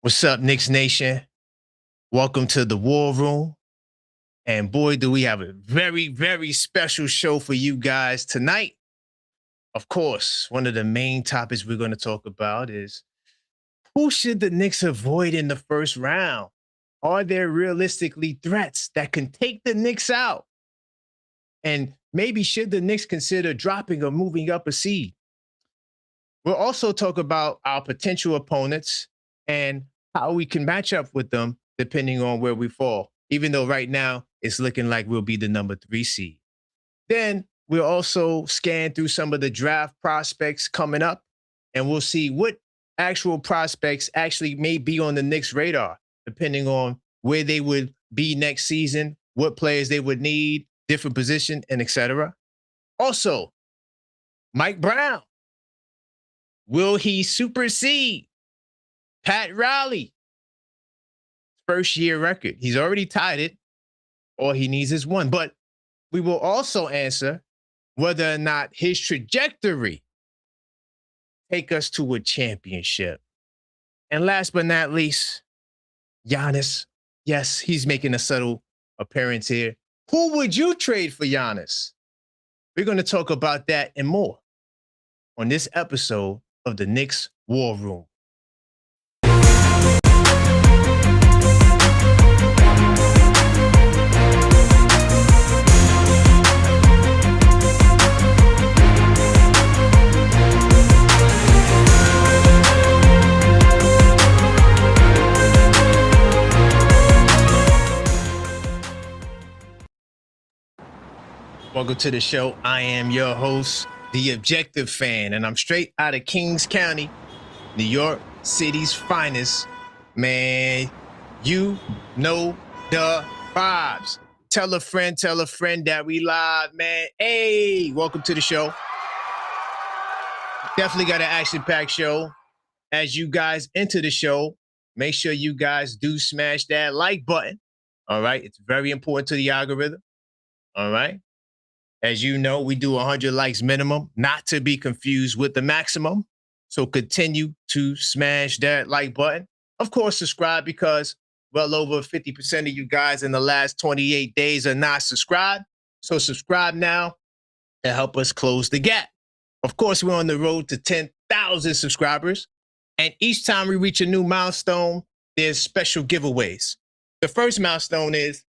What's up, Knicks Nation? Welcome to the War Room. And boy, do we have a very, very special show for you guys tonight. Of course, one of the main topics we're going to talk about is who should the Knicks avoid in the first round? Are there realistically threats that can take the Knicks out? And maybe should the Knicks consider dropping or moving up a seed? We'll also talk about our potential opponents and how we can match up with them depending on where we fall, even though right now it's looking like we'll be the number 3 seed. Then we'll also scan through some of the draft prospects coming up, and we'll see what actual prospects actually may be on the Knicks radar, depending on where they would be next season, what players they would need, different position, and etc. Also, Mike Brown. Will he supersede Pat Riley? First year record. He's already tied it. All he needs is one. But we will also answer whether or not his trajectory take us to a championship. And last but not least, Giannis. Yes, he's making a subtle appearance here. Who would you trade for Giannis? We're going to talk about that and more on this episode of the Knicks War Room. Welcome to the show. I am your host, The Objective Fan, and I'm straight out of Kings County, New York City's finest. Man, you know the vibes. Tell a friend that we live, man. Hey, welcome to the show. Definitely got an action-packed show. As you guys enter the show, make sure you guys do smash that like button. All right, it's very important to the algorithm. All right. As you know, we do 100 likes minimum, not to be confused with the maximum. So continue to smash that like button. Of course, subscribe because well over 50% of you guys in the last 28 days are not subscribed. So subscribe now and help us close the gap. Of course, we're on the road to 10,000 subscribers. And each time we reach a new milestone, there's special giveaways. The first milestone is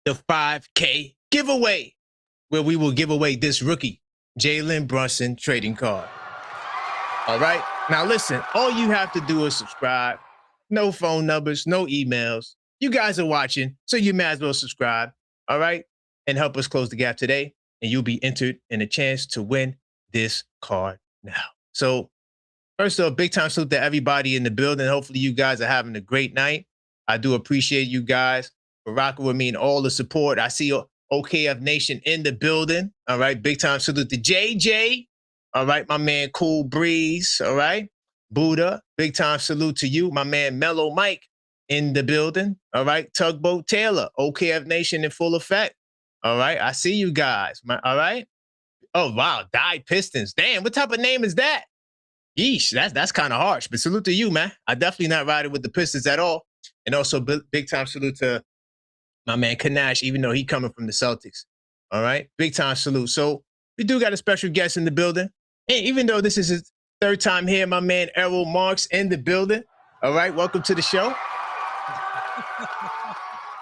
the 5K giveaway, where we will give away this rookie, Jalen Brunson trading card. All right? Now listen, all you have to do is subscribe. No phone numbers, no emails. You guys are watching, so you may as well subscribe. All right? And help us close the gap today, and you'll be entered in a chance to win this card now. So first off, big time salute to everybody in the building. Hopefully you guys are having a great night. I do appreciate you guys for rocking with me and all the support. I see OKF Nation in the building. All right. Big time salute to JJ. All right. My man, Cool Breeze. All right. Buddha. Big time salute to you. My man, Mellow Mike in the building. All right. Tugboat Taylor. OKF Nation in full effect. All right. I see you guys. All right. Oh, wow. Dyed Pistons. Damn. What type of name is that? Yeesh. That's kind of harsh. But salute to you, man. I definitely not riding with the Pistons at all. And also big time salute to my man Kanash, even though he coming from the Celtics. All right. Big time salute. So we do got a special guest in the building. And even though this is his third time here, my man Errol Marks in the building. All right. Welcome to the show.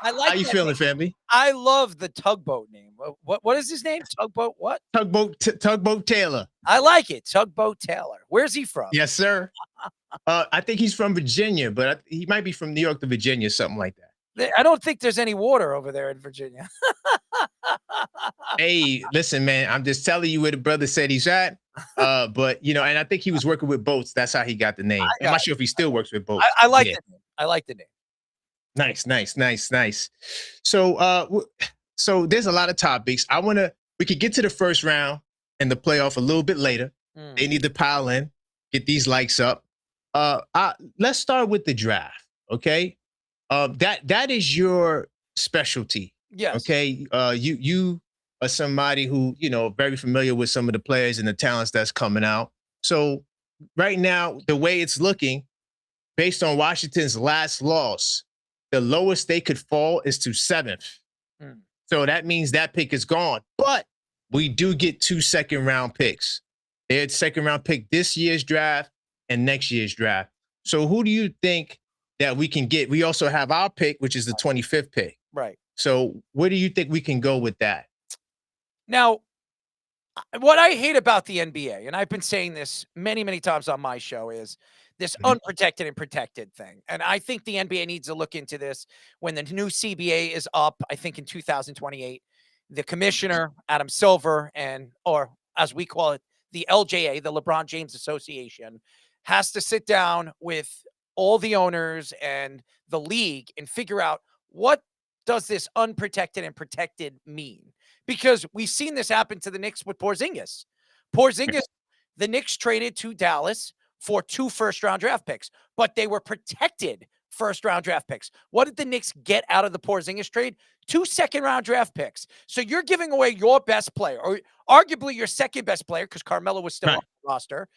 I like. How you feeling, family? I love the Tugboat name. What is his name? Tugboat what? Tugboat Taylor. I like it. Tugboat Taylor. Where's he from? Yes, sir. I think he's from Virginia, but he might be from New York to Virginia, something like that. I don't think there's any water over there in Virginia. Hey, listen, man, I'm just telling you where the brother said he's at. But, you know, and I think he was working with boats. That's how he got the name. I'm not sure if he still works with boats. I like the name. I like the name. Nice. So there's a lot of topics. We could get to the first round and the playoff a little bit later. They need to pile in, get these likes up. Let's start with the draft, okay? That is your specialty. Yes. Okay. You are somebody who, you know, very familiar with some of the players and the talents that's coming out. So right now, the way it's looking, based on Washington's last loss, the lowest they could fall is to 7th. Hmm. So that means that pick is gone. But we do get 2 second-round picks. They had second-round pick this year's draft and next year's draft. So who do you think that we can get? We also have our pick, which is the 25th pick. Right. So where do you think we can go with that? Now, what I hate about the NBA, and I've been saying this many, many times on my show, is this unprotected and protected thing. And I think the NBA needs to look into this when the new CBA is up, I think in 2028. The commissioner, Adam Silver, or as we call it, the LJA, the LeBron James Association, has to sit down with all the owners and the league and figure out what does this unprotected and protected mean? Because we've seen this happen to the Knicks with Porzingis. The Knicks traded to Dallas for 2 first-round draft picks, but they were protected first-round draft picks. What did the Knicks get out of the Porzingis trade? 2 second-round draft picks. So you're giving away your best player, or arguably your second best player, because Carmelo was still on the roster,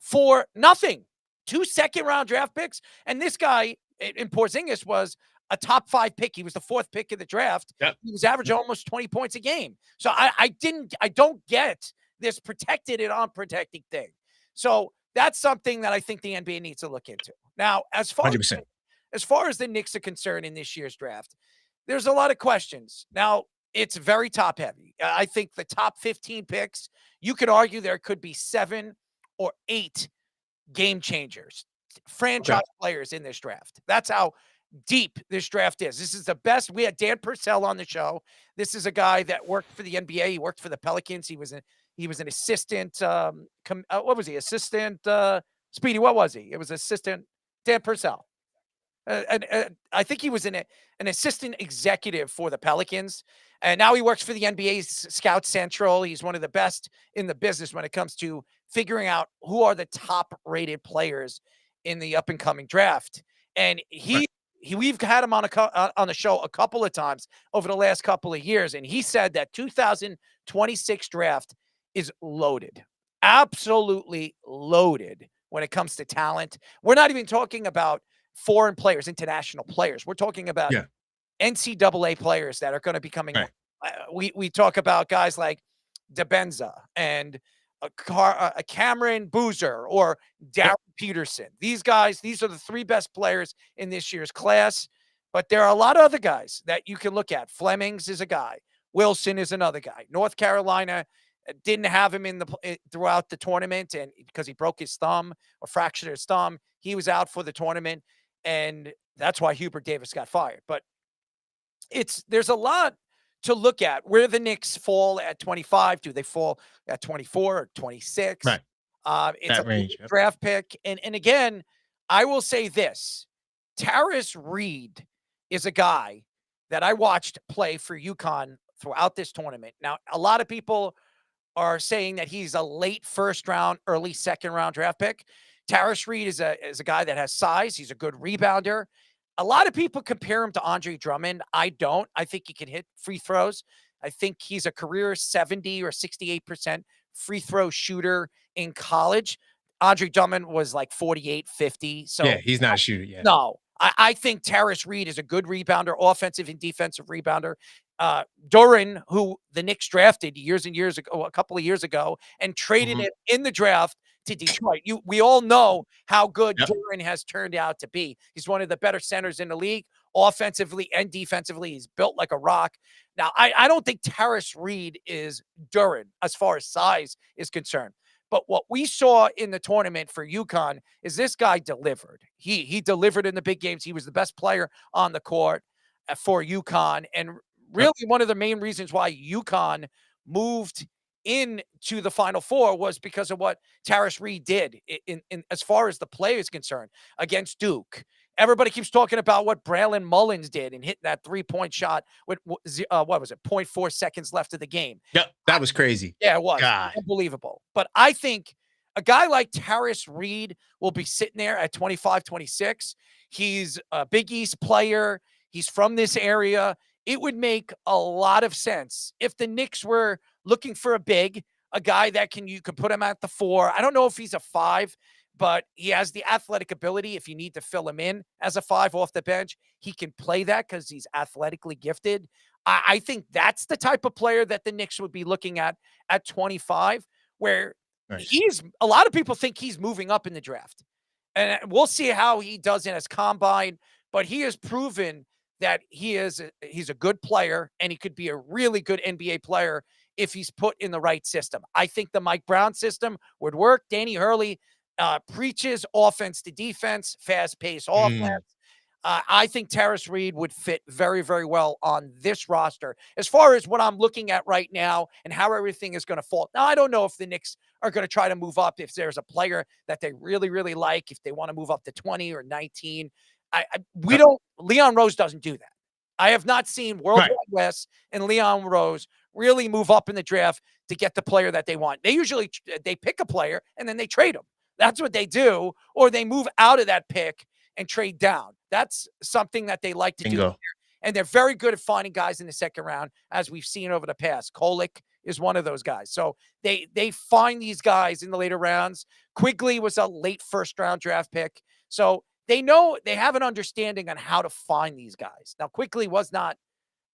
for nothing. 2 second-round draft picks, and this guy in Porzingis was a top 5 pick. He was the 4th pick in the draft. Yep. He was averaging almost 20 points a game. So I don't get this protected and unprotected thing. So that's something that I think the NBA needs to look into. Now, as far 100%. as far as the Knicks are concerned in this year's draft, there's a lot of questions. Now, it's very top heavy. I think the top 15 picks, you could argue there could be 7 or 8 game changers, franchise players in this draft. That's how deep this draft is. This is the best. We had Dan Purcell on the show. This is a guy that worked for the NBA. He worked for the Pelicans. He was an assistant. What was he? Assistant. Speedy. What was he? It was assistant Dan Purcell. And I think he was an assistant executive for the Pelicans, and now he works for the NBA's Scout Central. He's one of the best in the business when it comes to figuring out who are the top-rated players in the up-and-coming draft. And we've had him on the show a couple of times over the last couple of years, and he said that 2026 draft is loaded, absolutely loaded when it comes to talent. We're not even talking about foreign players, international players. We're talking about NCAA players that are going to be coming. Right. We talk about guys like DeBenza and Cameron Boozer or Darren Peterson. These are the 3 best players in this year's class. But there are a lot of other guys that you can look at. Flemings is a guy. Wilson is another guy. North Carolina didn't have him throughout the tournament, and because he broke his thumb or fractured his thumb, he was out for the tournament. And that's why Hubert Davis got fired. But there's a lot to look at. Where the Knicks fall at 25? Do they fall at 24 or 26? Right. It's that a range. draft pick. And again, I will say this. Tarris Reed is a guy that I watched play for UConn throughout this tournament. Now, a lot of people are saying that he's a late first round, early second round draft pick. Tarris Reed is a guy that has size. He's a good rebounder. A lot of people compare him to Andre Drummond. I don't. I think he can hit free throws. I think he's a career 70 or 68% free throw shooter in college. Andre Drummond was like 48, 50. So yeah, he's not a shooter yet. No, I think Tarris Reed is a good rebounder, offensive and defensive rebounder. Duran, who the Knicks drafted years and years ago, a couple of years ago, and traded it in the draft to Detroit. We all know how good Duran has turned out to be. He's one of the better centers in the league, offensively and defensively. He's built like a rock. Now, I don't think Tarris Reed is Duran as far as size is concerned. But what we saw in the tournament for UConn is this guy delivered. He delivered in the big games. He was the best player on the court for UConn. And really one of the main reasons why UConn moved into the Final Four was because of what Tarris Reed did in as far as the play is concerned against Duke. Everybody keeps talking about what Braylon Mullins did and hitting that 3-point shot with, what was it, 0.4 seconds left of the game. Yep, that was crazy. Yeah, it was. God. Unbelievable. But I think a guy like Tarris Reed will be sitting there at 25, 26. He's a Big East player. He's from this area. It would make a lot of sense if the Knicks were looking for a guy that you could put him at the 4. I don't know if he's a 5, but he has the athletic ability. If you need to fill him in as a 5 off the bench, he can play that because he's athletically gifted. I think that's the type of player that the Knicks would be looking at 25, where Nice. he's a lot of people think he's moving up in the draft. And we'll see how he does in his combine, but he has proven that he's a good player and he could be a really good NBA player if he's put in the right system. I think the Mike Brown system would work. Danny Hurley preaches offense to defense, fast-paced Mm. offense. I think Terrace Reed would fit very, very well on this roster. As far as what I'm looking at right now and how everything is going to fall. Now, I don't know if the Knicks are going to try to move up, if there's a player that they really, really like, if they want to move up to 20 or 19. We don't, Leon Rose doesn't do that. I have not seen World Right. Wide West and Leon Rose really move up in the draft to get the player that they want. They usually they pick a player and then they trade him. That's what they do, or they move out of that pick and trade down. That's something that they like to do here. Bingo. And they're very good at finding guys in the second round, as we've seen over the past. Kolick is one of those guys. So they find these guys in the later rounds. Quigley was a late first round draft pick. So they know, they have an understanding on how to find these guys. Now, Quigley was not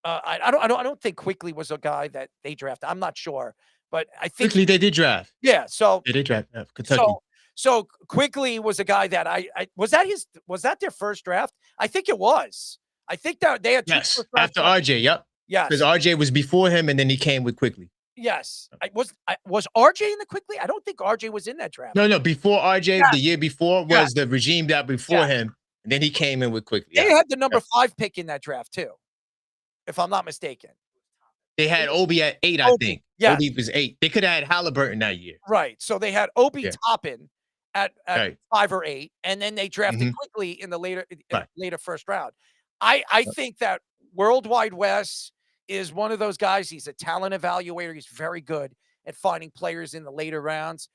I don't think Quigley was a guy that they drafted. I'm not sure, but I think Quickly, they did draft. yeah. So They did draft Kentucky. so Quigley was a guy that I was that their first draft? I think it was. I think that they had two Yes, first round after drafts. RJ. Yep. Because Yes. RJ was before him, and then he came with quickly. Yes. Was RJ in the Quigley? I don't think RJ was in that draft. No, before RJ, Yes. the year before Yes. was the regime that before Yes. him, and then he came in with quickly. They Yeah. had the number 5 pick in that draft too, if I'm not mistaken. They had Obi at 8, I Obi, think. yes. Obi was 8. They could have had Halliburton that year. Right. So they had Obi Yeah. Toppin at Right. 5 or 8, and then they drafted Mhm. Quigley in the later Right. later first round. I think that World Wide West is one of those guys. He's a talent evaluator. He's very good at finding players in the later rounds,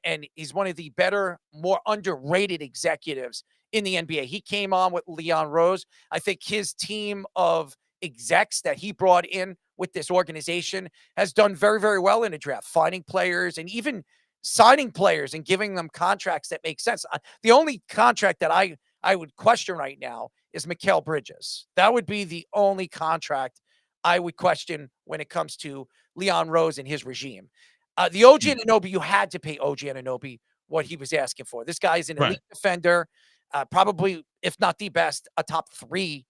and he's one of the better, more underrated executives in the NBA. He came on with Leon Rose. I think his team of execs that he brought in with this organization has done very, very well in the draft, finding players and even signing players and giving them contracts that make sense. The only contract that I would question right now is Mikal Bridges. That would be the only contract I would question when it comes to Leon Rose and his regime. The OG Anunoby, you had to pay OG Anunoby what he was asking for. This guy is an elite defender, probably, if not the best, a top 3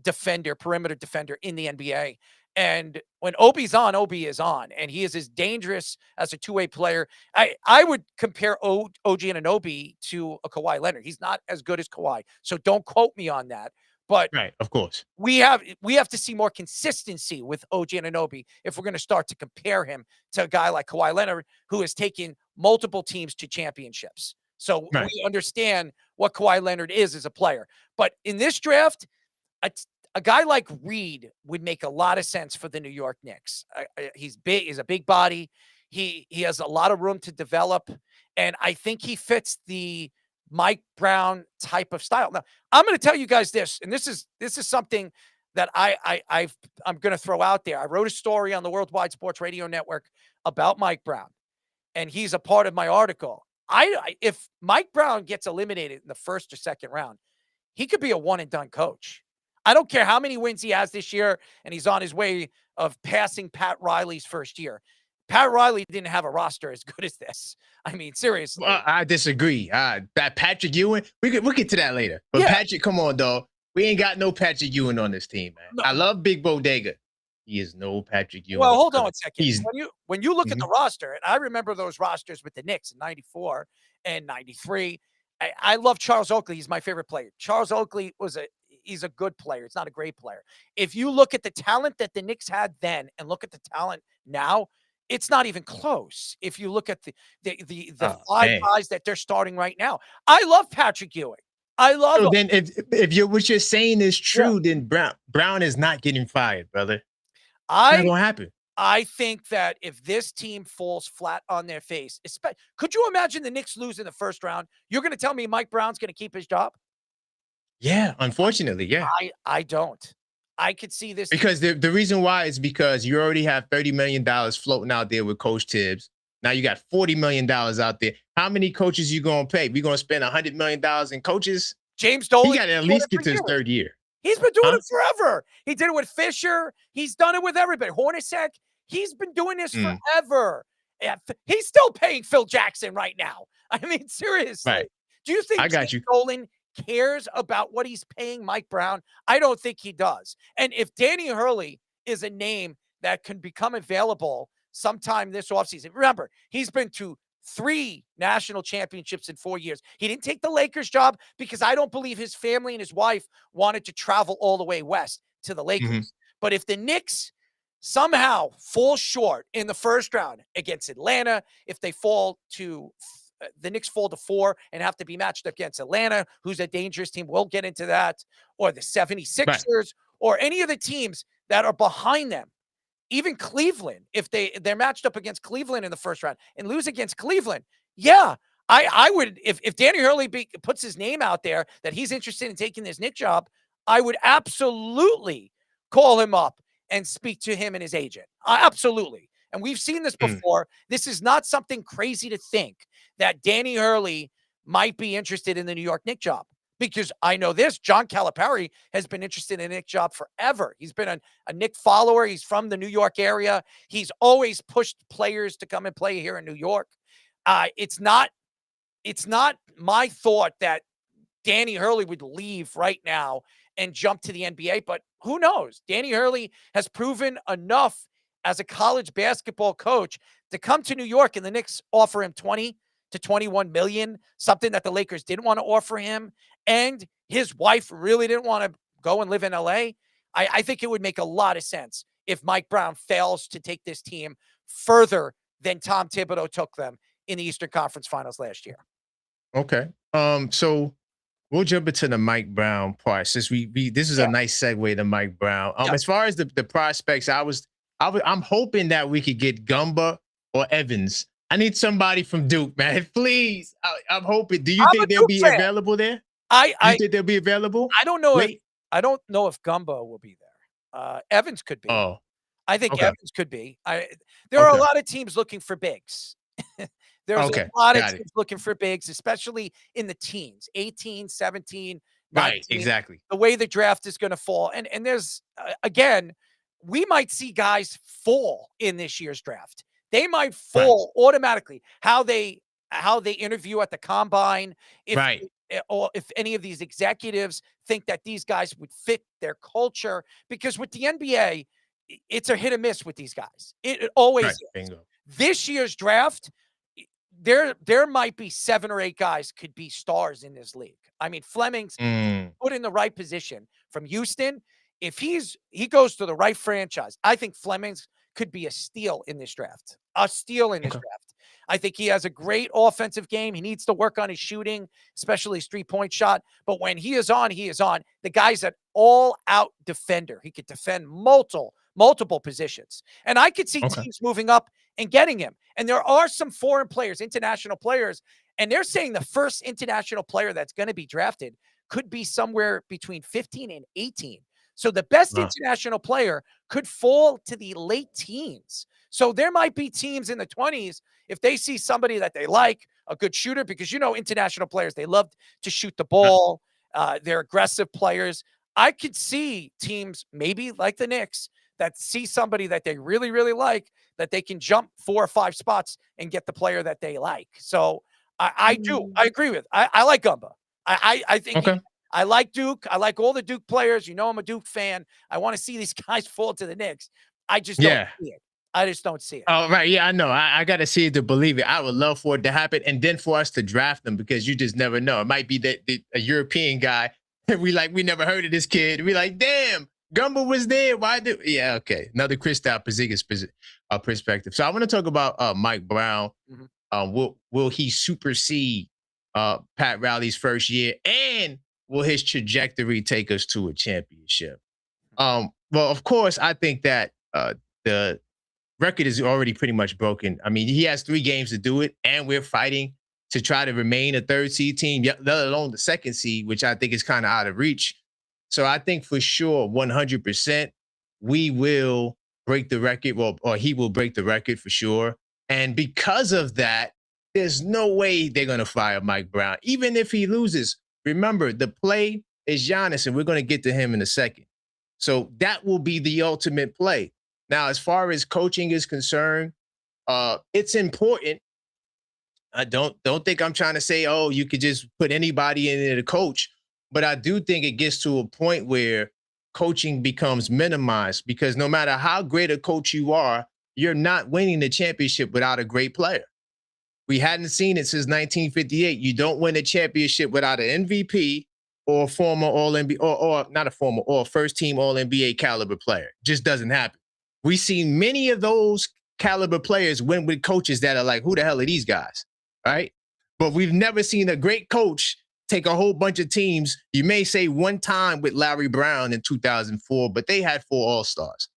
defender, perimeter defender in the NBA. And when Obi's on, Obi is on, and he is as dangerous as a two-way player. I would compare OG Anunoby to a Kawhi Leonard. He's not as good as Kawhi, so don't quote me on that. But Right, of course. we have to see more consistency with OG Anunoby if we're going to start to compare him to a guy like Kawhi Leonard, who has taken multiple teams to championships. So Right. we understand what Kawhi Leonard is as a player. But in this draft, a guy like Reed would make a lot of sense for the New York Knicks. He's big. He's a big body. He has a lot of room to develop, and I think he fits the Mike Brown type of style. Now, I'm going to tell you guys this, and this is something that I'm going to throw out there. I wrote a story on the Worldwide Sports Radio Network about Mike Brown, and he's a part of my article. If Mike Brown gets eliminated in the first or second round, he could be a one and done coach. I don't care how many wins he has this year, and he's on his way of passing Pat Riley's first year. Pat Riley didn't have a roster as good as this. I mean, seriously. Well, I disagree. That Patrick Ewing, we'll get to that later. But Yeah. Patrick, come on, dog. We ain't got no Patrick Ewing on this team, man. No. I love Big Bodega. He is no Patrick Ewing. Well, hold on a second. He's- When you look at the roster, and I remember those rosters with the Knicks in 94 and 93. I love Charles Oakley. He's my favorite player. Charles Oakley he's a good player. It's not a great player. If you look at the talent that the Knicks had then and look at the talent now, it's not even close. If you look at the 5 guys that they're starting right now, I love Patrick Ewing. I love him. Then if what you're saying is true, then Brown is not getting fired, brother. It's not gonna happen. I think that if this team falls flat on their face, could you imagine the Knicks lose in the first round? You're going to tell me Mike Brown's going to keep his job? Yeah, unfortunately, yeah. I don't. I could see this because the reason why is because you already have $30 million floating out there with Coach Tibbs. Now you got $40 million out there. How many coaches you gonna pay? We gonna spend $100 million in coaches? James He Dolan's got to at been doing least it get for to his years. third year. He's been doing Huh? it forever. He did it with Fisher. He's done it with everybody. Hornacek, he's been doing this forever. Yeah, he's still paying Phil Jackson right now. I mean, seriously. Right. Do you think I got James you. Dolan cares about what he's paying Mike Brown? I don't think he does. And if Danny Hurley is a name that can become available sometime this offseason, remember, he's been to 3 national championships in 4 years. He didn't take the Lakers job because I don't believe his family and his wife wanted to travel all the way west to the Lakers. But if the Knicks somehow fall short in the first round against Atlanta, if they fall to the Knicks fall to 4 and have to be matched up against Atlanta, who's a dangerous team, we'll get into that, or the 76ers, or any of the teams that are behind them. Even Cleveland, if they're matched up against Cleveland in the first round and lose against Cleveland, yeah, I would, if Danny Hurley puts his name out there that he's interested in taking this Knick job, I would absolutely call him up and speak to him and his agent. Absolutely. And we've seen this before. This is not something crazy to think that Danny Hurley might be interested in the New York Knicks job. Because I know this, John Calipari has been interested in a Knicks job forever. He's been a Knicks follower. He's from the New York area. He's always pushed players to come and play here in New York. It's not my thought that Danny Hurley would leave right now and jump to the NBA, but who knows? Danny Hurley has proven enough as a college basketball coach to come to New York, and the Knicks offer him 20 to 21 million, something that the Lakers didn't want to offer him. And his wife really didn't want to go and live in LA. I think it would make a lot of sense if Mike Brown fails to take this team further than Tom Thibodeau took them in the Eastern Conference Finals last year. Okay. So we'll jump into the Mike Brown part since we this is a nice segue to Mike Brown. As far as the prospects, I'm hoping that we could get Gumba or Evans. I need somebody from Duke, man. Please. I'm hoping. Do you think they'll be available there? You think they'll be available? I don't know if Gumba will be there. Evans could be. Oh. I think Evans could be. There are a lot of teams looking for bigs. There's a lot of teams looking for bigs, especially in the teens, 18, 17, 19. Right, exactly. The way the draft is going to fall. And there's, again, we might see guys fall in this year's draft. They might fall automatically. How they interview at the combine, or if any of these executives think that these guys would fit their culture. Because with the NBA, it's a hit or miss with these guys. It always is. Bingo. This year's draft, there might be 7 or 8 guys could be stars in this league. I mean, Fleming's put in the right position from Houston. If he goes to the right franchise, I think Fleming's could be a steal in this draft. A steal in this draft. I think he has a great offensive game. He needs to work on his shooting, especially his 3-point shot. But when he is on, he is on. The guy's an all-out defender. He could defend multiple positions. And I could see teams moving up and getting him. And there are some foreign players, international players, and they're saying the first international player that's going to be drafted could be somewhere between 15 and 18. So the best international player could fall to the late teens. So there might be teams in the 20s, if they see somebody that they like, a good shooter, because international players, they love to shoot the ball. They're aggressive players. I could see teams maybe like the Knicks that see somebody that they really, really like, that they can jump 4 or 5 spots and get the player that they like. So I agree with. I like Gumba. I think I like Duke. I like all the Duke players. I'm a Duke fan. I want to see these guys fall to the Knicks. I just don't see it. I just don't see it. Oh, right. Yeah, I know. I got to see it to believe it. I would love for it to happen. And then for us to draft them, because you just never know. It might be that a European guy. We never heard of this kid. We like, damn, Gumba was there. Why do? Yeah, okay. Another Kristaps Porzingis perspective. So I want to talk about Mike Brown. Will he supersede Pat Riley's first year, and will his trajectory take us to a championship? Well, of course, I think that the record is already pretty much broken. I mean, he has 3 games to do it, and we're fighting to try to remain a 3rd seed team, let alone the 2nd seed, which I think is kind of out of reach. So I think for sure, 100%, we will break the record. Well, or he will break the record for sure. And because of that, there's no way they're going to fire Mike Brown. Even if he loses, remember, the play is Giannis, and we're going to get to him in a second. So that will be the ultimate play. Now, as far as coaching is concerned, it's important. I don't think I'm trying to say, oh, you could just put anybody in there to coach, but I do think it gets to a point where coaching becomes minimized because no matter how great a coach you are, you're not winning the championship without a great player. We hadn't seen it since 1958. You don't win a championship without an MVP or a former All NBA, or not a former, or a first team All NBA caliber player. Just doesn't happen. We've seen many of those caliber players win with coaches that are like, who the hell are these guys? Right? But we've never seen a great coach take a whole bunch of teams. You may say one time with Larry Brown in 2004, but they had 4 All-Stars.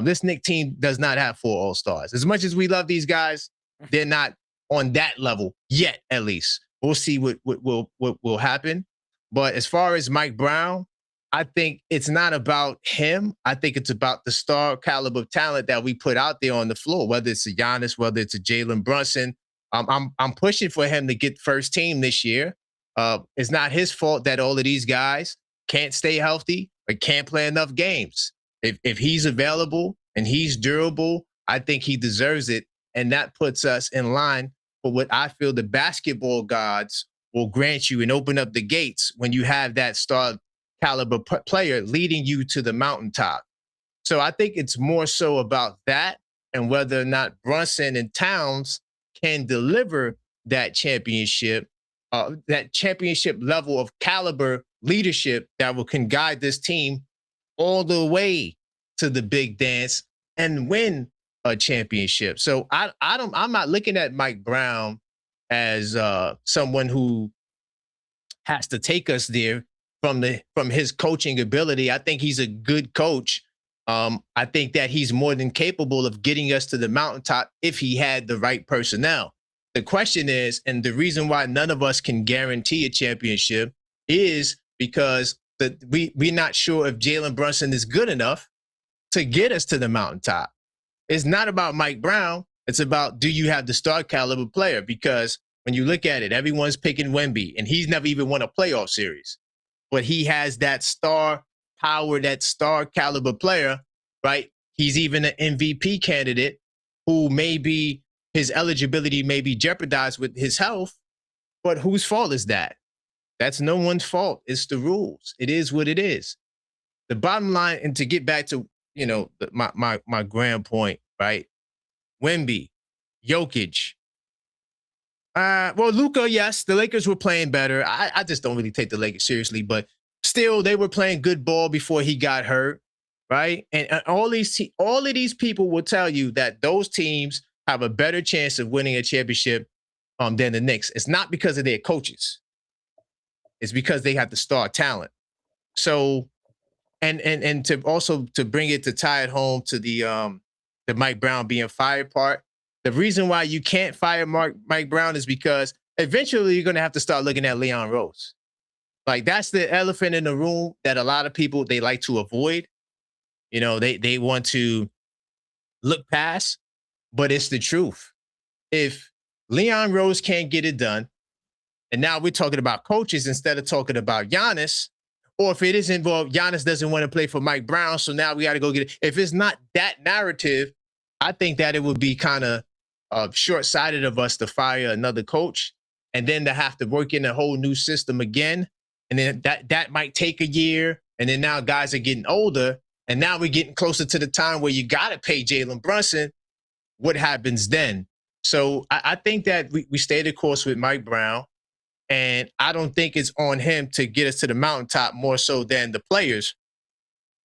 This Knicks team does not have 4 All-Stars. As much as we love these guys, they're not on that level yet, at least. We'll see what will happen. But as far as Mike Brown, I think it's not about him. I think it's about the star caliber of talent that we put out there on the floor, whether it's a Giannis, whether it's a Jalen Brunson. I'm pushing for him to get first team this year. It's not his fault that all of these guys can't stay healthy or can't play enough games. If he's available and he's durable, I think he deserves it. And that puts us in line for what I feel the basketball gods will grant you and open up the gates when you have that star caliber player leading you to the mountaintop. So I think it's more so about that and whether or not Brunson and Towns can deliver that championship level of caliber leadership that can guide this team all the way to the big dance and win a championship. So I'm not looking at Mike Brown as someone who has to take us there from his coaching ability. I think he's a good coach. I think that he's more than capable of getting us to the mountaintop if he had the right personnel. The question is, and the reason why none of us can guarantee a championship is because we're not sure if Jalen Brunson is good enough to get us to the mountaintop. It's not about Mike Brown. It's about, do you have the star caliber player? Because when you look at it, everyone's picking Wemby, and he's never even won a playoff series. But he has that star power, that star caliber player, right? He's even an MVP candidate who maybe his eligibility may be jeopardized with his health. But whose fault is that? That's no one's fault. It's the rules. It is what it is. The bottom line, and to get back to my grand point, right? Wemby, Jokic. Well, Luka, yes, the Lakers were playing better. I just don't really take the Lakers seriously, but still, they were playing good ball before he got hurt, right? And all of these people will tell you that those teams have a better chance of winning a championship than the Knicks. It's not because of their coaches. It's because they have the star talent. So, and to also to bring it to tie it home to the Mike Brown being fired part. The reason why you can't fire Mike Brown is because eventually you're going to have to start looking at Leon Rose. Like, that's the elephant in the room that a lot of people, they like to avoid. You know, they want to look past, but it's the truth. If Leon Rose can't get it done, and now we're talking about coaches instead of talking about Giannis, or if it is involved, Giannis doesn't want to play for Mike Brown, so now we got to go get it. If it's not that narrative, I think that it would be kind of short-sighted of us to fire another coach and then to have to work in a whole new system again. And then that might take a year. And then now guys are getting older. And now we're getting closer to the time where you got to pay Jalen Brunson. What happens then? So I think that we stay the course with Mike Brown. And I don't think it's on him to get us to the mountaintop more so than the players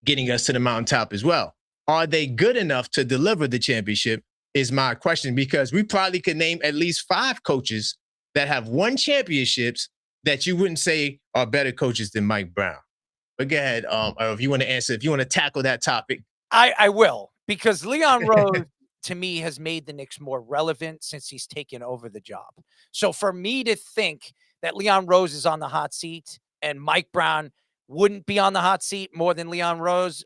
getting us to the mountaintop as well. Are they good enough to deliver the championship is my question, because we probably could name at least 5 coaches that have won championships that you wouldn't say are better coaches than Mike Brown. But go ahead, or if you want to answer, if you want to tackle that topic. I will, because Leon Rose, to me, has made the Knicks more relevant since he's taken over the job. So for me to think that Leon Rose is on the hot seat and Mike Brown wouldn't be on the hot seat more than Leon Rose,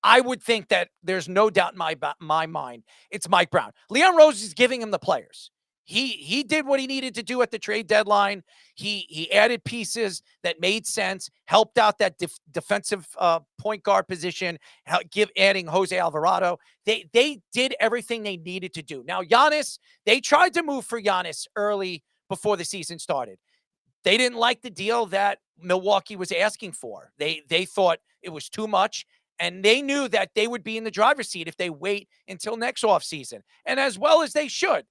I would think that there's no doubt in my mind it's Mike Brown. Leon Rose is giving him the players. He did what he needed to do at the trade deadline. He added pieces that made sense, helped out that defensive point guard position, adding Jose Alvarado. They did everything they needed to do. Now Giannis, they tried to move for Giannis early before the season started. They didn't like the deal that Milwaukee was asking for. They thought it was too much, and they knew that they would be in the driver's seat if they wait until next offseason, and as well as they should.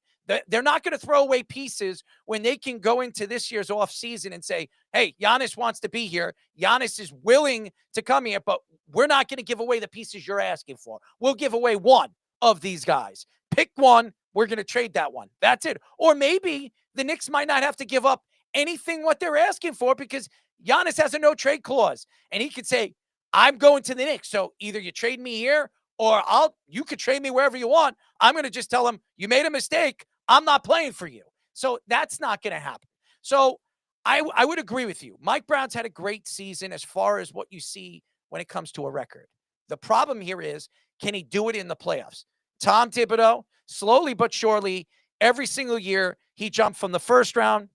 They're not going to throw away pieces when they can go into this year's offseason and say, hey, Giannis wants to be here. Giannis is willing to come here, but we're not going to give away the pieces you're asking for. We'll give away one of these guys. Pick one. We're going to trade that one. That's it. Or maybe the Knicks might not have to give up anything what they're asking for because Giannis has a no trade clause, and he could say, I'm going to the Knicks. So either you trade me here or you could trade me wherever you want. I'm going to just tell him you made a mistake. I'm not playing for you. So that's not going to happen. So I would agree with you. Mike Brown's had a great season as far as what you see when it comes to a record. The problem here is, can he do it in the playoffs? Tom Thibodeau, slowly but surely, every single year, he jumped from the first round,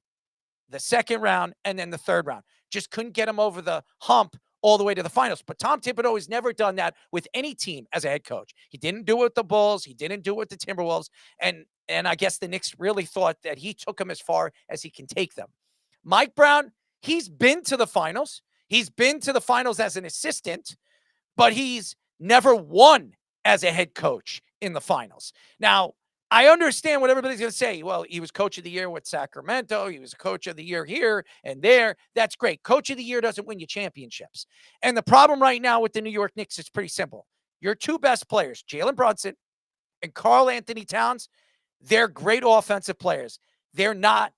the second round, and then the third round. Just couldn't get him over the hump all the way to the finals. But Tom Thibodeau has never done that with any team as a head coach. He didn't do it with the Bulls. He didn't do it with the Timberwolves. And I guess the Knicks really thought that he took them as far as he can take them. Mike Brown, he's been to the finals. He's been to the finals as an assistant, but he's never won as a head coach in the finals. Now, I understand what everybody's going to say. Well, he was coach of the year with Sacramento. He was coach of the year here and there. That's great. Coach of the year doesn't win you championships. And the problem right now with the New York Knicks is pretty simple. Your two best players, Jalen Brunson and Karl-Anthony Towns, they're great offensive players. They're not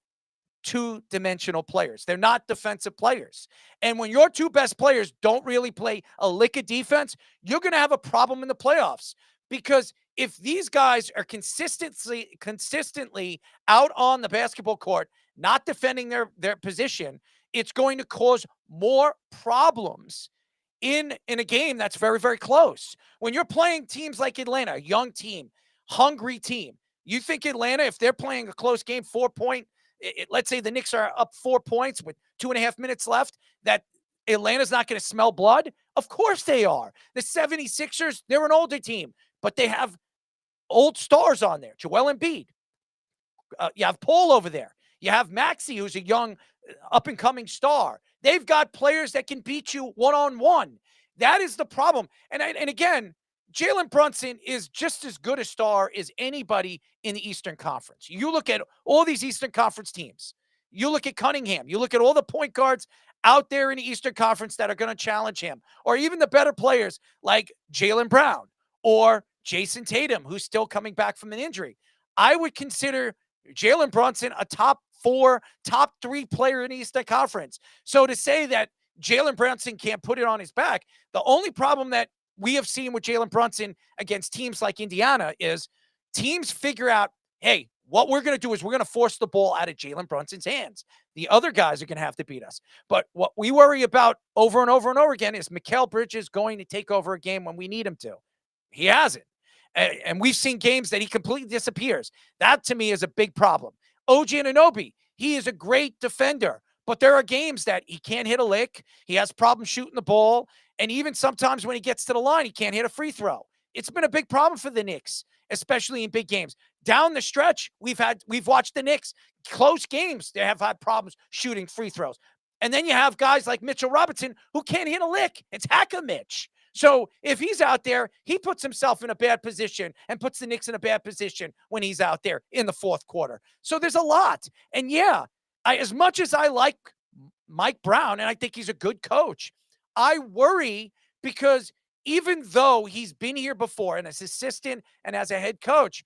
two-dimensional players. They're not defensive players. And when your two best players don't really play a lick of defense, you're going to have a problem in the playoffs. Because if these guys are consistently out on the basketball court, not defending their position, it's going to cause more problems in a game that's very, very close. When you're playing teams like Atlanta, a young team, hungry team, you think Atlanta, if they're playing a close game, 4-point, let's say the Knicks are up 4 points with 2.5 minutes left, that Atlanta's not going to smell blood? Of course they are. The 76ers, they're an older team, but they have old stars on there. Joel Embiid. You have Paul over there. You have Maxey, who's a young up-and-coming star. They've got players that can beat you one-on-one. That is the problem. And again, Jalen Brunson is just as good a star as anybody in the Eastern Conference. You look at all these Eastern Conference teams. You look at Cunningham. You look at all the point guards out there in the Eastern Conference that are going to challenge him, or even the better players like Jaylen Brown or Jason Tatum, who's still coming back from an injury. I would consider Jalen Brunson a top 4, top 3 player in the Eastern Conference. So to say that Jalen Brunson can't put it on his back, the only problem that we have seen with Jalen Brunson against teams like Indiana is teams figure out, hey, what we're going to do is we're going to force the ball out of Jalen Brunson's hands. The other guys are going to have to beat us. But what we worry about over and over and over again is Mikal Bridges going to take over a game when we need him to. He hasn't. And we've seen games that he completely disappears. That, to me, is a big problem. OG Anunoby, he is a great defender, but there are games that he can't hit a lick. He has problems shooting the ball. And even sometimes when he gets to the line, he can't hit a free throw. It's been a big problem for the Knicks, especially in big games. Down the stretch, we've watched the Knicks, close games, they have had problems shooting free throws. And then you have guys like Mitchell Robinson who can't hit a lick. It's Hack-a-Mitch. So if he's out there, he puts himself in a bad position and puts the Knicks in a bad position when he's out there in the fourth quarter. So there's a lot. And yeah, as much as I like Mike Brown, and I think he's a good coach, I worry because even though he's been here before and as assistant and as a head coach,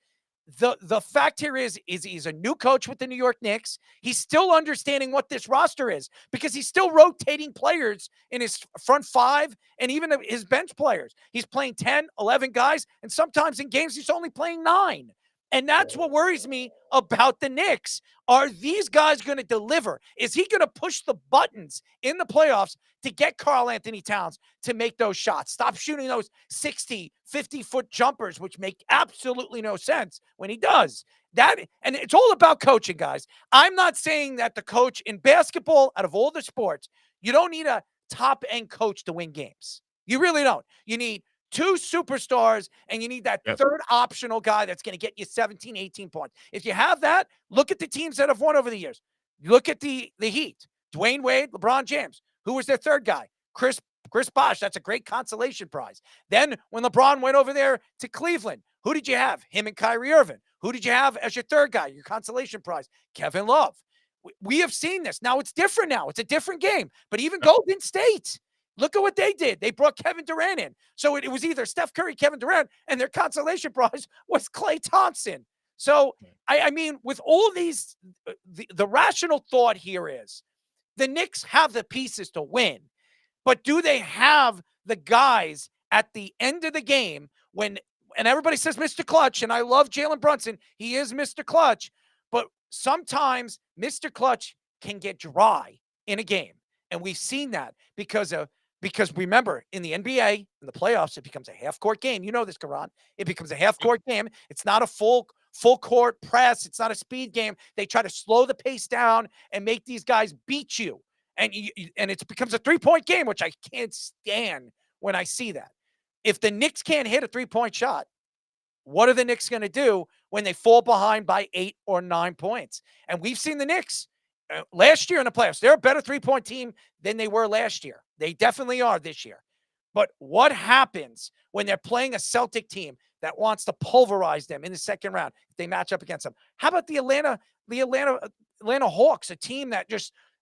the fact here is he's a new coach with the New York Knicks. He's still understanding what this roster is because he's still rotating players in his front 5 and even his bench players. He's playing 10, 11 guys, and sometimes in games he's only playing 9. And that's what worries me about the Knicks. Are these guys going to deliver? Is he going to push the buttons in the playoffs to get Karl-Anthony Towns to make those shots? Stop shooting those 60, 50-foot jumpers, which make absolutely no sense when he does. And it's all about coaching, guys. I'm not saying that the coach in basketball, out of all the sports, you don't need a top-end coach to win games. You really don't. You need two superstars, and you need that third optional guy that's going to get you 17, 18 points. If you have that, look at the teams that have won over the years. Look at the Heat. Dwayne Wade, LeBron James. Who was their third guy? Chris Bosh. That's a great consolation prize. Then when LeBron went over there to Cleveland, who did you have? Him and Kyrie Irving. Who did you have as your third guy, your consolation prize? Kevin Love. We have seen this. Now it's different now. It's a different game. But even Golden State, look at what they did. They brought Kevin Durant in. So it was either Steph Curry, Kevin Durant, and their consolation prize was Klay Thompson. So, I mean, with all these, the rational thought here is the Knicks have the pieces to win, but do they have the guys at the end of the game when, and everybody says Mr. Clutch, and I love Jalen Brunson. He is Mr. Clutch, but sometimes Mr. Clutch can get dry in a game. And we've seen that because remember, in the NBA, in the playoffs, it becomes a half-court game. You know this, Karan. It becomes a half-court game. It's not a full court press. It's not a speed game. They try to slow the pace down and make these guys beat you. And it becomes a three-point game, which I can't stand when I see that. If the Knicks can't hit a three-point shot, what are the Knicks going to do when they fall behind by 8 or 9 points? And we've seen the Knicks last year in the playoffs. They're a better three-point team than they were last year. They definitely are this year. But what happens when they're playing a Celtic team that wants to pulverize them in the second round if they match up against them? How about the Atlanta Hawks, a team that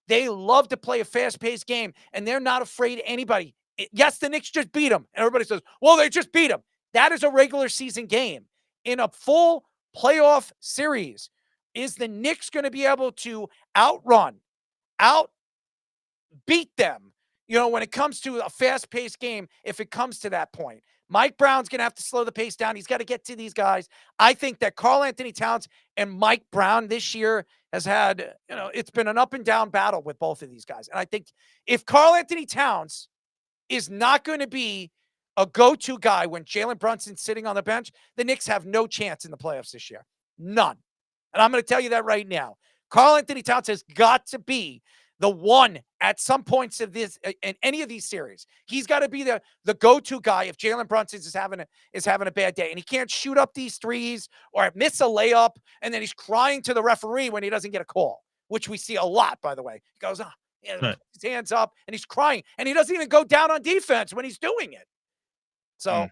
they love to play a fast-paced game, and they're not afraid of anybody. Yes, the Knicks just beat them. And everybody says, well, they just beat them. That is a regular season game. In a full playoff series, is the Knicks going to be able to beat them, when it comes to a fast-paced game, if it comes to that point? Mike Brown's going to have to slow the pace down. He's got to get to these guys. I think that Karl-Anthony Towns and Mike Brown this year has had, it's been an up and down battle with both of these guys. And I think if Karl-Anthony Towns is not going to be a go-to guy when Jalen Brunson's sitting on the bench, the Knicks have no chance in the playoffs this year. None. And I'm going to tell you that right now. Karl-Anthony Towns has got to be the one at some points of this, in any of these series. He's got to be the go-to guy if Jalen Brunson is having a bad day. And he can't shoot up these threes or miss a layup, and then he's crying to the referee when he doesn't get a call, which we see a lot, by the way. He goes, his hands up, and he's crying. And he doesn't even go down on defense when he's doing it. So,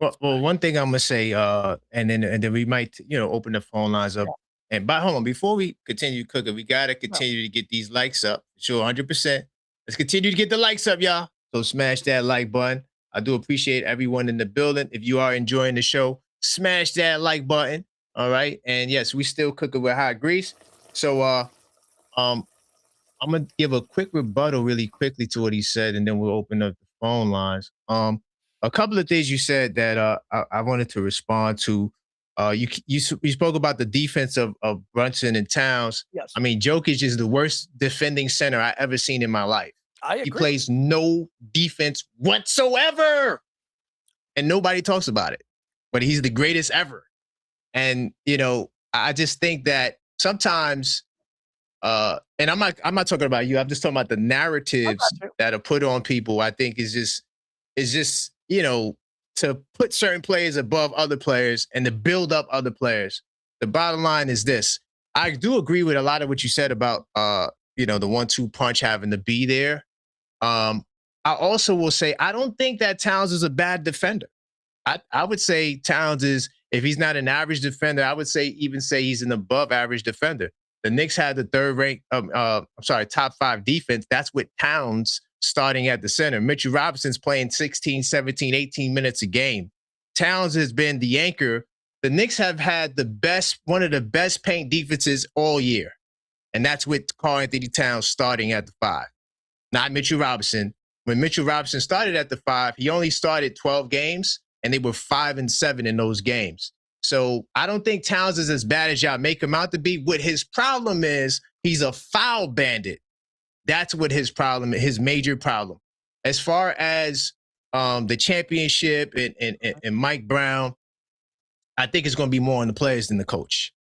well, one thing I'm gonna say, and then we might, open the phone lines up. And hold on, before we continue cooking, we gotta continue to get these likes up. Sure, 100%. Let's continue to get the likes up, y'all. So smash that like button. I do appreciate everyone in the building. If you are enjoying the show, smash that like button. All right. And yes, we still cooking with hot grease. So I'm gonna give a quick rebuttal really quickly to what he said, and then we'll open up the phone lines. A couple of things you said that I wanted to respond to. You spoke about the defense of Brunson and Towns. Yes. I mean, Jokic is the worst defending center I ever seen in my life. I agree. He plays no defense whatsoever, and nobody talks about it. But he's the greatest ever. And I just think that sometimes, and I'm not talking about you. I'm just talking about the narratives that are put on people. I think is just to put certain players above other players and to build up other players. The bottom line is this. I do agree with a lot of what you said about, the 1-2 punch having to be there. I also will say, I don't think that Towns is a bad defender. I would say Towns is, if he's not an average defender, I would say he's an above average defender. The Knicks had the top 5 defense. That's with Towns starting at the center. Mitchell Robinson's playing 16, 17, 18 minutes a game. Towns has been the anchor. The Knicks have had one of the best paint defenses all year. And that's with Karl-Anthony Towns starting at the 5, not Mitchell Robinson. When Mitchell Robinson started at the 5, he only started 12 games, and they were 5-7 in those games. So I don't think Towns is as bad as y'all make him out to be. What his problem is, he's a foul bandit. That's what his problem, his major problem. As far as the championship and Mike Brown, I think it's going to be more on the players than the coach.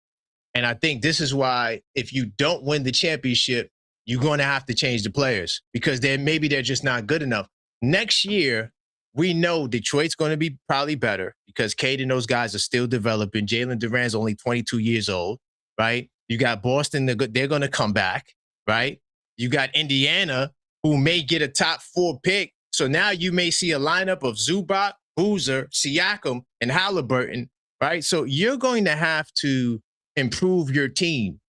And I think this is why if you don't win the championship, you're going to have to change the players because maybe they're just not good enough. Next year, we know Detroit's going to be probably better because Cade and those guys are still developing. Jalen Duran's only 22 years old, right? You got Boston, they're going to come back, right? You got Indiana, who may get a top 4 pick. So now you may see a lineup of Zubac, Boozer, Siakam, and Halliburton, right? So you're going to have to improve your team.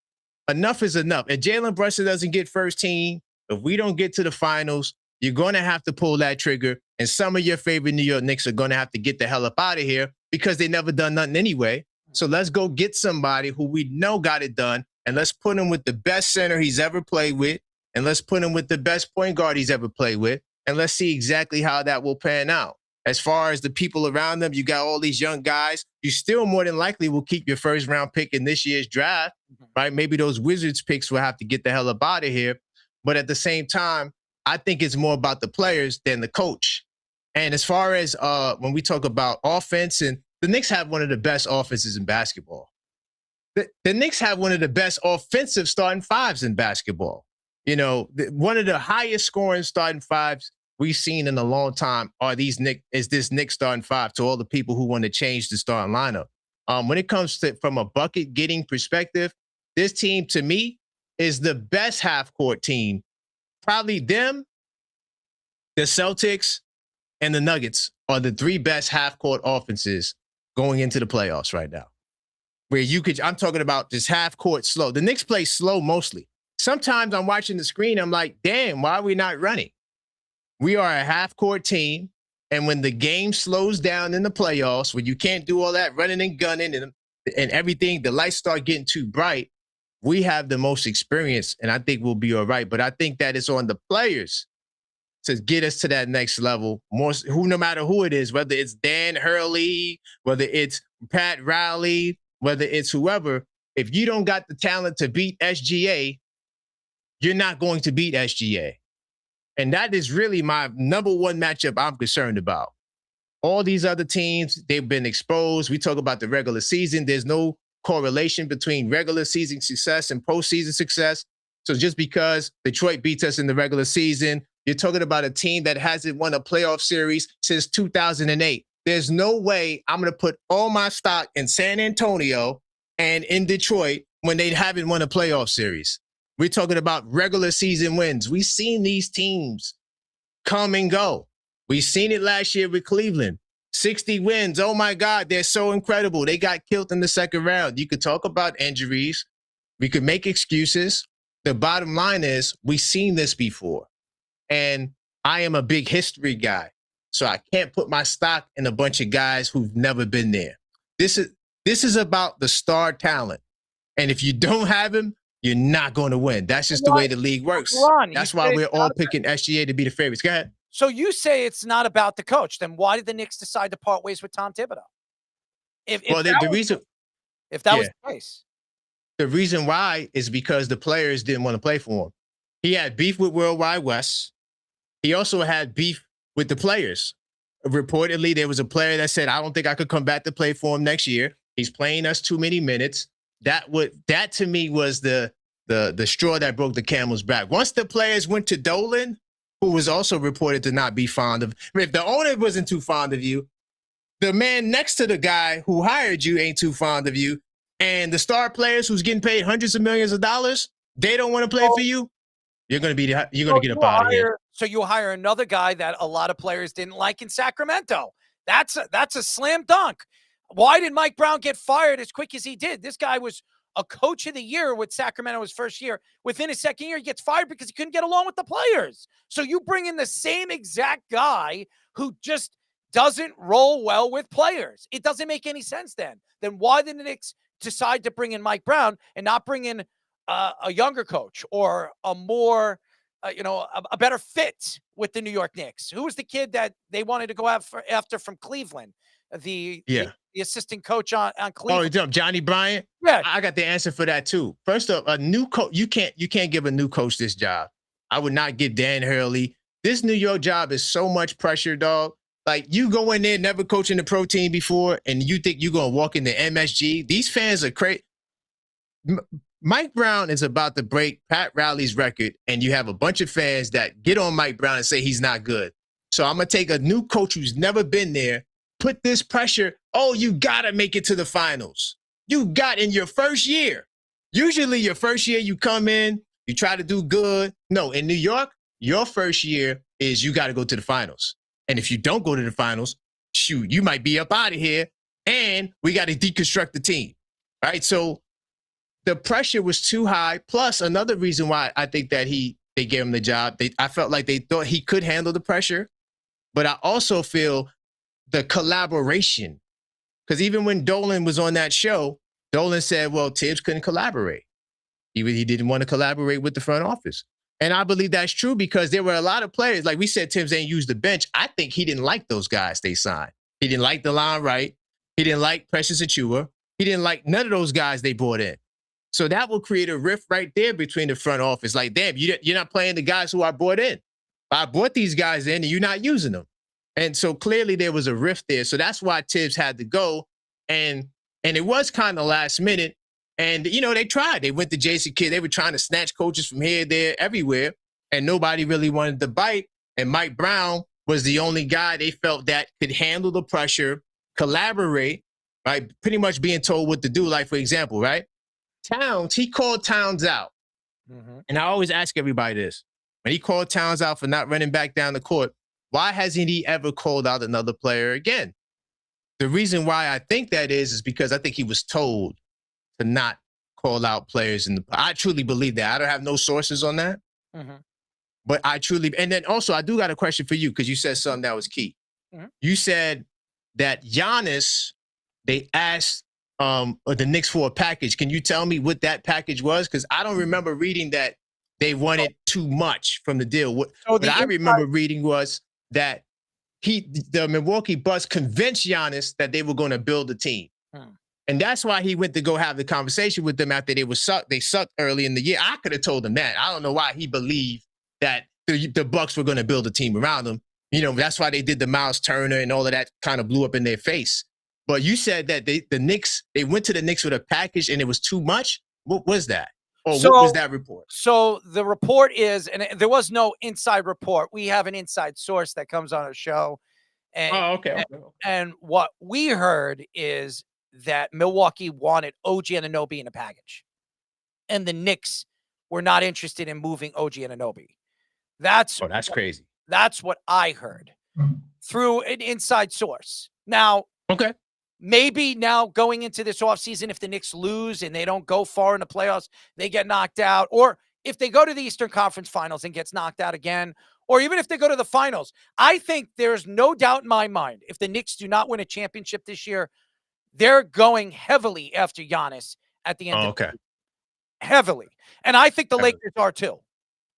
Enough is enough. If Jalen Brunson doesn't get first team, if we don't get to the finals, you're going to have to pull that trigger. And some of your favorite New York Knicks are going to have to get the hell up out of here because they never done nothing anyway. So let's go get somebody who we know got it done. And let's put him with the best center he's ever played with. And let's put him with the best point guard he's ever played with. And let's see exactly how that will pan out. As far as the people around them, you got all these young guys. You still more than likely will keep your first round pick in this year's draft, right? Maybe those Wizards picks will have to get the hell up out of here. But at the same time, I think it's more about the players than the coach. And as far as when we talk about offense, and the Knicks have one of the best offenses in basketball. The Knicks have one of the best offensive starting fives in basketball. You know, one of the highest scoring starting fives we've seen in a long time are this Knicks starting five to all the people who want to change the starting lineup. When it comes to from a bucket getting perspective, this team to me is the best half court team. Probably them, the Celtics, and the Nuggets are the 3 best half court offenses going into the playoffs right now. Where I'm talking about this half court slow. The Knicks play slow mostly. Sometimes I'm watching the screen, I'm like, damn, why are we not running? We are a half-court team, and when the game slows down in the playoffs, when you can't do all that running and gunning and everything, the lights start getting too bright, we have the most experience, and I think we'll be all right. But I think that it's on the players to get us to that next level, no matter who it is, whether it's Dan Hurley, whether it's Pat Riley, whether it's whoever, if you don't got the talent to beat SGA, you're not going to beat SGA. And that is really my number one matchup I'm concerned about. All these other teams, they've been exposed. We talk about the regular season. There's no correlation between regular season success and postseason success. So just because Detroit beats us in the regular season, you're talking about a team that hasn't won a playoff series since 2008. There's no way I'm going to put all my stock in San Antonio and in Detroit when they haven't won a playoff series. We're talking about regular season wins. We've seen these teams come and go. We've seen it last year with Cleveland. 60 wins. Oh, my God, they're so incredible. They got killed in the second round. You could talk about injuries. We could make excuses. The bottom line is we've seen this before. And I am a big history guy. So I can't put my stock in a bunch of guys who've never been there. This is about the star talent. And if you don't have him, you're not going to win. That's just the way the league works. That's why we're all picking SGA to be the favorites. Go ahead. So you say it's not about the coach. Then why did the Knicks decide to part ways with Tom Thibodeau? If that was the case. The reason why is because the players didn't want to play for him. He had beef with Worldwide West. He also had beef with the players. Reportedly, there was a player that said, I don't think I could come back to play for him next year. He's playing us too many minutes. That to me was the straw that broke the camel's back. Once the players went to Dolan, who was also reported to not be fond of, if the owner wasn't too fond of you, the man next to the guy who hired you ain't too fond of you, and the star players who's getting paid hundreds of millions of dollars, they don't want to play for you. You're going to get up out of here. So you hire another guy that a lot of players didn't like in Sacramento. That's a slam dunk. Why did Mike Brown get fired as quick as he did? This guy was a coach of the year with Sacramento his first year. Within his second year, he gets fired because he couldn't get along with the players. So you bring in the same exact guy who just doesn't roll well with players. It doesn't make any sense then. Then why did the Knicks decide to bring in Mike Brown and not bring in a younger coach or a more, a better fit with the New York Knicks? Who was the kid that they wanted to go after from Cleveland? The the assistant coach on Oh, Cleveland. Johnny Bryant? Yeah. I got the answer for that too. First up, a new coach, you can't give a new coach this job. I would not give Dan Hurley. This New York job is so much pressure, dog. Like, you go in there, never coaching the pro team before, and you think you're gonna walk into MSG. These fans are crazy. Mike Brown is about to break Pat Riley's record, and you have a bunch of fans that get on Mike Brown and say he's not good. So I'm going to take a new coach who's never been there, put this pressure. Oh, you got to make it to the finals. You got in your first year. Usually your first year, you come in, you try to do good. No, in New York, your first year is you got to go to the finals. And if you don't go to the finals, shoot, you might be up out of here, and we got to deconstruct the team. All right, so the pressure was too high. Plus, another reason why I think that they gave him the job, I felt like they thought he could handle the pressure. But I also feel the collaboration. Because even when Dolan was on that show, Dolan said, well, Tibbs couldn't collaborate. He didn't want to collaborate with the front office. And I believe that's true because there were a lot of players, like we said, Tibbs ain't used the bench. I think he didn't like those guys they signed. He didn't like DeLon Wright. He didn't like Precious Achiuwa. He didn't like none of those guys they brought in. So that will create a rift right there between the front office. Like, damn, you're not playing the guys who I brought in. I brought these guys in and you're not using them. And so clearly there was a rift there. So that's why Tibbs had to go. And it was kind of last minute. And, they tried. They went to Jason Kidd. They were trying to snatch coaches from here, there, everywhere. And nobody really wanted to bite. And Mike Brown was the only guy they felt that could handle the pressure, collaborate, right? Pretty much being told what to do. Like, for example, right? Towns, he called Towns out. Mm-hmm. And I always ask everybody this. When he called Towns out for not running back down the court, why hasn't he ever called out another player again? The reason why I think that is because I think he was told to not call out players. I truly believe that. I don't have no sources on that. Mm-hmm. But I truly, and then also I do got a question for you because you said something that was key. Mm-hmm. You said that Giannis, they asked the Knicks for a package. Can you tell me what that package was? Because I don't remember reading that they wanted too much from the deal. What I remember reading was that the Milwaukee Bucks convinced Giannis that they were going to build a team. And that's why he went to go have the conversation with them after they sucked early in the year. I could have told him that. I don't know why he believed that the Bucks were going to build a team around him. That's why they did the Miles Turner and all of that kind of blew up in their face. But you said that the Knicks, they went to the Knicks with a package and it was too much. What was that? Or what was that report? So the report is, and there was no inside report. We have an inside source that comes on our show. And, okay. And what we heard is that Milwaukee wanted OG Anunoby in a package. And the Knicks were not interested in moving OG Anunoby. That's crazy. That's what I heard through an inside source. Now, okay. Maybe now going into this offseason, if the Knicks lose and they don't go far in the playoffs, they get knocked out. Or if they go to the Eastern Conference Finals and gets knocked out again, or even if they go to the finals, I think there's no doubt in my mind, if the Knicks do not win a championship this year, they're going heavily after Giannis at the end of the season. Heavily. And I think the Lakers are too.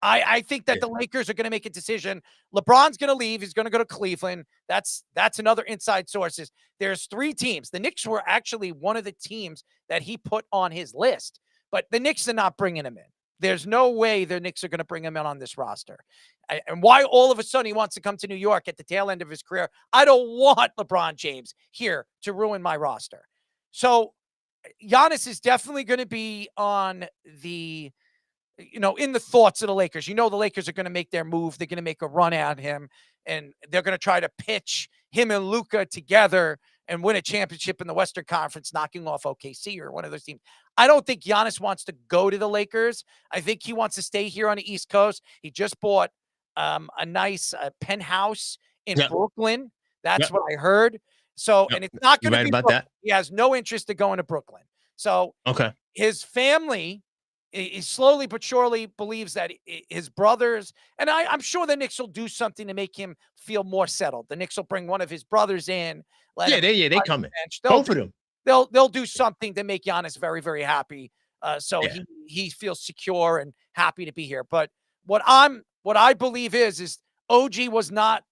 I think that the Lakers are going to make a decision. LeBron's going to leave. He's going to go to Cleveland. That's another inside sources. There's 3 teams. The Knicks were actually one of the teams that he put on his list, but the Knicks are not bringing him in. There's no way the Knicks are going to bring him in on this roster. And why all of a sudden he wants to come to New York at the tail end of his career? I don't want LeBron James here to ruin my roster. So Giannis is definitely going to be on the in the thoughts of the Lakers. The Lakers are going to make their move. They're going to make a run at him, and they're going to try to pitch him and Luka together and win a championship in the Western Conference, knocking off OKC or one of those teams. I don't think Giannis wants to go to the Lakers. I think he wants to stay here on the East Coast. He just bought a nice penthouse in Brooklyn. That's what I heard. So, and it's not going to be about that. He has no interest in going to Brooklyn. So, his family, he slowly but surely believes that his brothers, and I'm sure the Knicks will do something to make him feel more settled. The Knicks will bring one of his brothers in. They coming. Both of them. They'll do something to make Giannis very, very happy. So he feels secure and happy to be here. But what I believe is OG was not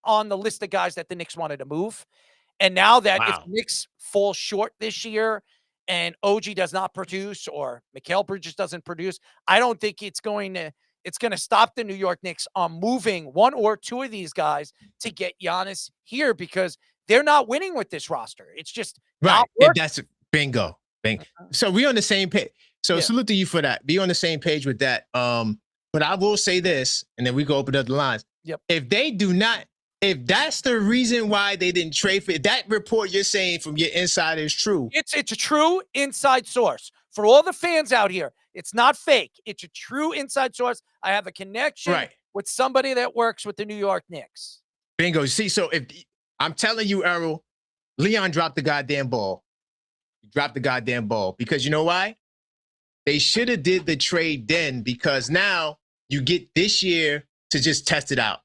on the list of guys that the Knicks wanted to move. And now that if Wow. the Knicks fall short this year and OG does not produce or Mikal Bridges doesn't produce, I don't think it's going to stop the New York Knicks on moving one or two of these guys to get Giannis here because they're not winning with this roster. It's just not Right. working. That's bingo. Bing. So we on the same page. So Yeah. salute to you for that. Be on the same page with that. But I will say this, and then we go open up the lines. Yep. If they do not, if that's the reason why they didn't trade for it, that report you're saying from your insider is true. It's a true inside source. For all the fans out here, it's not fake. It's a true inside source. I have a connection with somebody that works with the New York Knicks. Bingo. See, so if I'm telling you, Errol, Leon dropped the goddamn ball. He dropped the goddamn ball because you know why? They should have did the trade then because now you get this year to just test it out.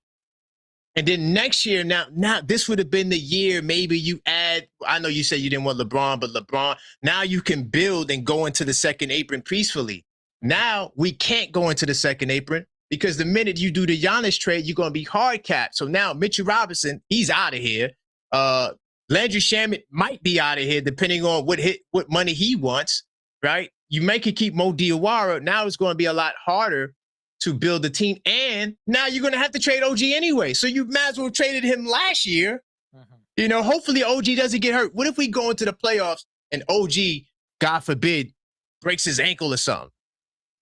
And then next year, now this would have been the year maybe you add, I know you said you didn't want LeBron, but LeBron, now you can build and go into the second apron peacefully. Now we can't go into the second apron because the minute you do the Giannis trade, you're going to be hard capped. So now Mitchell Robinson, he's out of here. Landry Shamet might be out of here depending on what money he wants, right? You may could keep Mo Diawara. Now it's going to be a lot harder to build a team. And now you're going to have to trade OG anyway. So you might as well have traded him last year. You know, hopefully OG doesn't get hurt. What if we go into the playoffs and OG, God forbid, breaks his ankle or something?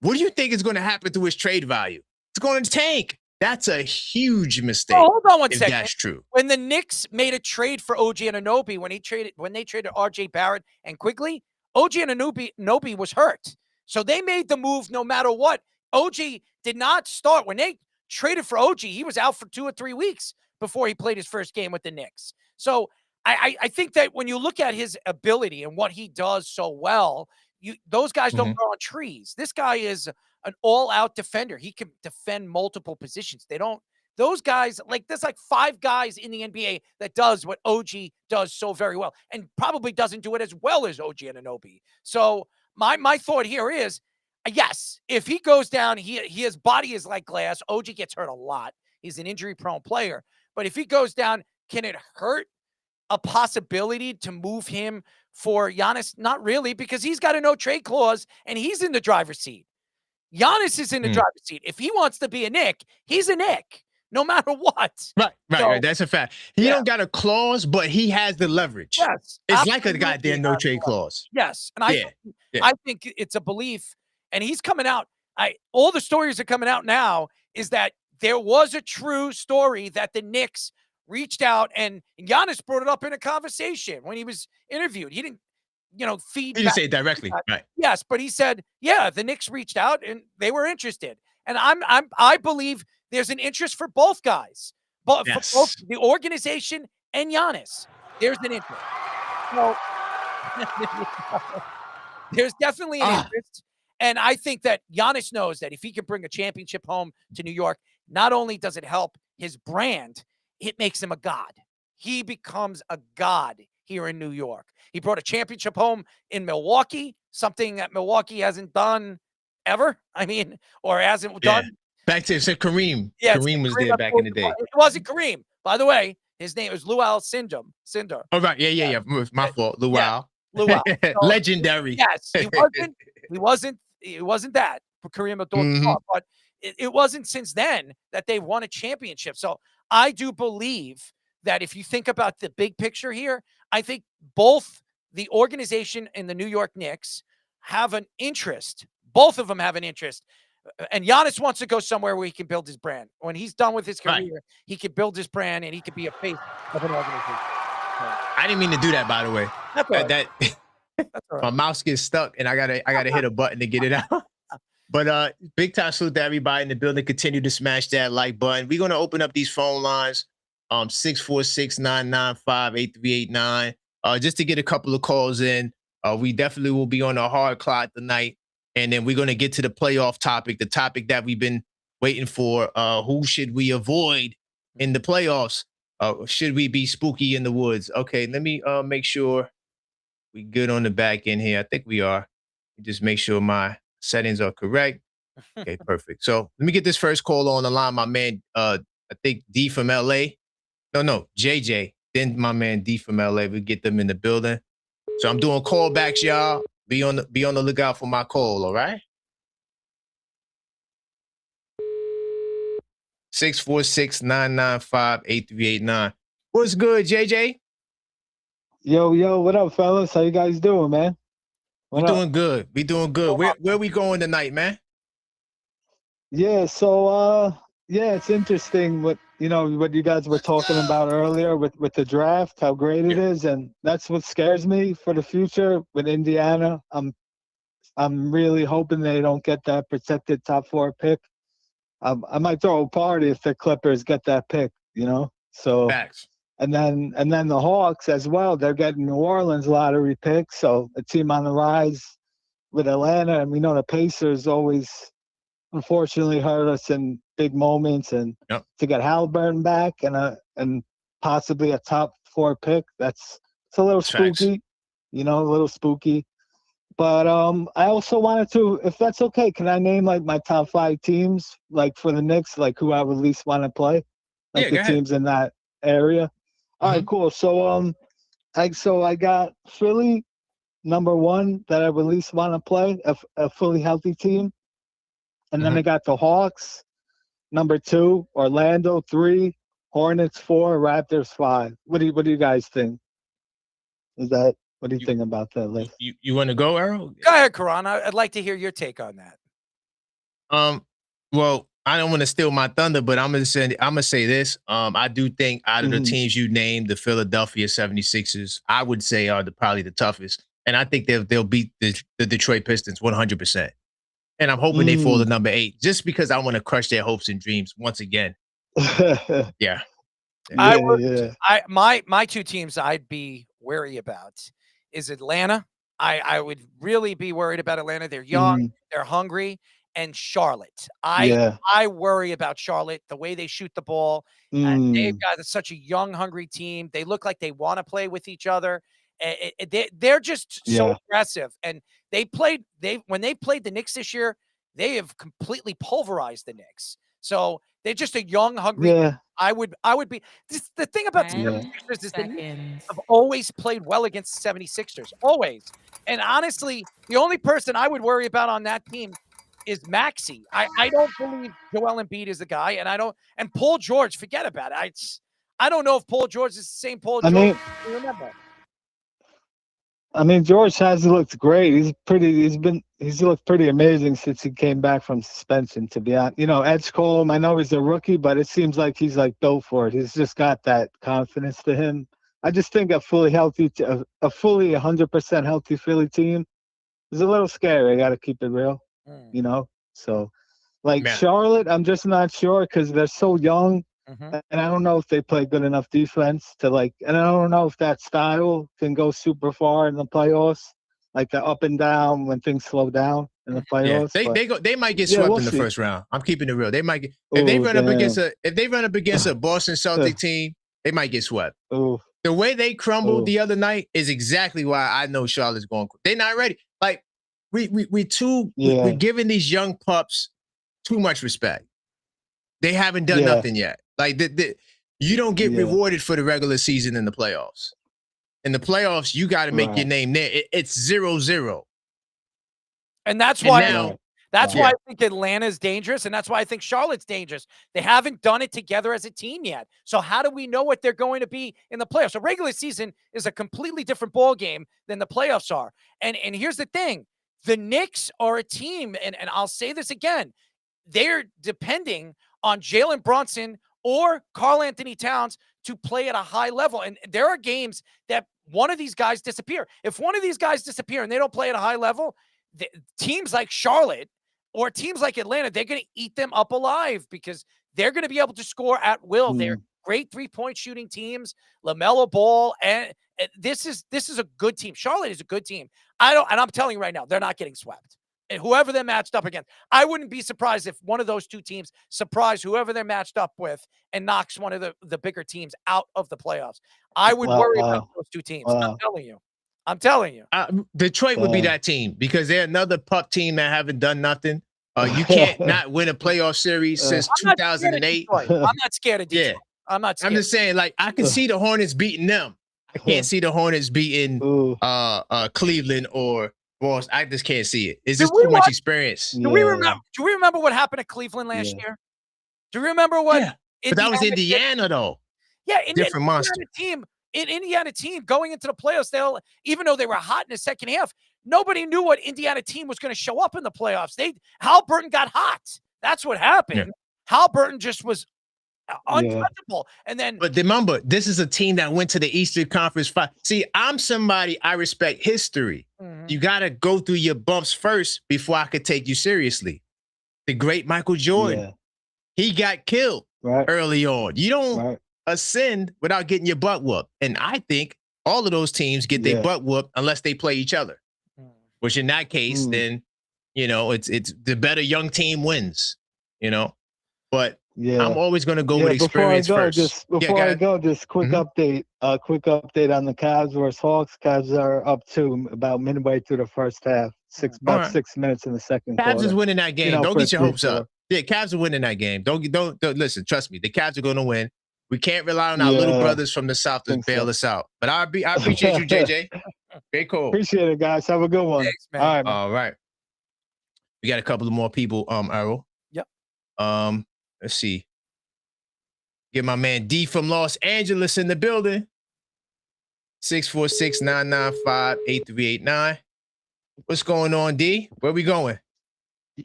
What do you think is going to happen to his trade value? It's going to tank. That's a huge mistake. Oh, hold on one second. That's true. When the Knicks made a trade for OG Anunoby, when they traded RJ Barrett and Quigley, OG Anunoby was hurt. So they made the move no matter what. OG did not start. When they traded for OG, he was out for 2 or 3 weeks before he played his first game with the Knicks. So I think that when you look at his ability and what he does so well, those guys don't grow on trees. This guy is an all-out defender. He can defend multiple positions. Those guys, there's 5 guys in the NBA that does what OG does so very well and probably doesn't do it as well as OG Anunoby. So my thought here is, yes, if he goes down, his body is like glass. OG gets hurt a lot. He's an injury-prone player. But if he goes down, can it hurt a possibility to move him for Giannis? Not really, because he's got a no-trade clause, and he's in the driver's seat. Giannis is in the driver's seat. If he wants to be a Knick, he's a Knick, no matter what. Right. That's a fact. He don't got a clause, but he has the leverage. Yes. It's like a goddamn no-trade clause. Yes. And I think it's a belief, and he's coming out. All the stories are coming out now is that there was a true story that the Knicks reached out, and Giannis brought it up in a conversation when he was interviewed. He didn't, feed. He didn't say it directly, right? Yes, but he said, yeah, the Knicks reached out and they were interested, and I believe there's an interest for both guys, but for both the organization and Giannis, there's an interest. So there's definitely an interest, and I think that Giannis knows that if he can bring a championship home to New York, not only does it help his brand, it makes him a god. He becomes a god here in New York. He brought a championship home in Milwaukee, something that Milwaukee hasn't done ever. I mean, or hasn't done. Back to Kareem. Yeah, Kareem was there back in the day. It wasn't Kareem. By the way, his name was Luau Cinder. Oh, right. Yeah. My fault. Luau. Luau. So, legendary. Yes, he wasn't that for Kareem Abdul-Jabbar, but it wasn't since then that they won a championship. So I do believe that if you think about the big picture here, I think both the organization and the New York Knicks have an interest. Both of them have an interest. And Giannis wants to go somewhere where he can build his brand. When he's done with his career, he can build his brand and he can be a face of an organization. I didn't mean to do that, by the way. My mouse gets stuck and I gotta hit a button to get it out. But big time salute to everybody in the building. Continue to smash that like button. We're gonna open up these phone lines. 646-995-8389. Just to get a couple of calls in. We definitely will be on a hard clock tonight. And then we're going to get to the playoff topic, the topic that we've been waiting for. Who should we avoid in the playoffs? Should we be spooky in the woods? Okay, let me make sure we good on the back end here. I think we are. Just make sure my settings are correct. Okay, perfect. So let me get this first call on the line. My man, I think D from LA. No, JJ. Then my man D from LA, we get them in the building. So I'm doing callbacks, y'all. Be on the lookout for my call, all right? 646-995-8389. What's good, JJ? Yo, what up, fellas? How you guys doing, man? We doing good. We doing good. Where we going tonight, man? Yeah, so it's interesting what you guys were talking about earlier with the draft, how great it is, and that's what scares me for the future with Indiana. I'm really hoping they don't get that protected top 4 pick. I might throw a party if the Clippers get that pick, So Facts. and then the Hawks as well, they're getting New Orleans lottery pick, so a team on the rise with Atlanta, and we know the Pacers always unfortunately hurt us in big moments, and to get Halliburton back and possibly a top 4 pick, it's a little spooky, a little spooky. But I also wanted to, if that's okay, can I name like my top 5 teams, like for the Knicks, like who I would least want to play, like the teams in that area? All right, cool. So I got Philly, number 1, that I would least want to play, a fully healthy team. And then I got the Hawks, number 2, Orlando 3, Hornets 4, Raptors 5. What do you guys think? What do you think about that list? You want to go, Earl? Go ahead, Karan. I'd like to hear your take on that. Well, I don't want to steal my thunder, but I'm gonna say this. I do think out of the teams you named, the Philadelphia 76ers, I would say are probably the toughest. And I think they'll beat the Detroit Pistons 100%. And I'm hoping they fall to number 8, just because I want to crush their hopes and dreams once again. Yeah. My 2 teams I'd be wary about is Atlanta. I would really be worried about Atlanta. They're young, they're hungry, and Charlotte. I worry about Charlotte, the way they shoot the ball. They've got such a young, hungry team. They look like they want to play with each other. They're just so aggressive. And when they played the Knicks this year, they have completely pulverized the Knicks. So they're just a young, hungry. I would be. The thing about the 76ers is the Knicks have always played well against the 76ers, always. And honestly, the only person I would worry about on that team is Maxey. I don't believe Joel Embiid is the guy, and Paul George, forget about it. I don't know if Paul George is the same Paul George you remember. I mean, George has looked great. He's looked pretty amazing since he came back from suspension, to be honest. Edgecombe, I know he's a rookie, but it seems like he's like built for it. He's just got that confidence to him. I just think a fully 100% healthy Philly team is a little scary. I got to keep it real, So, Charlotte, I'm just not sure because they're so young. And I don't know if they play good enough defense and I don't know if that style can go super far in the playoffs, like the up and down when things slow down in the playoffs. They might get swept in the first round. I'm keeping it real. They might get if they run up against a Boston Celtic team, they might get swept. The way they crumbled the other night is exactly why I know Charlotte's going. They're not ready. Like we're giving these young pups too much respect. They haven't done nothing yet. Like you don't get rewarded for the regular season in the playoffs. In the playoffs, you got to make your name there. It's 0-0. And that's why I think Atlanta's dangerous, and that's why I think Charlotte's dangerous. They haven't done it together as a team yet. So how do we know what they're going to be in the playoffs? So regular season is a completely different ball game than the playoffs are. And here's the thing. The Knicks are a team, and I'll say this again, they're depending on Jalen Brunson or Karl Anthony Towns to play at a high level. And there are games that one of these guys disappear. If one of these guys disappear and they don't play at a high level, teams like Charlotte or teams like Atlanta, they're going to eat them up alive because they're going to be able to score at will. They're great 3-point shooting teams, LaMelo Ball, and this is a good team. Charlotte is a good team. And I'm telling you right now, they're not getting swept. And whoever they're matched up against, I wouldn't be surprised if one of those 2 teams surprise whoever they're matched up with and knocks one of the bigger teams out of the playoffs. I would worry about those 2 teams. I'm telling you. Detroit would be that team because they're another pup team that haven't done nothing. You can't not win a playoff series since 2008. I'm not scared of Detroit. I'm not scared. I'm just saying, like, I can see the Hornets beating them. I can't see the Hornets beating Cleveland or Boston. I just can't see it. It's just too much experience. Do we remember what happened to Cleveland last year? Do you remember what? Yeah, but that was Indiana though. Yeah, different monster. Indiana team going into the playoffs. Even though they were hot in the second half, nobody knew what Indiana team was going to show up in the playoffs. Halliburton got hot. That's what happened. Yeah. Halliburton just was untouchable. And then, but remember, this is a team that went to the Eastern Conference Final. See, I'm somebody, I respect history. You got to go through your bumps first before I could take you seriously. The great Michael Jordan, he got killed early on. You don't ascend without getting your butt whooped. And I think all of those teams get their butt whooped unless they play each other. Which in that case, then, it's the better young team wins, But I'm always going to go with experience first. Before I go, just quick update. Quick update on the Cavs versus Hawks. Cavs are up 2 about midway through the first half. 6 minutes in the second quarter. Cavs is winning that game. Don't get your hopes up. Yeah, Cavs are winning that game. Don't listen. Trust me, the Cavs are going to win. We can't rely on our little brothers from the South to bail us out. But I appreciate you, JJ. Very cool. Appreciate it, guys. Have a good one. Thanks, man. All right. We got a couple of more people, Errol. Yep. Let's see. Get my man D from Los Angeles in the building. 646-995-8389. What's going on, D? Where we going?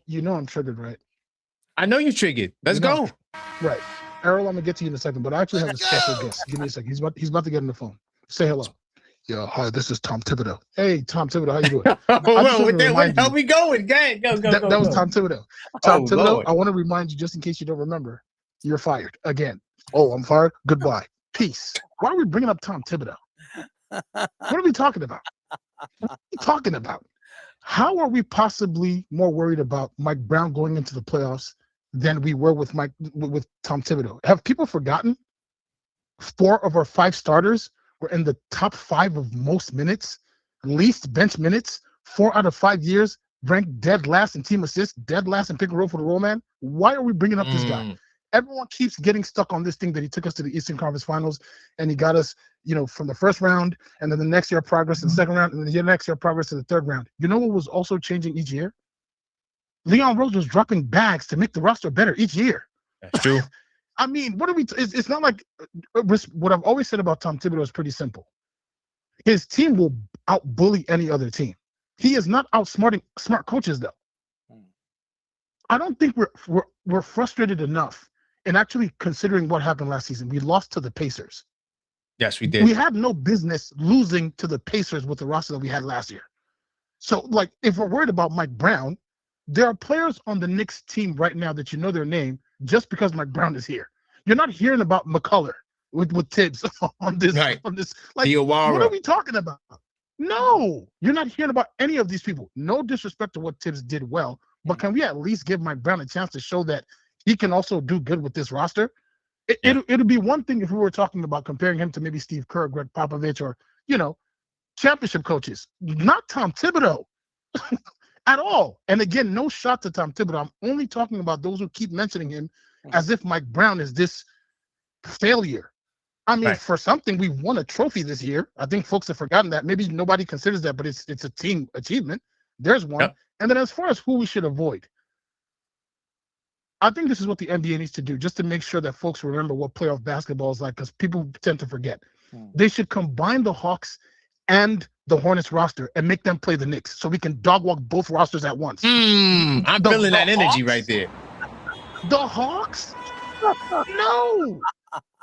You know I'm triggered, right? I know you're triggered. Let's go. Right. Errol, I'm gonna get to you in a second, but I actually have a special guest. Give me a second. He's about to get on the phone. Say hello. Yeah, hi, this is Tom Thibodeau. Hey, Tom Thibodeau, how you doing? Where are we going? Go. That was Tom Thibodeau. Tom Thibodeau, Lord. I want to remind you, just in case you don't remember, you're fired again. Oh, I'm fired? Goodbye. Peace. Why are we bringing up Tom Thibodeau? What are we talking about? What are we talking about? How are we possibly more worried about Mike Brown going into the playoffs than we were with Tom Thibodeau? Have people forgotten 4 of our 5 starters were in the top 5 of most minutes, least bench minutes, 4 out of 5 years, ranked dead last in team assists, dead last in pick and roll for the roll man? Why are we bringing up this guy? Everyone keeps getting stuck on this thing that he took us to the Eastern Conference Finals and he got us, from the first round, and then the next year progress in the second round, and then the next year progress in the third round. You know what was also changing each year? Leon Rose was dropping bags to make the roster better each year. That's true. I mean, what are we? It's not like what I've always said about Tom Thibodeau is pretty simple. His team will out-bully any other team. He is not outsmarting smart coaches, though. I don't think we're frustrated enough in actually considering what happened last season. We lost to the Pacers. Yes, we did. We had no business losing to the Pacers with the roster that we had last year. So, if we're worried about Mike Brown, there are players on the Knicks team right now that you know their name just because Mike Brown is here. You're not hearing about McCullough with Tibbs on this. Right. On this. What are we talking about? No, you're not hearing about any of these people. No disrespect to what Tibbs did well, but can we at least give Mike Brown a chance to show that he can also do good with this roster? It'll be one thing if we were talking about comparing him to maybe Steve Kerr, Greg Popovich, or, championship coaches. Not Tom Thibodeau at all. And again, no shot to Tom Thibodeau. I'm only talking about those who keep mentioning him as if Mike Brown is this failure. I mean, for something, we won a trophy this year. I think folks have forgotten that. Maybe nobody considers that, but it's a team achievement. There's one. Yep. And then as far as who we should avoid, I think this is what the NBA needs to do, just to make sure that folks remember what playoff basketball is like, because people tend to forget. They should combine the Hawks and the Hornets roster and make them play the Knicks so we can dog walk both rosters at once. I'm feeling that energy right there. The Hawks? No.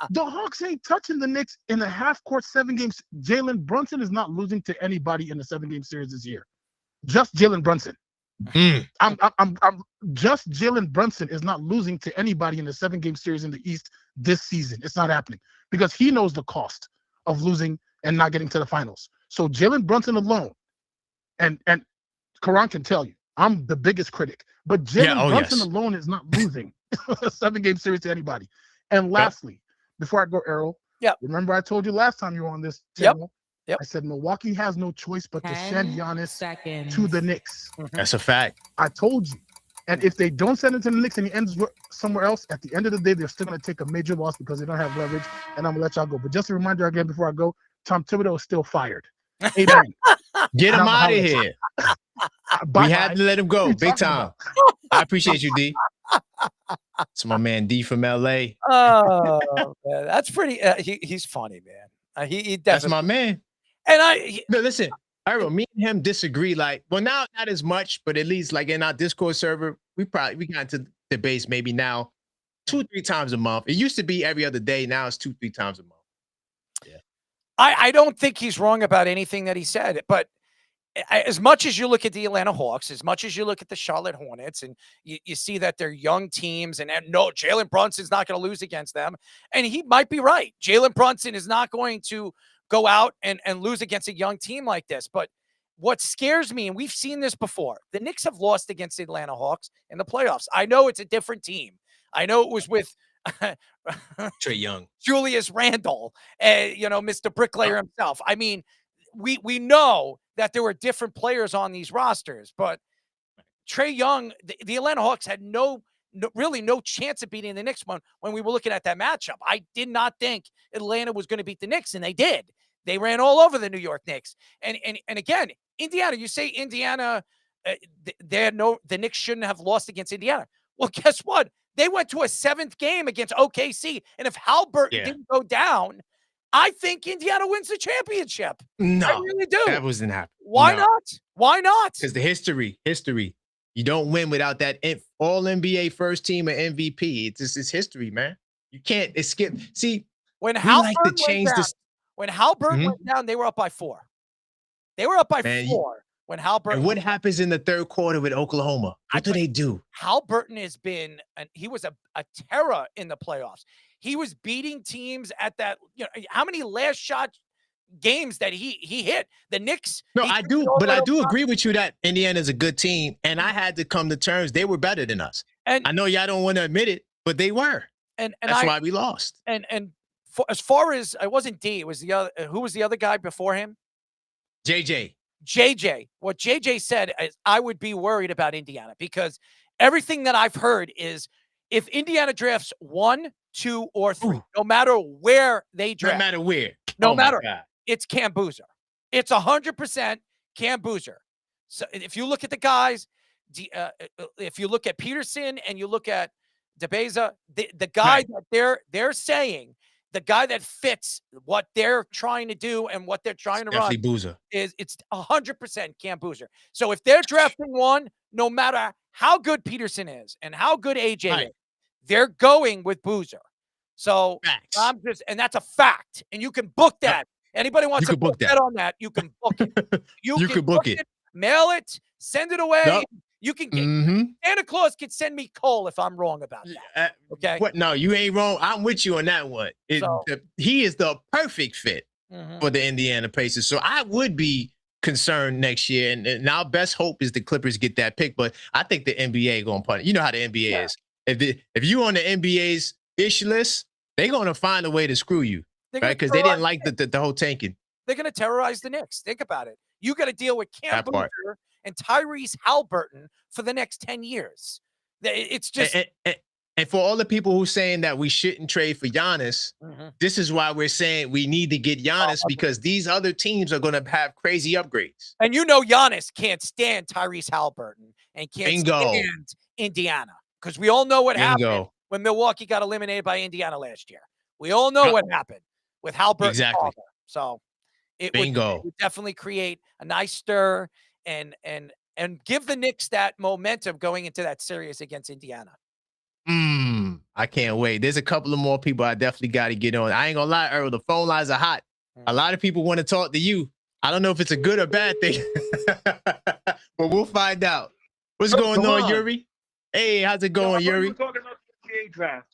The Hawks ain't touching the Knicks in a half-court 7 games. Jalen Brunson is not losing to anybody in the 7-game series this year. Just Jalen Brunson. I'm just Jalen Brunson is not losing to anybody in the 7-game series in the East this season. It's not happening because he knows the cost of losing and not getting to the finals. So Jalen Brunson alone, and Karan can tell you, I'm the biggest critic, but Jalen Brunson alone is not losing a 7-game series to anybody. And lastly, before I go, Errol, remember I told you last time you were on this channel, I said Milwaukee has no choice but to send Giannis to the Knicks. That's a fact. I told you. And if they don't send it to the Knicks and he ends somewhere else, at the end of the day, they're still going to take a major loss because they don't have leverage. And I'm going to let y'all go. But just a reminder again before I go, Tom Thibodeau is still fired. Amen. Get him And I'm out of hollering. here. Bye. We had to let him What are go. you Big talking time. about? I appreciate you, D. It's my man D from LA. Oh, man, that's pretty. He's funny, man. He That's definitely. my man. And No, listen, Earl, me and him disagree. Like, well, now not as much, but at least like in our Discord server, we got into debates maybe now 2-3 times a month. It used to be every other day. Now it's 2-3 times a month. Yeah. I don't think he's wrong about anything that he said, but as much as you look at the Atlanta Hawks, as much as you look at the Charlotte Hornets, and you see that they're young teams, and no, Jalen Brunson's not going to lose against them. And he might be right. Jalen Brunson is not going to go out and lose against a young team like this. But what scares me, and we've seen this before, the Knicks have lost against the Atlanta Hawks in the playoffs. I know it's a different team. I know it was with Trae Young, Julius Randle, Mr. Bricklayer himself. I mean, we know that there were different players on these rosters, but Trae Young, the Atlanta Hawks had really no chance of beating the Knicks when we were looking at that matchup. I did not think Atlanta was going to beat the Knicks, and they did. They ran all over the New York Knicks. And again, Indiana, you say Indiana, the Knicks shouldn't have lost against Indiana. Well, guess what? They went to a 7th game against OKC, and if Halliburton didn't go down, I think Indiana wins the championship. No, I really do. That wasn't happening. Why not? Why not? Because the history. You don't win without that all NBA first team or MVP. It's history, man. You can't skip. See, when Halliburton like to change went down, this. When Halliburton went down, they were up by 4. They were up by 4 when Halliburton. And what happens in the third quarter with Oklahoma? What do they do? Halliburton has been, he was a terror in the playoffs. He was beating teams at that. How many last shot games that he hit? The Knicks. No, I do, but I do agree with you that Indiana's a good team, and I had to come to terms they were better than us. And I know y'all don't want to admit it, but they were. And that's why we lost. And as far as it wasn't D, it was the other. Who was the other guy before him? JJ. What JJ said is I would be worried about Indiana because everything that I've heard is if Indiana drafts 1, 2, or 3, no matter where they draft, no matter where, it's Cam Boozer. It's 100% Cam Boozer. So if you look at the guys, if you look at Peterson and you look at DeBeza, the guy that they're saying, the guy that fits what they're trying to do and what they're trying to run Boozer. It's 100% Cam Boozer. So if they're drafting one, no matter how good Peterson is and how good AJ is, they're going with Boozer. So and that's a fact. And you can book that. Anybody wants to book that on that, you can book it. You can book it, mail it, send it away. Yep. You can get Santa Claus can send me coal if I'm wrong about that. Okay. What? No, you ain't wrong. I'm with you on that one. He is the perfect fit for the Indiana Pacers. So I would be concerned next year. And our best hope is the Clippers get that pick. But I think the NBA going to punish. You know how the NBA is. If you on the NBA's ish list, they're going to find a way to screw you, right? Because they didn't like the whole tanking. They're going to terrorize the Knicks. Think about it. You got to deal with Cam Boozer and Tyrese Halliburton for the next 10 years. It's just. And for all the people who saying that we shouldn't trade for Giannis, this is why we're saying we need to get Giannis because these other teams are going to have crazy upgrades. And Giannis can't stand Tyrese Halliburton and can't stand Indiana because we all know what happened when Milwaukee got eliminated by Indiana last year. We all know what happened with Halliburton. Exactly. So it would definitely create a nice stir and give the Knicks that momentum going into that series against Indiana. I can't wait. There's a couple of more people I definitely got to get on. I ain't gonna lie, Earl, the phone lines are hot. A lot of people want to talk to you. I don't know if it's a good or bad thing, but we'll find out. What's going on, Yuri? Hey, how's it going, Yuri? We're talking about the NBA draft.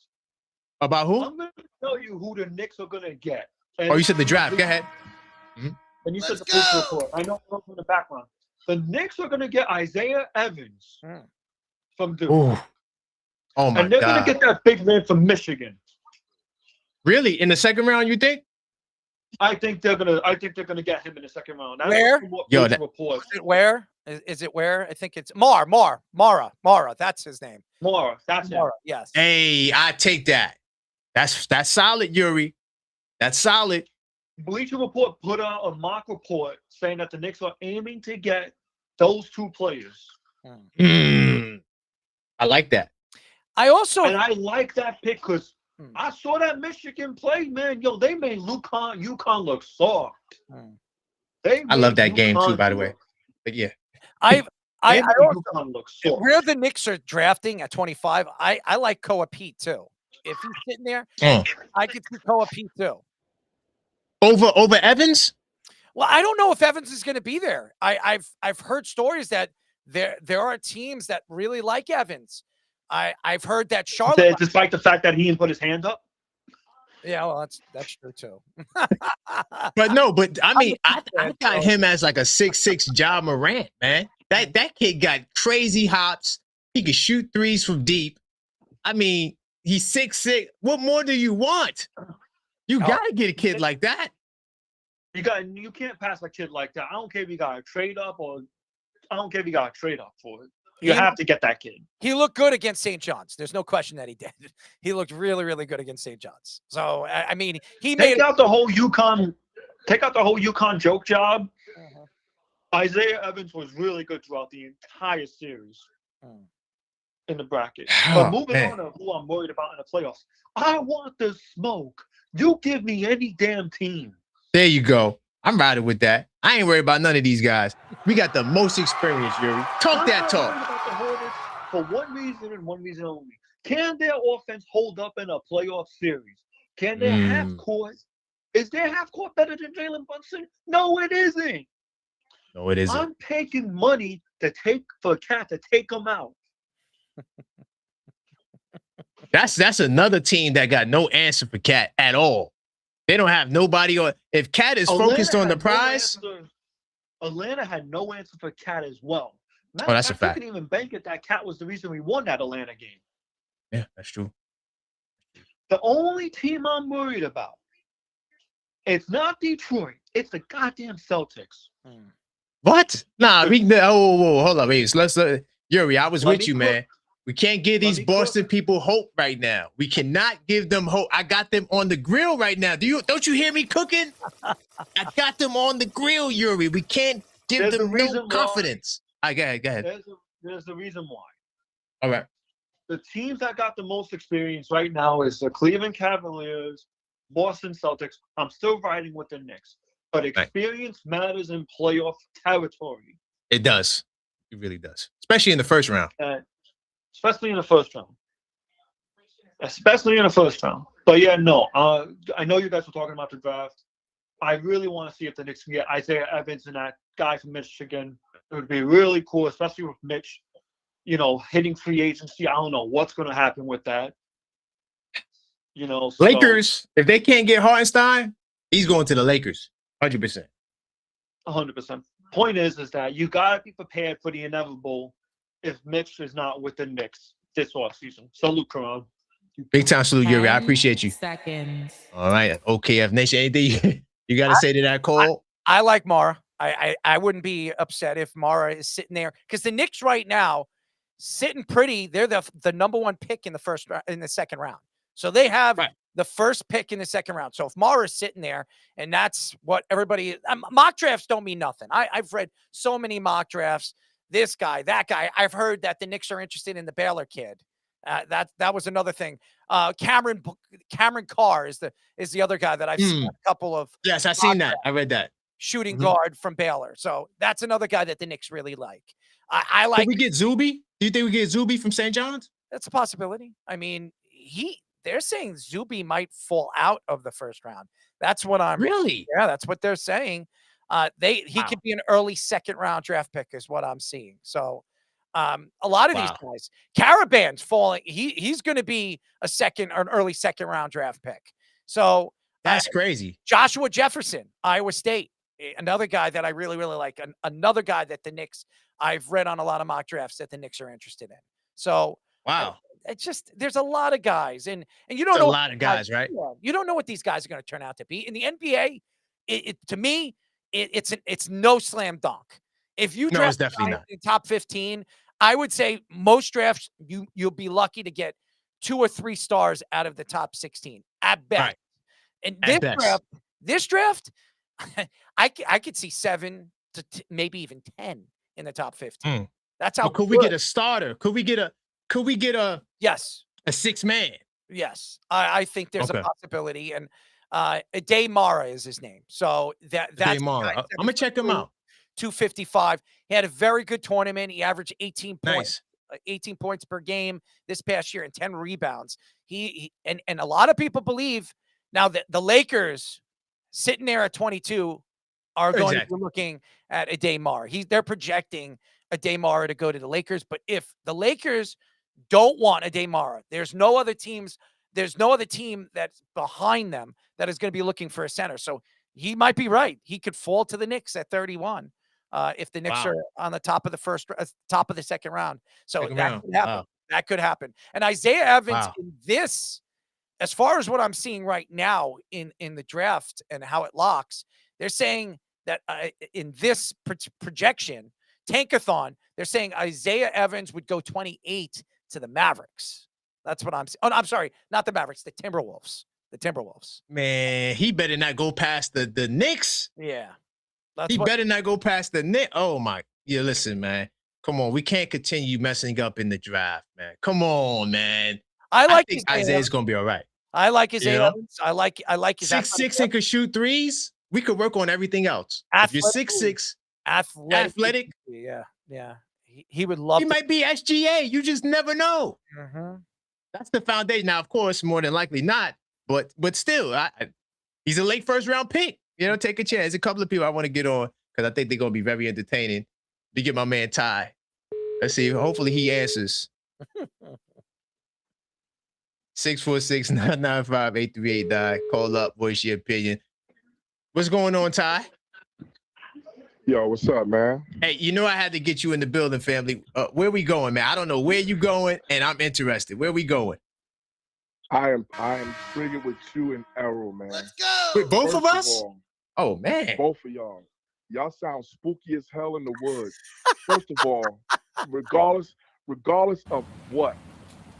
About who? I'm going to tell you who the Knicks are going to get. And you said the draft. Go ahead. And you said the first report. I know from the background. The Knicks are going to get Isaiah Evans from Duke. Ooh. Oh my God. And they're going to get that big man from Michigan. Really? In the second round, you think? I think they're gonna get him in the second round. Where? Yo, reports. Where? Is it where? I think it's Mara. That's his name. More. That's it. Mara. Yes. Hey, I take that. That's solid, Yuri. That's solid. Bleacher Report put out a mock report saying that the Knicks are aiming to get those two players. I like that. I also And I like that pick because Hmm. I saw that Michigan play, man. Yo, they made UConn look soft. Hmm. I love that game too, UConn by the way. look- But yeah, I They made also, UConn look soft. where the Knicks are drafting at 25, I like Koa Pete too. If he's sitting there, I could see Koa Pete too. over Evans. Well, I don't know if Evans is going to be there. I've heard stories that there are teams that really like Evans. I've heard that Charlotte, Despite the fact that he didn't put his hand up. yeah, well, that's true too. But no, but I mean, I fan, got so- him as like a 6'6" Ja Morant, man. That kid got crazy hops. He could shoot threes from deep. I mean, he's 6'6". What more do you want? You gotta get a kid like that. You can't pass a kid like that. I don't care if you got a trade up or I don't care if you got a trade up for it. You have to get that kid. He looked good against St. John's. There's no question that he did. He looked really, really good against St. John's. So I mean, he Take made out the whole UConn joke job. Isaiah Evans was really good throughout the entire series in the bracket. But moving on to who I'm worried about in the playoffs. I want the smoke. You give me any damn team. There you go. I'm riding with that. I ain't worried about none of these guys. We got the most experience, Yuri. Talk that I'm talk. worried about the Hornets for one reason and one reason only. Can their offense hold up in a playoff series? Can their half court? Is their half court better than Jalen Brunson? No, it isn't. No, it isn't. I'm taking money for a cat to take them out. That's another team that got no answer for Cat at all. They don't have nobody on. If Cat is focused on the prize, Atlanta had no answer for Cat as well. Oh, that's a fact. You can even bank it that Cat was the reason we won that Atlanta game. yeah, that's true. The only team I'm worried about, it's not Detroit. It's the goddamn Celtics. What? Nah, hold on, wait. Let's Yuri, I was Let with me you, cook. man. We can't give Let these me Boston cook. people hope right now. We cannot give them hope. I got them on the grill right now. Don't you hear me cooking? I got them on the grill, Yuri. We can't give There's a them reason no why. confidence. All right, go ahead. There's the reason why. All right. The teams that got the most experience right now is the Cleveland Cavaliers, Boston Celtics. I'm still riding with the Knicks, but experience matters in playoff territory. It does. It really does. Especially in the first round. Especially in the first round. But yeah, no. I know you guys were talking about the draft. I really want to see if the Knicks can get Isaiah Evans and that guy from Michigan. It would be really cool, especially with Mitch, hitting free agency. I don't know what's going to happen with that. Lakers, if they can't get Hartenstein, he's going to the Lakers. 100%. 100%. Point is that you got to be prepared for the inevitable if Mitch is not with the Knicks this offseason. Salute, Karan. Big time salute, Yuri. I 10 appreciate you. Seconds. All right. OKF Nation, anything you got to say to that, Cole? I like Mara. I wouldn't be upset if Mara is sitting there because the Knicks right now sitting pretty. They're the number one pick in the second round. So they have the first pick in the second round. So if Mara is sitting there, and that's what everybody mock drafts don't mean nothing. I've read so many mock drafts. This guy, that guy. I've heard that the Knicks are interested in the Baylor kid. That was another thing. Cameron Carr is the other guy that I've seen a couple of. Yes, I've seen that. I read that. Shooting guard from Baylor. So that's another guy that the Knicks really like. I like. Can we get Zuby? Do you think we get Zuby from St. John's? That's a possibility. I mean, they're saying Zuby might fall out of the first round. That's what I'm really. Yeah, that's what they're saying. He could be an early second round draft pick, is what I'm seeing. So a lot of these guys, Caravan's falling. He's going to be a second or an early second round draft pick. So that's crazy. Joshua Jefferson, Iowa State, another guy that I really, really like. Another guy that the Knicks, I've read on a lot of mock drafts that the Knicks are interested in. So wow. It's just there's a lot of guys, and you don't know a lot of guys, right? You don't know what these guys are going to turn out to be in the NBA. To me, it's no slam dunk. If you No, draft it's definitely Giants not. in top 15, I would say most drafts you'll be lucky to get 2 or 3 stars out of the top 16 at best. Right. And At best. this draft, I could see 7 to maybe even 10 in the top 15. That's how. But could we get a starter? Could we get a Yes. a 6-man? Yes. I think there's a possibility. And Day Mara is his name. So that's Day Mara. I'm gonna check him out. 255. He had a very good tournament. He averaged 18 points. Nice. 18 points per game this past year and 10 rebounds. He and a lot of people believe now that the Lakers sitting there at 22 are going to be looking at a Daymar. They're projecting a Daymar to go to the Lakers. But if the Lakers don't want a Daymar, there's no other team that's behind them that is going to be looking for a center. So he might be right. He could fall to the Knicks at 31. If the Knicks are on the top of the second round. So could happen. Wow. That could happen. And Isaiah Evans in this, as far as what I'm seeing right now in the draft and how it locks, they're saying that in this projection, Tankathon, they're saying Isaiah Evans would go 28 to the Mavericks. That's what I'm saying. Oh, no, I'm sorry. Not the Mavericks, the Timberwolves. The Timberwolves. Man, he better not go past the Knicks. Yeah. He better not go past the Knicks. Oh, my. Yeah, listen, man. Come on. We can't continue messing up in the draft, man. Come on, man. I think Isaiah's going to be all right. I like his Evans. I like his 6'6" and could shoot threes. We could work on everything else. If you're 6'6", athletic. Yeah. He would love He might be SGA. You just never know. Mm-hmm. That's the foundation. Now, of course, more than likely not. But still, he's a late first-round pick. Take a chance. There's a couple of people I want to get on because I think they're going to be very entertaining. To get my man Ty. Let's see. Hopefully he answers. 646-995-838. Call up, voice your opinion. What's going on, Ty? Yo, what's up, man? Hey, I had to get you in the building, family. Where we going, man? I don't know where you going, and I'm interested. Where we going? I am triggered with you and Errol, man. Let's go. Wait, both of us? Oh, man. Both of y'all. Y'all sound spooky as hell in the woods. First of all, regardless of what,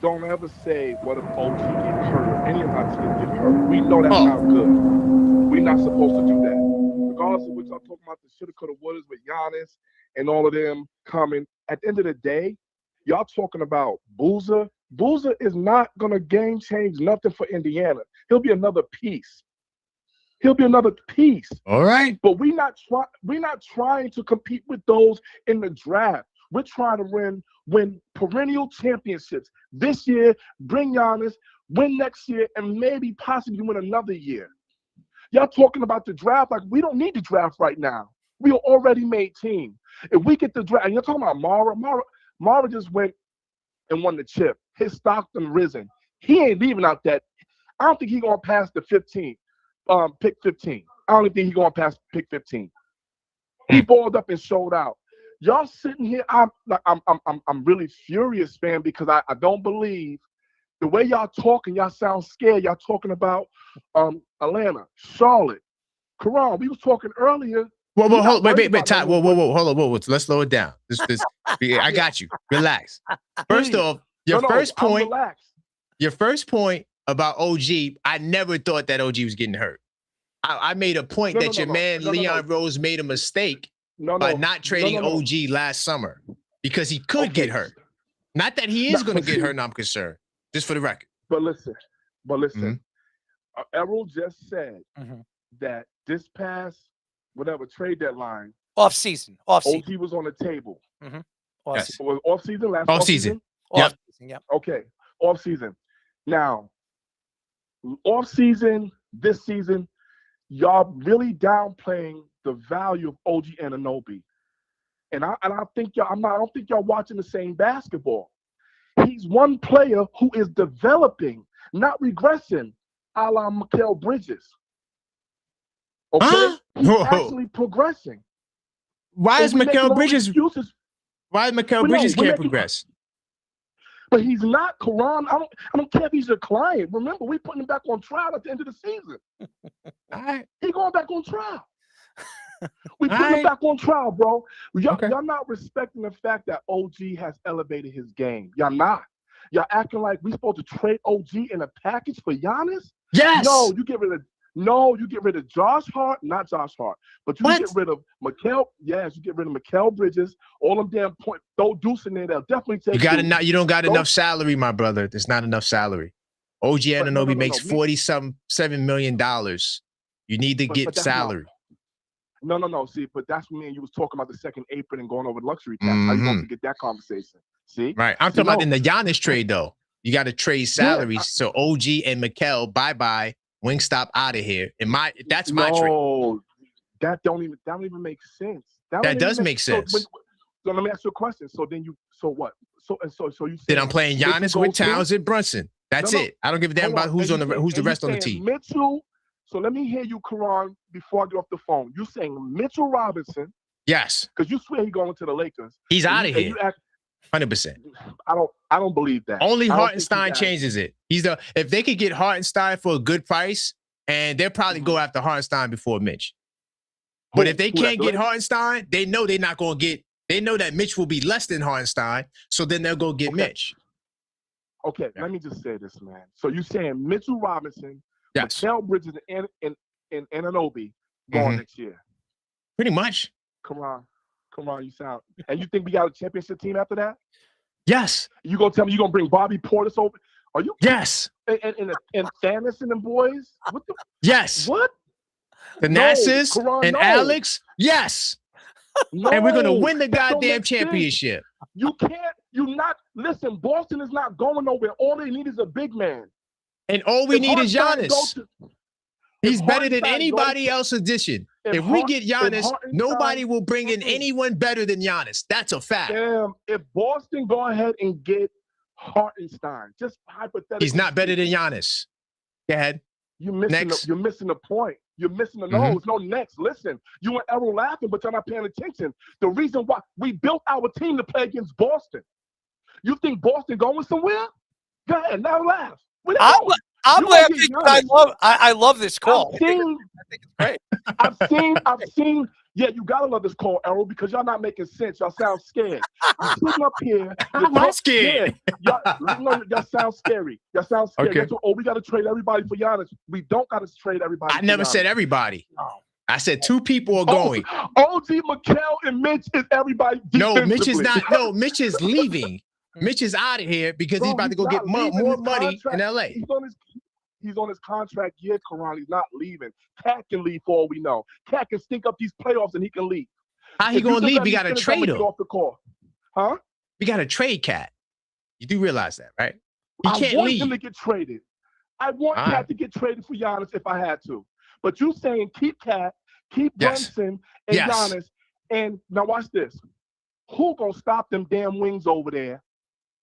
don't ever say what if OG get hurt or any of our teams get hurt. We know that's not good. We're not supposed to do that. Regardless of what y'all talking about, the shoulda, coulda, wouldas with Giannis and all of them coming. At the end of the day, y'all talking about Boozer. Boozer is not going to game change nothing for Indiana. He'll be another piece. All right. But we're not trying to compete with those in the draft. We're trying to win perennial championships this year, bring Giannis, win next year, and maybe possibly win another year. Y'all talking about the draft like we don't need the draft right now. We are already made team. If we get the draft, and you're talking about Mara just went and won the chip. His stock done risen. He ain't leaving out that. I don't think he's going to pass the 15. Pick 15. I don't even think he's going to pass pick 15. He balled up and showed out. Y'all sitting here, I'm really furious, man, because I don't believe the way y'all talking. Y'all sound scared. Y'all talking about Atlanta, Charlotte, Karan. We was talking earlier. Whoa, wait, Ty. Whoa, hold on. Let's slow it down. I got you. Relax. First off, your first point about OG, I never thought that OG was getting hurt. I made a point that your man Leon Rose made a mistake by not trading OG last summer because he could get hurt. Not that he is going to get hurt, and I'm concerned. Just for the record. But listen. Errol just said that this past trade deadline, off season, OG was on the table. Yes. Was off season last off season. Off season, yeah. Okay, off season. Now, off season, this season, y'all really downplaying the value of OG Anunoby. And I think y'all, I don't think y'all watching the same basketball. He's one player who is developing, not regressing, a la Mikal Bridges. Okay? He's actually progressing. Why is Mikal Bridges can't progress? But he's not, Karan. I don't care if he's a client. Remember, we putting him back on trial at the end of the season. All right. He's going back on trial. We putting him right. back on trial, bro. Y'all, Okay. y'all not respecting the fact that OG has elevated his game. Y'all not. Y'all acting like we supposed to trade OG in a package for Giannis? Yes. No, you get rid of Josh Hart, not Josh Hart, but you What? get rid of Mikal. Yes, you get rid of Mikal Bridges. All them damn point. Throw Deuce in there. They'll definitely take. You don't got enough salary, my brother. There's not enough salary. OG Anunoby makes $47 million. You need to get salary. No. See, but that's when me and you was talking about the second apron and going over luxury tax. How you going to get that conversation? See? Right. I'm talking about in the Giannis trade, though. You got to trade salaries. So OG and Mikal, bye-bye. Wingstop out of here. That's my trade. No, that don't even make sense. That does make sense. So let me ask you a question. So what? So you then I'm playing Giannis with Towns and Brunson. That's it. I don't give a damn about who's the rest on the team. Mitchell. So let me hear you, Karan, before I get off the phone. You saying Mitchell Robinson? Yes. Because you swear he's going to the Lakers. He's out of here. 100%. I don't believe that. Only Hartenstein changes it. If they could get Hartenstein for a good price, and they'll probably go after Hartenstein before Mitch. But if they can't get Hartenstein, they know they're not going to get. They know that Mitch will be less than Hartenstein, so then they'll go get Mitch. Okay, let me just say this, man. So you're saying Mitchell Robinson, yes, Mikal Bridges, and Anunoby going next year? Pretty much. Come on, you sound. And you think we got a championship team after that? Yes. You gonna tell me you gonna bring Bobby Portis over? Are you? Yes. And Thanos and them boys? What the? Yes. What? The Nassus and Alex? Yes. No, and we're gonna win the goddamn championship. You can't. Listen, Boston is not going nowhere. All they need is a big man. And all we need is Giannis. He's better than anybody else's addition. If we get Giannis, nobody will bring in anyone better than Giannis. That's a fact. Damn, if Boston go ahead and get Hartenstein, just hypothetically. He's not better than Giannis. Go ahead. You're missing the point. You're missing the nose. No, next. Listen, you and Errol laughing, but you're not paying attention. The reason why we built our team to play against Boston. You think Boston going somewhere? Go ahead, now laugh. I'm laughing because I love this call. I think it's great. I've seen. Yeah, you gotta love this call, Errol, because y'all not making sense. Y'all sound scared. You're sitting up here. I'm not scared. Yeah, y'all sound scary. Y'all sound scared. Okay. We gotta trade everybody for Giannis. We don't gotta trade everybody. I never said everybody. No. I said two people are going. OG, Mikal, and Mitch is everybody. No, Mitch is not. No, Mitch is leaving. Mitch is out of here because he's about to go get more money in LA. He's on his contract year, Karan. He's not leaving. Cat can leave for all we know. Cat can stink up these playoffs and he can leave. How he gonna leave? We gotta trade him. Off the call. Huh? We gotta trade Cat. You do realize that, right? He can't I want leave. him to get traded. I want Cat to get traded for Giannis if I had to. But you saying keep Cat, keep Brunson and Giannis. And now watch this. Who gonna stop them damn wings over there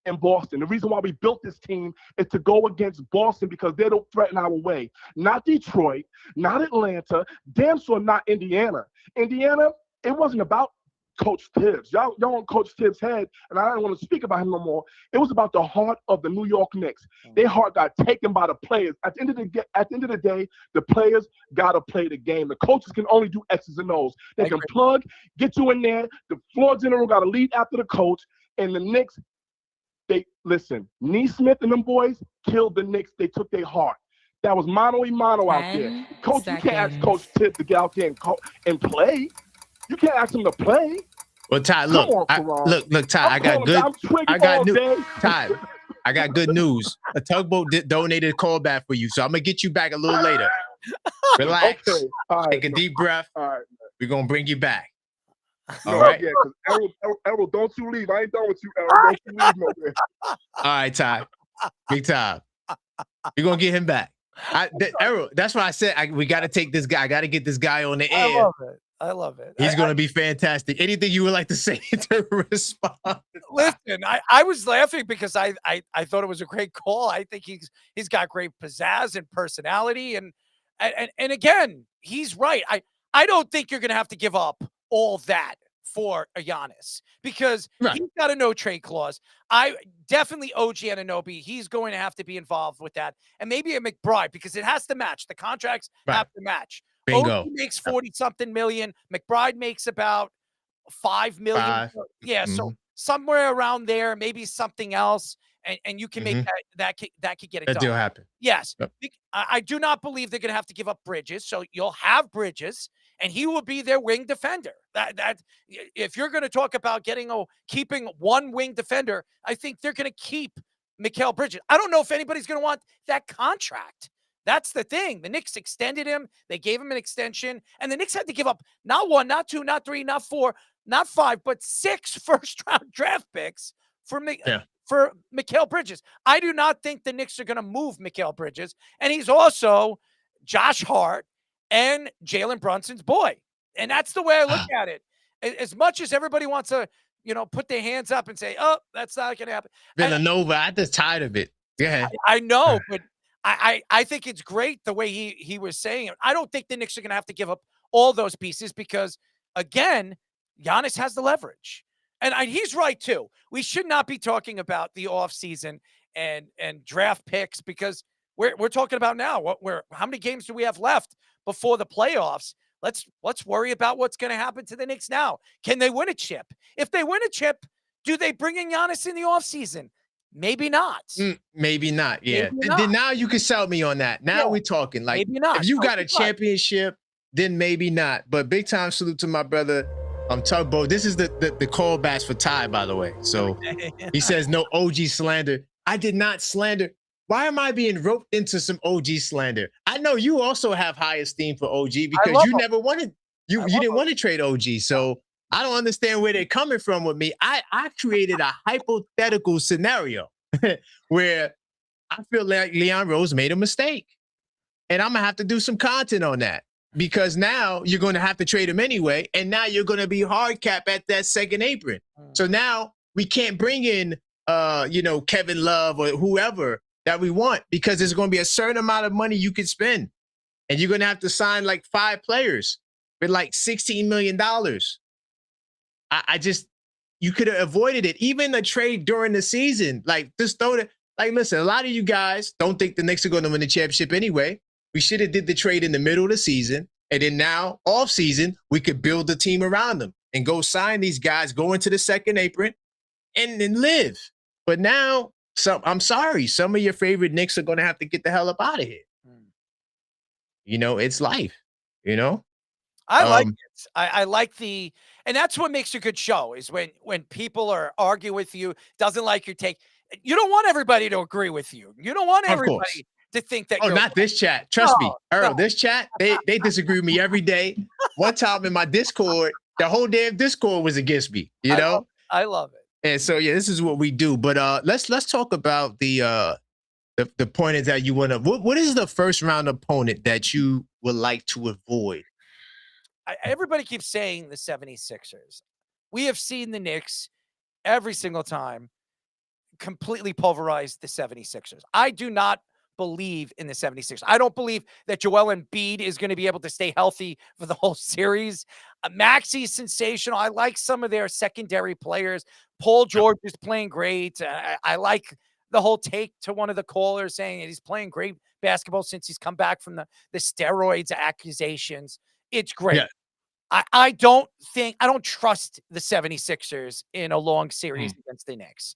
in Boston? The reason why we built this team is to go against Boston because they don't threaten our way. Not Detroit, not Atlanta, damn sure not Indiana. Indiana, it wasn't about Coach Tibbs. Y'all on Coach Tibbs' head, and I don't want to speak about him no more. It was about the heart of the New York Knicks. Their heart got taken by the players. At the end of the day, the players gotta play the game. The coaches can only do X's and O's. They can plug, get you in there. The floor general gotta lead after the coach, and the Knicks. Listen, Neesmith and them boys killed the Knicks. They took their heart. That was mano a mano out there. Coach, you can't ask Coach Tibbs to get out there and play. You can't ask him to play. Well, Ty, look, look, Ty, I got good news. A tugboat donated a call back for you, so I'm gonna get you back a little later. Relax. Okay. Right. Take a deep breath. All right. We're gonna bring you back. All right. Yeah, because Errol, don't you leave. I ain't done with you, Errol. Don't you leave nowhere. All right, Ty. Big time. You're gonna get him back. Errol, that's why I said we got to take this guy. I got to get this guy on the air. I love it. He's going to be fantastic. Anything you would like to say to respond? Listen, I was laughing because I thought it was a great call. I think he's got great pizzazz and personality, and again, he's right. I don't think you're going to have to give up all that for a Giannis because he's got a no trade clause. I definitely OG Anunoby. He's going to have to be involved with that, and maybe a McBride because it has to match. The contracts have to match. Bingo. makes 40-something million. McBride makes about 5 million. 5. Yeah, so somewhere around there, maybe something else, and you can make that could get it That done. deal happen. Yes. Yep. I do not believe they're gonna have to give up Bridges, so you'll have Bridges, and he will be their wing defender. That if you're gonna talk about keeping one wing defender, I think they're gonna keep Mikal Bridges. I don't know if anybody's gonna want that contract. That's the thing. The Knicks extended him. They gave him an extension, and the Knicks had to give up not 1, not 2, not 3, not 4, not 5, but 6 first-round draft picks for Mikal Bridges. I do not think the Knicks are going to move Mikal Bridges, and he's also Josh Hart and Jalen Brunson's boy, and that's the way I look at it. As much as everybody wants to, put their hands up and say, "Oh, that's not going to happen." Villanova, I'm just tired of it. Yeah, I know, but I think it's great the way he was saying it. I don't think the Knicks are going to have to give up all those pieces because, again, Giannis has the leverage. And he's right, too. We should not be talking about the offseason and draft picks because we're talking about now. How many games do we have left before the playoffs? Let's worry about what's going to happen to the Knicks now. Can they win a chip? If they win a chip, do they bring in Giannis in the offseason? Maybe not. Maybe not. Yeah. Maybe not. Then now you can sell me on that. Now we're talking. Like, maybe not. If you got a championship, then maybe not. But big time salute to my brother, Tugboat. This is the callbacks for Ty, by the way. So he says no OG slander. I did not slander. Why am I being roped into some OG slander? I know you also have high esteem for OG because you never wanted you didn't want to trade OG. So I don't understand where they're coming from with me. I created a hypothetical scenario where I feel like Leon Rose made a mistake. And I'm going to have to do some content on that because now you're going to have to trade him anyway. And now you're going to be hard cap at that second apron. So now we can't bring in, Kevin Love or whoever that we want because there's going to be a certain amount of money you can spend. And you're going to have to sign like 5 players with like $16 million. You could have avoided it. Even a trade during the season, like just throw it. Like, listen, a lot of you guys don't think the Knicks are going to win the championship anyway. We should have did the trade in the middle of the season. And then now off season, we could build the team around them and go sign these guys, go into the second apron and then live. But now I'm sorry, some of your favorite Knicks are going to have to get the hell up out of here. It's life, I like it. I like and that's what makes a good show is when people are arguing with you, doesn't like your take. You don't want everybody to agree with you. You don't want everybody to think that. Oh, not this chat. Trust me, Earl. This chat, they disagree with me every day. One time in my Discord, the whole damn Discord was against me. I love it. And so this is what we do. But let's talk about the opponent that you want to. What is the first round opponent that you would like to avoid? Everybody keeps saying the 76ers. We have seen the Knicks every single time completely pulverize the 76ers. I do not believe in the 76ers. I don't believe that Joel Embiid is going to be able to stay healthy for the whole series. Maxi's sensational. I like some of their secondary players. Paul George is playing great. I like the whole take to one of the callers saying that he's playing great basketball since he's come back from the steroids accusations. It's great. Yeah. I don't trust the 76ers in a long series against the Knicks.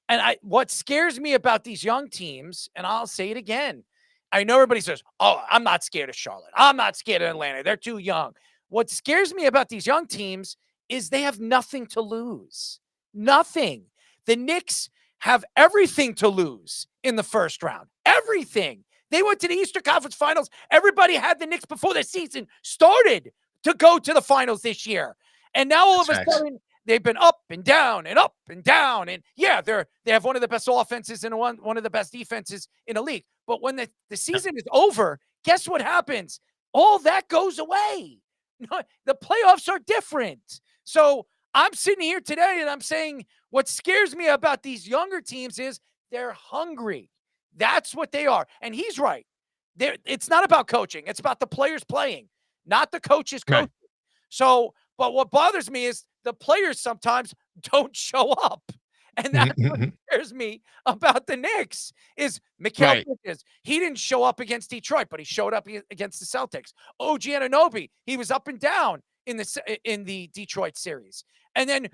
And what scares me about these young teams, and I'll say it again, I know everybody says, oh, I'm not scared of Charlotte. I'm not scared of Atlanta. They're too young. What scares me about these young teams is they have nothing to lose. Nothing. The Knicks have everything to lose in the first round. Everything. They went to the Eastern Conference Finals. Everybody had the Knicks before the season started to go to the finals this year. And now all of a sudden, they've been up and down and up and down. And yeah, they have one of the best offenses and one of the best defenses in the league. But when the season is over, guess what happens? All that goes away. The playoffs are different. So I'm sitting here today and I'm saying what scares me about these younger teams is they're hungry. That's what they are. And he's right. It's not about coaching. It's about the players playing, not the coaches coaching. Right. So, but what bothers me is the players sometimes don't show up. And that's what scares me about the Knicks is Mikal Bridges. He didn't show up against Detroit, but he showed up against the Celtics. OG Anunoby, he was up and down in the Detroit series. And then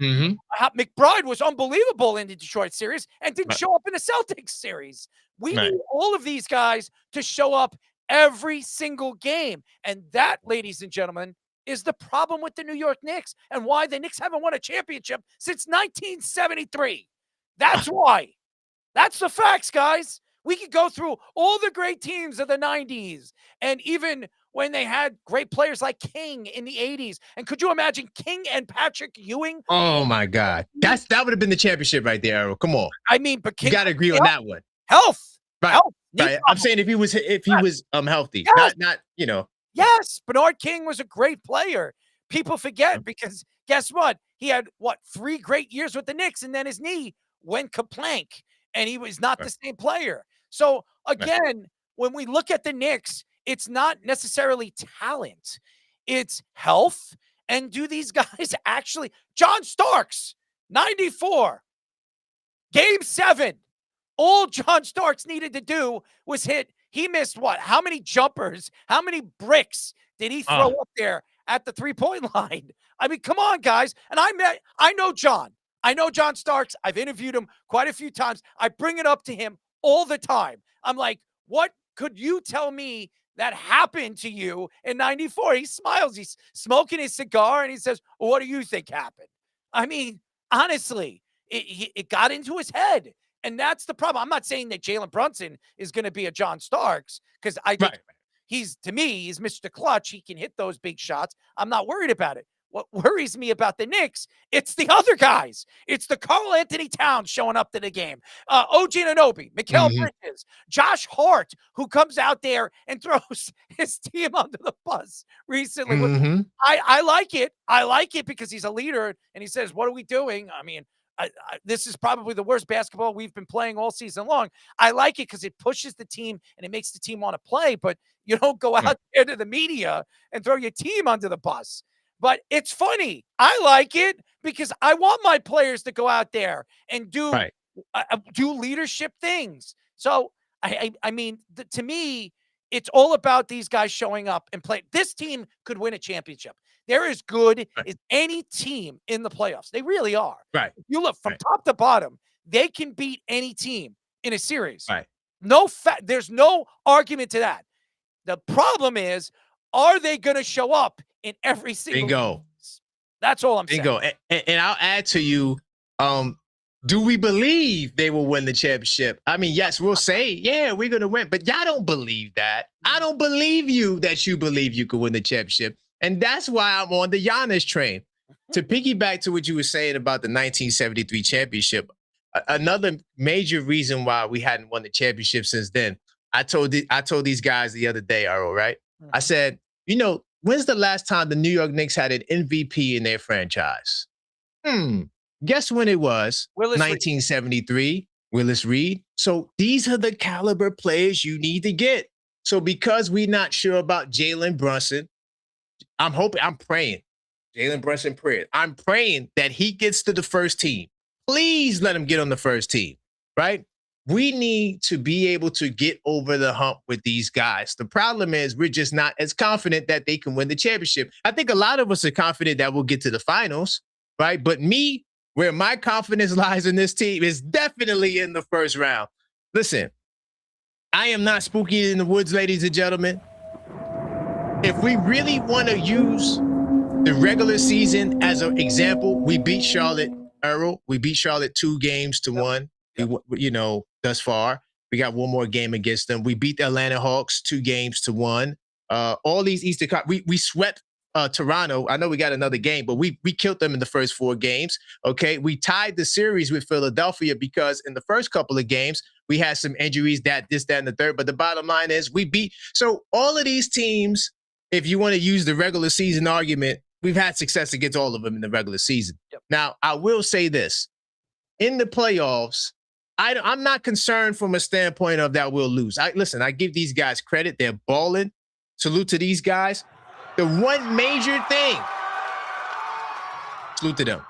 McBride was unbelievable in the Detroit series and didn't show up in the Celtics series. We need all of these guys to show up every single game. And that, ladies and gentlemen, is the problem with the New York Knicks and why the Knicks haven't won a championship since 1973. That's why. That's the facts, guys. We could go through all the great teams of the 90s and even when they had great players like King in the 80s. And could you imagine King and Patrick Ewing? Oh, my God. That would have been the championship right there, Errol. Come on. I mean, but King, you got to agree on that one. Health. Right. Health. Right. I'm saying if he was healthy, not you know. Yes, Bernard King was a great player. People forget because guess what? He had 3 great years with the Knicks, and then his knee went kaplank, and he was not the same player. So again, when we look at the Knicks, it's not necessarily talent, it's health. And do these guys actually? John Starks, 94, Game 7. All John Starks needed to do was hit. He missed what? How many jumpers? How many bricks did he throw up there at the 3-point line? I mean, come on, guys. And I know John. I know John Starks. I've interviewed him quite a few times. I bring it up to him all the time. I'm like, what could you tell me that happened to you in 94? He smiles. He's smoking his cigar, and he says, well, what do you think happened? I mean, honestly, it got into his head. And that's the problem. I'm not saying that Jalen Brunson is going to be a John Starks because I think he's Mr. Clutch. He can hit those big shots. I'm not worried about it. What worries me about the Knicks, it's the other guys. It's the Karl Anthony Towns showing up to the game. OG Anunoby, Mikal Bridges, Josh Hart, who comes out there and throws his team under the bus recently. I like it. I like it because he's a leader and he says, what are we doing? I mean, this is probably the worst basketball we've been playing all season long. I like it because it pushes the team and it makes the team want to play, but you don't go out there to the media and throw your team under the bus. But it's funny. I like it because I want my players to go out there and do leadership things. So, I mean, to me, it's all about these guys showing up and play. This team could win a championship. They're as good as any team in the playoffs. They really are. Right. If you look from top to bottom, they can beat any team in a series. Right. There's no argument to that. The problem is, are they going to show up in every single game? That's all I'm saying. And I'll add to you, do we believe they will win the championship? I mean, yes, we'll say, yeah, we're going to win. But y'all don't believe that. I don't believe that you believe you could win the championship. And that's why I'm on the Giannis train. To piggyback to what you were saying about the 1973 championship, another major reason why we hadn't won the championship since then, I told these guys the other day, Earl, right? I said, when's the last time the New York Knicks had an MVP in their franchise? Guess when it was? 1973, Willis Reed. So these are the caliber players you need to get. So because we're not sure about Jalen Brunson, I'm praying, Jalen Brunson prayed. I'm praying that he gets to the first team. Please let him get on the first team, right? We need to be able to get over the hump with these guys. The problem is we're just not as confident that they can win the championship. I think a lot of us are confident that we'll get to the finals, right? But me, where my confidence lies in this team is definitely in the first round. Listen, I am not spooky in the woods, ladies and gentlemen. If we really want to use the regular season as an example, we beat Charlotte, Earl. We beat Charlotte 2-1. Thus far. We got one more game against them. We beat the Atlanta Hawks 2-1. All these Eastern we swept Toronto. I know we got another game, but we killed them in the first 4 games. Okay. We tied the series with Philadelphia because in the first couple of games, we had some injuries, that, and the third. But the bottom line is we beat. So all of these teams, if you want to use the regular season argument, we've had success against all of them in the regular season. Now, I will say this. In the playoffs, I'm not concerned from a standpoint of that we'll lose. I give these guys credit. They're balling. Salute to these guys. The one major thing, salute to them.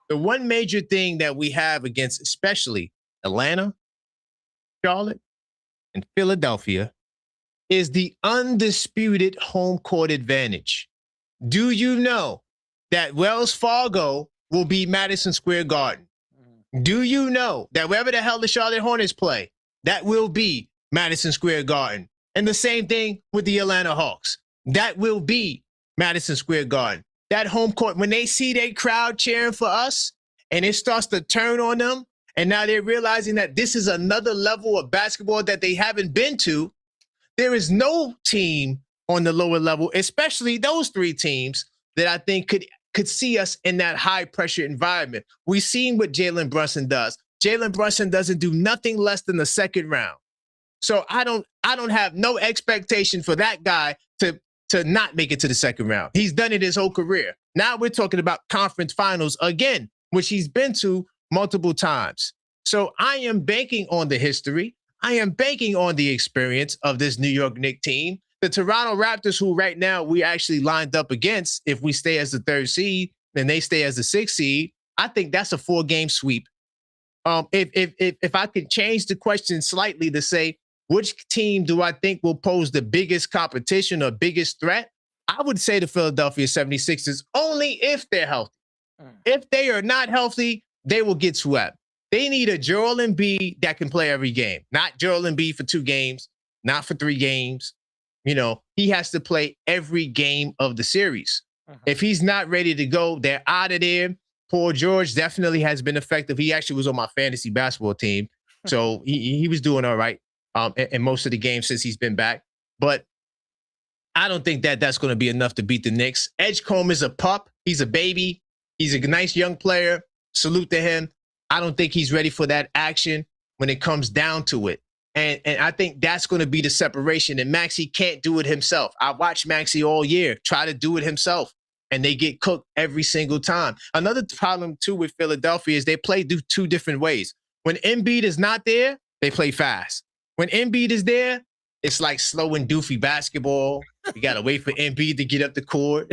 the one major thing that we have against especially Atlanta, Charlotte, and Philadelphia is the undisputed home court advantage. Do you know that Wells Fargo will be Madison Square Garden? Do you know that wherever the hell the Charlotte Hornets play, that will be Madison Square Garden? And the same thing with the Atlanta Hawks. That will be Madison Square Garden. That home court, when they see their crowd cheering for us and it starts to turn on them, and now they're realizing that this is another level of basketball that they haven't been to, there is no team on the lower level, especially those three teams, that I think could see us in that high pressure environment. We've seen what Jalen Brunson does. Jalen Brunson doesn't do nothing less than the second round. So I don't have no expectation for that guy to not make it to the second round. He's done it his whole career. Now we're talking about conference finals again, which he's been to multiple times. So I am banking on the history. I am banking on the experience of this New York Knicks team. The Toronto Raptors, who right now we actually lined up against, if we stay as the 3rd seed and they stay as the 6th seed, I think that's a 4-game sweep. If I could change the question slightly to say, which team do I think will pose the biggest competition or biggest threat? I would say the Philadelphia 76ers, only if they're healthy. If they are not healthy, they will get swept. They need a Joel Embiid that can play every game, not Joel Embiid for 2 games, not for 3 games. You know, he has to play every game of the series. If he's not ready to go, they're out of there. Paul George definitely has been effective. He actually was on my fantasy basketball team, so he was doing all right in most of the games since he's been back. But I don't think that that's going to be enough to beat the Knicks. Edgecombe is a pup. He's a baby. He's a nice young player. Salute to him. I don't think he's ready for that action when it comes down to it. And I think that's going to be the separation. And Maxey can't do it himself. I watched Maxey all year try to do it himself, and they get cooked every single time. Another problem, too, with Philadelphia is they play 2 different ways. When Embiid is not there, they play fast. When Embiid is there, it's like slow and doofy basketball. We got to wait for Embiid to get up the court.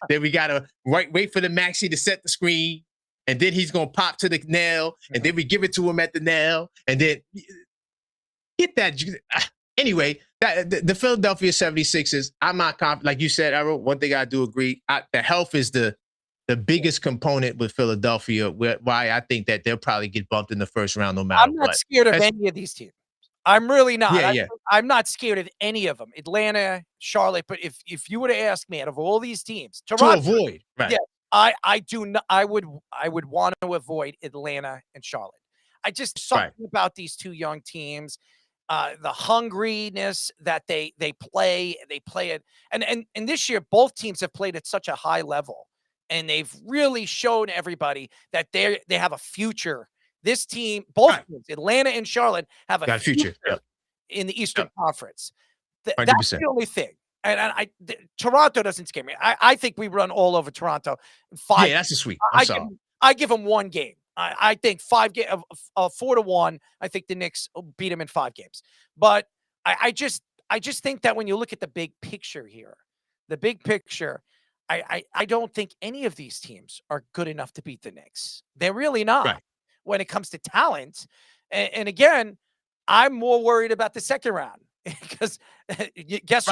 Then we got to wait for the Maxey to set the screen. And then he's going to pop to the nail. And then we give it to him at the nail. And then get that. Anyway, the Philadelphia 76ers, I'm not confident. Like you said, Errol, one thing I do agree. The health is the biggest component with Philadelphia, why I think that they'll probably get bumped in the first round no matter what. I'm not scared of any of these teams. I'm really not. Yeah. I'm not scared of any of them. Atlanta, Charlotte. But if you were to ask me, out of all these teams, Toronto, to avoid, right? Yeah, I do not. I would want to avoid Atlanta and Charlotte. I just something about these 2 young teams, the hungriness that they play it, and this year both teams have played at such a high level, and they've really shown everybody that they have a future. This team, both teams, Atlanta and Charlotte, have a future in the Eastern Conference. That's the only thing. And Toronto doesn't scare me. I think we run all over Toronto. 5. Yeah, that's a sweep. I give them 1 game. I think 4-1. I think the Knicks will beat them in 5 games. But I just think that when you look at the big picture here, I don't think any of these teams are good enough to beat the Knicks. They're really not when it comes to talent. And again, I'm more worried about the second round because guess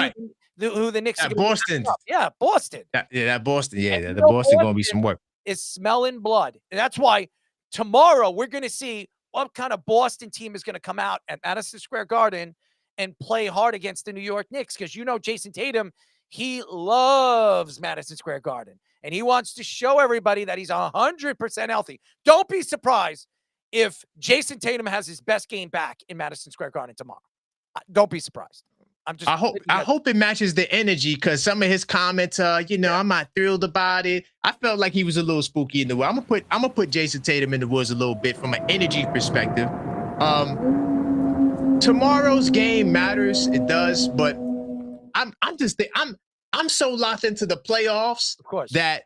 who the Knicks are going to Boston. Yeah, Boston. That Boston. Yeah, the Boston going to be some work. Is smelling blood. And that's why tomorrow we're going to see what kind of Boston team is going to come out at Madison Square Garden and play hard against the New York Knicks. Because Jason Tatum, he loves Madison Square Garden. And he wants to show everybody that he's 100% healthy. Don't be surprised if Jason Tatum has his best game back in Madison Square Garden tomorrow. Don't be surprised. I hope it matches the energy, because some of his comments, I'm not thrilled about it. I felt like he was a little spooky in the way. I'm gonna put Jason Tatum in the woods a little bit from an energy perspective. Tomorrow's game matters, it does, but I'm so locked into the playoffs, of course, that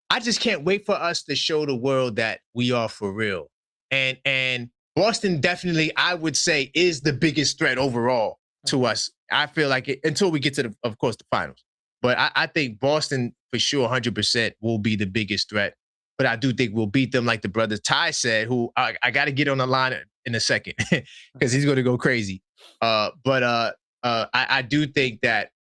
I just can't wait for us to show the world that we are for real. And Boston definitely, I would say, is the biggest threat overall to us. I feel like it, until we get to of course, the finals. But I think Boston, for sure, 100% will be the biggest threat. but I do think we'll beat them, like the brother Ty said, who I got to get on the line in a second because he's going to go crazy. But I do think that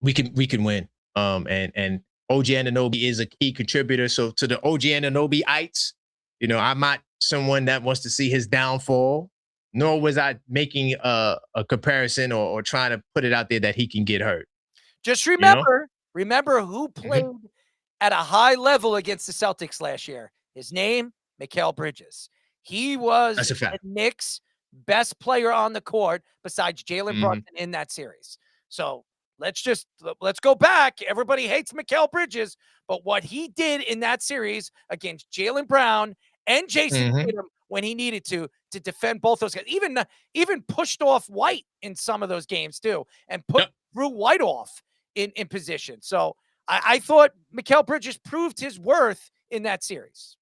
we can win. And OG Anunoby is a key contributor. So to the OG Anunoby-ites, I'm not someone that wants to see his downfall, nor was I making a comparison or trying to put it out there that he can get hurt. Just remember who played at a high level against the Celtics last year. His name, Mikal Bridges. He was the Knicks' best player on the court besides Jalen Brunson in that series. So let's go back. Everybody hates Mikal Bridges, but what he did in that series against Jaylen Brown and Jason Tatum when he needed to defend both those guys, even pushed off White in some of those games too, and put Drew White off in position. So I thought Mikal Bridges proved his worth in that series.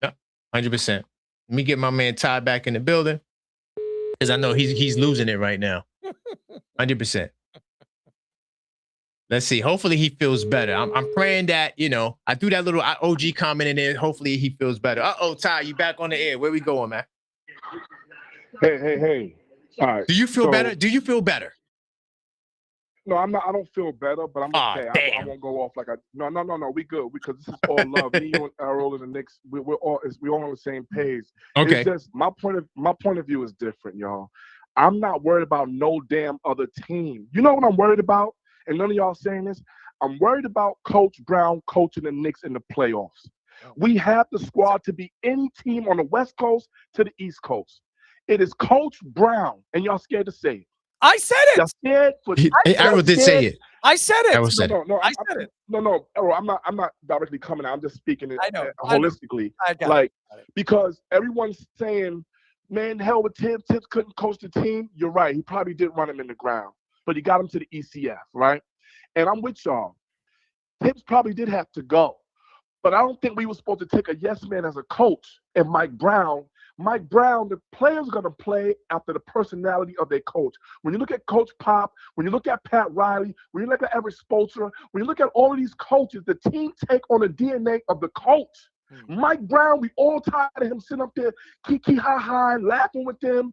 Yeah, 100%. Let me get my man Ty back in the building because I know he's losing it right now. 100%. Let's see. Hopefully he feels better. I'm praying that, I threw that little OG comment in there. Hopefully he feels better. Ty, you back on the air. Where we going, man? Hey. All right. Do you feel better? Do you feel better? No, I'm not. I don't feel better, but I'm okay. I won't go off like No. We good because this is all love. Me, you, and Errol, and the Knicks, we're all on the same page. Okay. It's just my point of view is different, y'all. I'm not worried about no damn other team. You know what I'm worried about? And none of y'all saying this. I'm worried about Coach Brown coaching the Knicks in the playoffs. We have the squad to be any team on the West Coast to the East Coast. It is Coach Brown, and y'all scared to say it. I said it. Y'all scared for Errol did say it. I said it. Errol said it. No, I said it. No, Errol, I'm not directly coming out. I'm just speaking it holistically. Because everyone's saying, man, hell with Tibbs. Tibbs couldn't coach the team. You're right. He probably did run him in the ground, but he got him to the ECF, right? And I'm with y'all. Tibbs probably did have to go, but I don't think we were supposed to take a yes man as a coach and Mike Brown, the players are going to play after the personality of their coach. When you look at Coach Pop, when you look at Pat Riley, when you look at Eric Spoelstra, when you look at all of these coaches, the team take on the DNA of the coach. Mike Brown, we all tired of him sitting up there, kiki ha and laughing with them,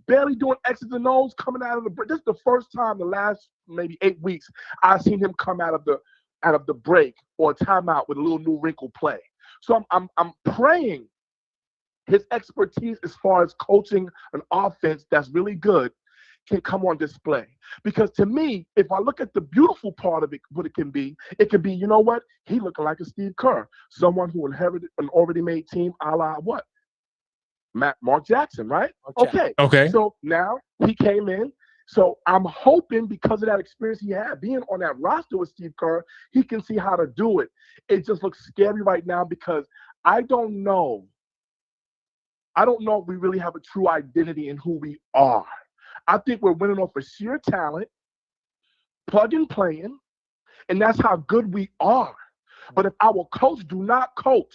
barely doing X's and O's coming out of the break. This is the first time the last maybe 8 weeks I've seen him come out of the break or timeout with a little new wrinkle play. So I'm praying his expertise as far as coaching an offense that's really good can come on display. Because to me, if I look at the beautiful part of it, what it can be, you know what? He looking like a Steve Kerr, someone who inherited an already made team a la what? Mark Jackson, right? Okay. So now he came in. So I'm hoping because of that experience he had being on that roster with Steve Kerr, he can see how to do it. It just looks scary right now because I don't know if we really have a true identity in who we are. I think we're winning off of sheer talent, plug and playing, and that's how good we are. But if our coach do not coach,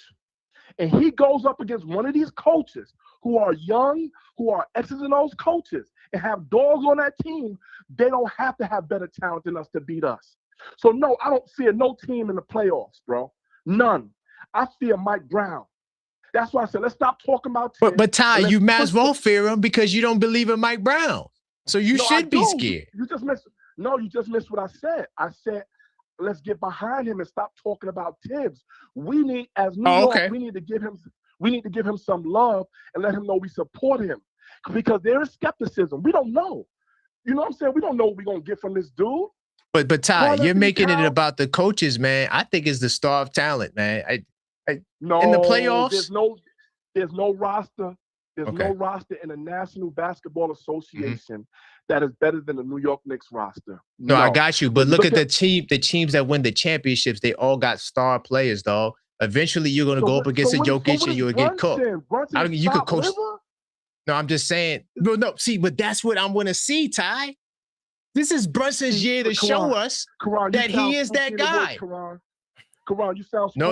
and he goes up against one of these coaches who are young, who are X's and O's coaches, and have dogs on that team, they don't have to have better talent than us to beat us. So no, I don't fear no team in the playoffs, bro. None. I fear Mike Brown. That's why I said let's stop talking about. But Ty, you might as well fear him because you don't believe in Mike Brown. So you should be scared. You just missed what I said. I said let's get behind him and stop talking about Tibbs. We need, as New York, we need to give him some love and let him know we support him. Because there is skepticism. We don't know. You know what I'm saying? We don't know what we're gonna get from this dude. But Ty, you're making it about the coaches, man. I think it's the star of talent, man. No, in the playoffs, there's no roster. There's no roster in the National Basketball Association that is better than the New York Knicks roster. No, I got you. But look at the teams that win the championships. They all got star players, dog. Eventually, you're going to go up against a Jokic and you'll get cooked. You could coach. No, I'm just saying. No, see, but that's what I'm going to see, Ty. This is Brunson's year to show us that he is that guy. Karan, you sound no.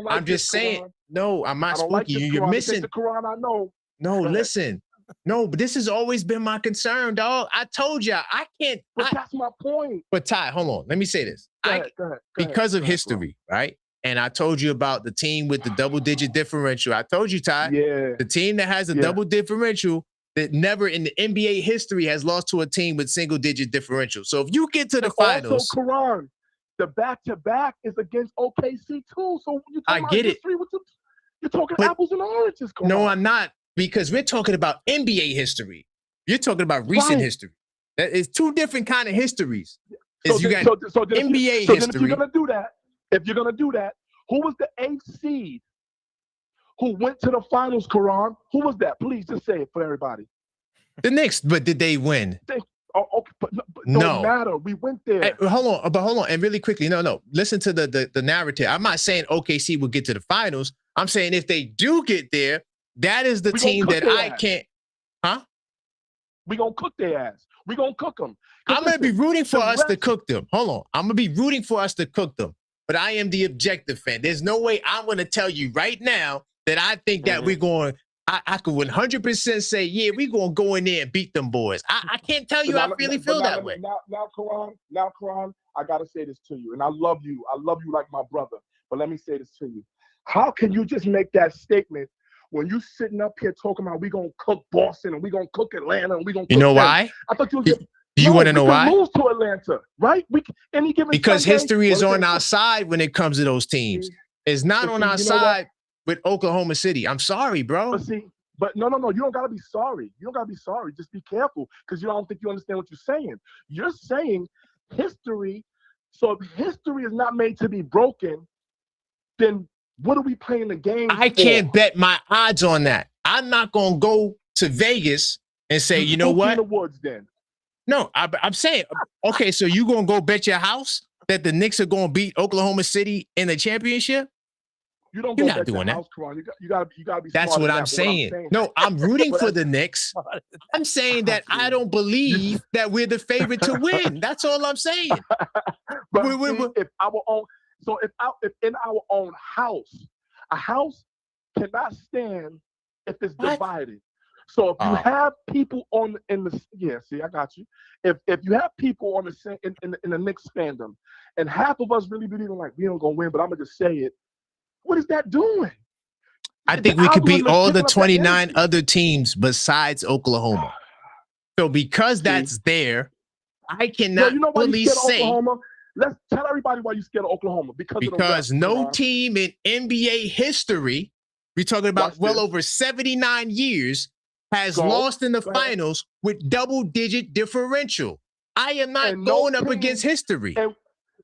I'm just saying. No, I'm not spooky. You're missing. The Karan I know. No, listen. No, but this has always been my concern, dog. I told you I can't. But that's my point. But Ty, hold on. Let me say this. Go ahead, because of history, right? And I told you about the team with the double-digit differential. I told you, Ty. Yeah. The team that has a double differential that never in the NBA history has lost to a team with single-digit differential. So if you get to the finals. Also, Karan, the back-to-back is against OKC too. So you're talking about history, you're talking apples and oranges, Karan. No, I'm not, because we're talking about NBA history. You're talking about recent history. That is two different kind of histories. So NBA history. Then if you're gonna do that, who was the 8th seed who went to the finals, Karan? Who was that? Please just say it for everybody. The Knicks, but did they win? Okay, but don't matter. We went there. Hey, hold on, and really quickly, no. Listen to the narrative. I'm not saying OKC will get to the finals. I'm saying if they do get there, that is the team that I can't. Huh? We gonna cook their ass. We gonna cook them. I'm gonna be rooting for us to cook them. Hold on, I'm gonna be rooting for us to cook them. But I am the objective fan. There's no way I'm gonna tell you right now that I think that we're going. I could 100% say, yeah, we're gonna go in there and beat them boys. I can't tell you I really feel that way. Now, Karan, I gotta say this to you, and I love you. I love you like my brother. But let me say this to you. How can you just make that statement when you sitting up here talking about we gonna cook Boston and we gonna cook Atlanta and we gonna cook them? Why? I thought you were you want to know why? Lose to Atlanta, right? Because history is on our side when it comes to those teams. It's not on our side with Oklahoma City. I'm sorry, bro. But no. You don't gotta be sorry. You don't gotta be sorry. Just be careful, because you don't think you understand what you're saying. You're saying history. So if history is not made to be broken, then what are we playing the game I for? Can't bet my odds on that. I'm not gonna go to Vegas and say, you know what? In the woods, then. No, I'm saying, okay, so you gonna go bet your house that the Knicks are gonna beat Oklahoma City in the championship? You're not doing that. You gotta be. That's what I'm saying. No, I'm rooting for the Knicks. I'm saying that I don't believe that we're the favorite to win. That's all I'm saying. But if in our own house, a house cannot stand if it's divided. So if you have people I got you. If you have people on the in the Knicks fandom, and half of us really believing like we don't gonna win, but I'm gonna just say it. What is that doing? I think we could beat all the 29 other teams besides Oklahoma. So because that's there, I cannot really say. Oklahoma? Let's tell everybody why you're scared of Oklahoma. Because no team in NBA history, we're talking about well over 79 years, has lost in the finals with double-digit differential. I am not going up against history.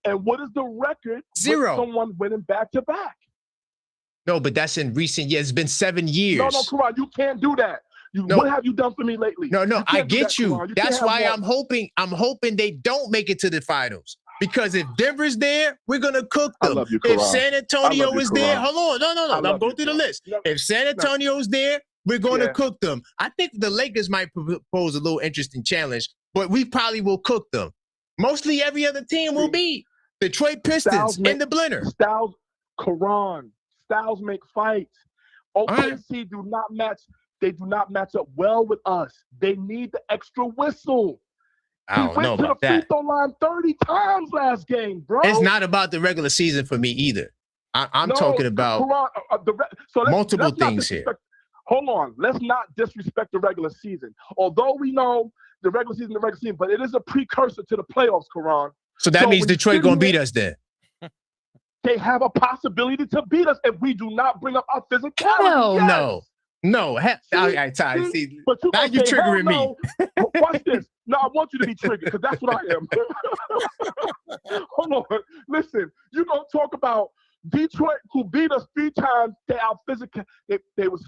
And what is the record? 0. With someone winning back-to-back. No, but that's in recent years. It's been 7 years. No, come on. You can't do that. What have you done for me lately? No, I get you. That's why I'm hoping they don't make it to the finals. Because if Denver's there, we're gonna cook them. If San Antonio is there, hold on, no. I'm going through the list. If San Antonio's there, we're going to cook them. I think the Lakers might propose a little interesting challenge, but we probably will cook them. Mostly every other team will be Detroit Pistons in the blender. Styles make fights. OKC do not match. They do not match up well with us. They need the extra whistle. I don't know about that. He went to the free throw line 30 times last game, bro. It's not about the regular season for me either. I'm talking about multiple things here. Hold on. Let's not disrespect the regular season. Although we know the regular season, but it is a precursor to the playoffs, Karan. So that means Detroit going to beat us then. They have a possibility to beat us if we do not bring up our physicality. Hell no. No. All right, Ty. See, now you're triggering me. Watch this. No, I want you to be triggered because that's what I am. Hold on. Listen, you're going to talk about Detroit, who beat us 3 times. They are physical. They was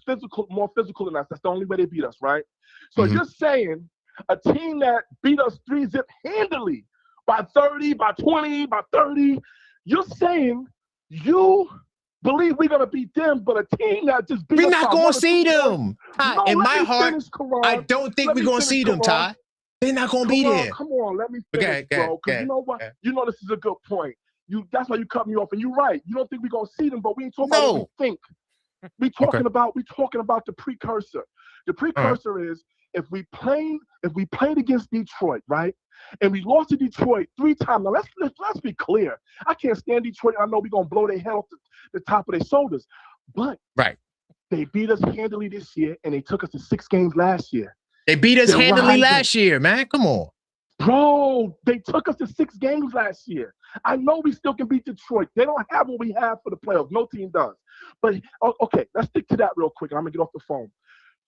more physical than us. That's the only way they beat us, right? So you're saying a team that beat us 3-zip handily by 30, by 20, by 30, you're saying you believe we're going to beat them, but a team that just beat us. We're not going to see them. Ty, in my heart, I don't think we're going to see them, Ty. They're not going to be there. Come on, let me finish, bro. Because you know what? You know this is a good point. That's why you cut me off, and you're right. You don't think we're going to see them, but we ain't talking about what we think. We're talking about the precursor. The precursor is if we played against Detroit, right, and we lost to Detroit 3 times. Now let's be clear. I can't stand Detroit. I know we're gonna blow their head off the top of their shoulders, but Right. they beat us handily this year, and they took us to 6 games last year. They beat us They're handily rising. last year, man. Come on. Bro, they took us to 6 games last year. I know we still can beat Detroit. They don't have what we have for the playoffs. No team does. But, okay, let's stick to that real quick. I'm going to get off the phone.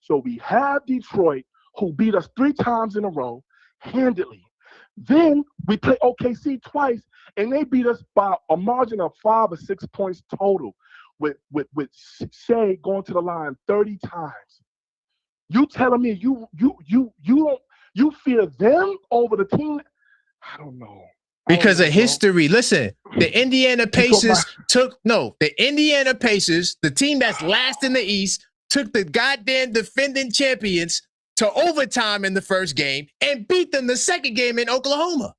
So we have Detroit, who beat us 3 times in a row, handily. Then we play OKC twice, and they beat us by a margin of 5 or 6 points total, with Shea going to the line 30 times. You telling me you fear them over the team? I don't know. Because of history. Listen, the Indiana Pacers the Indiana Pacers, the team that's last in the East, took the goddamn defending champions to overtime in the first game and beat them the second game in Oklahoma.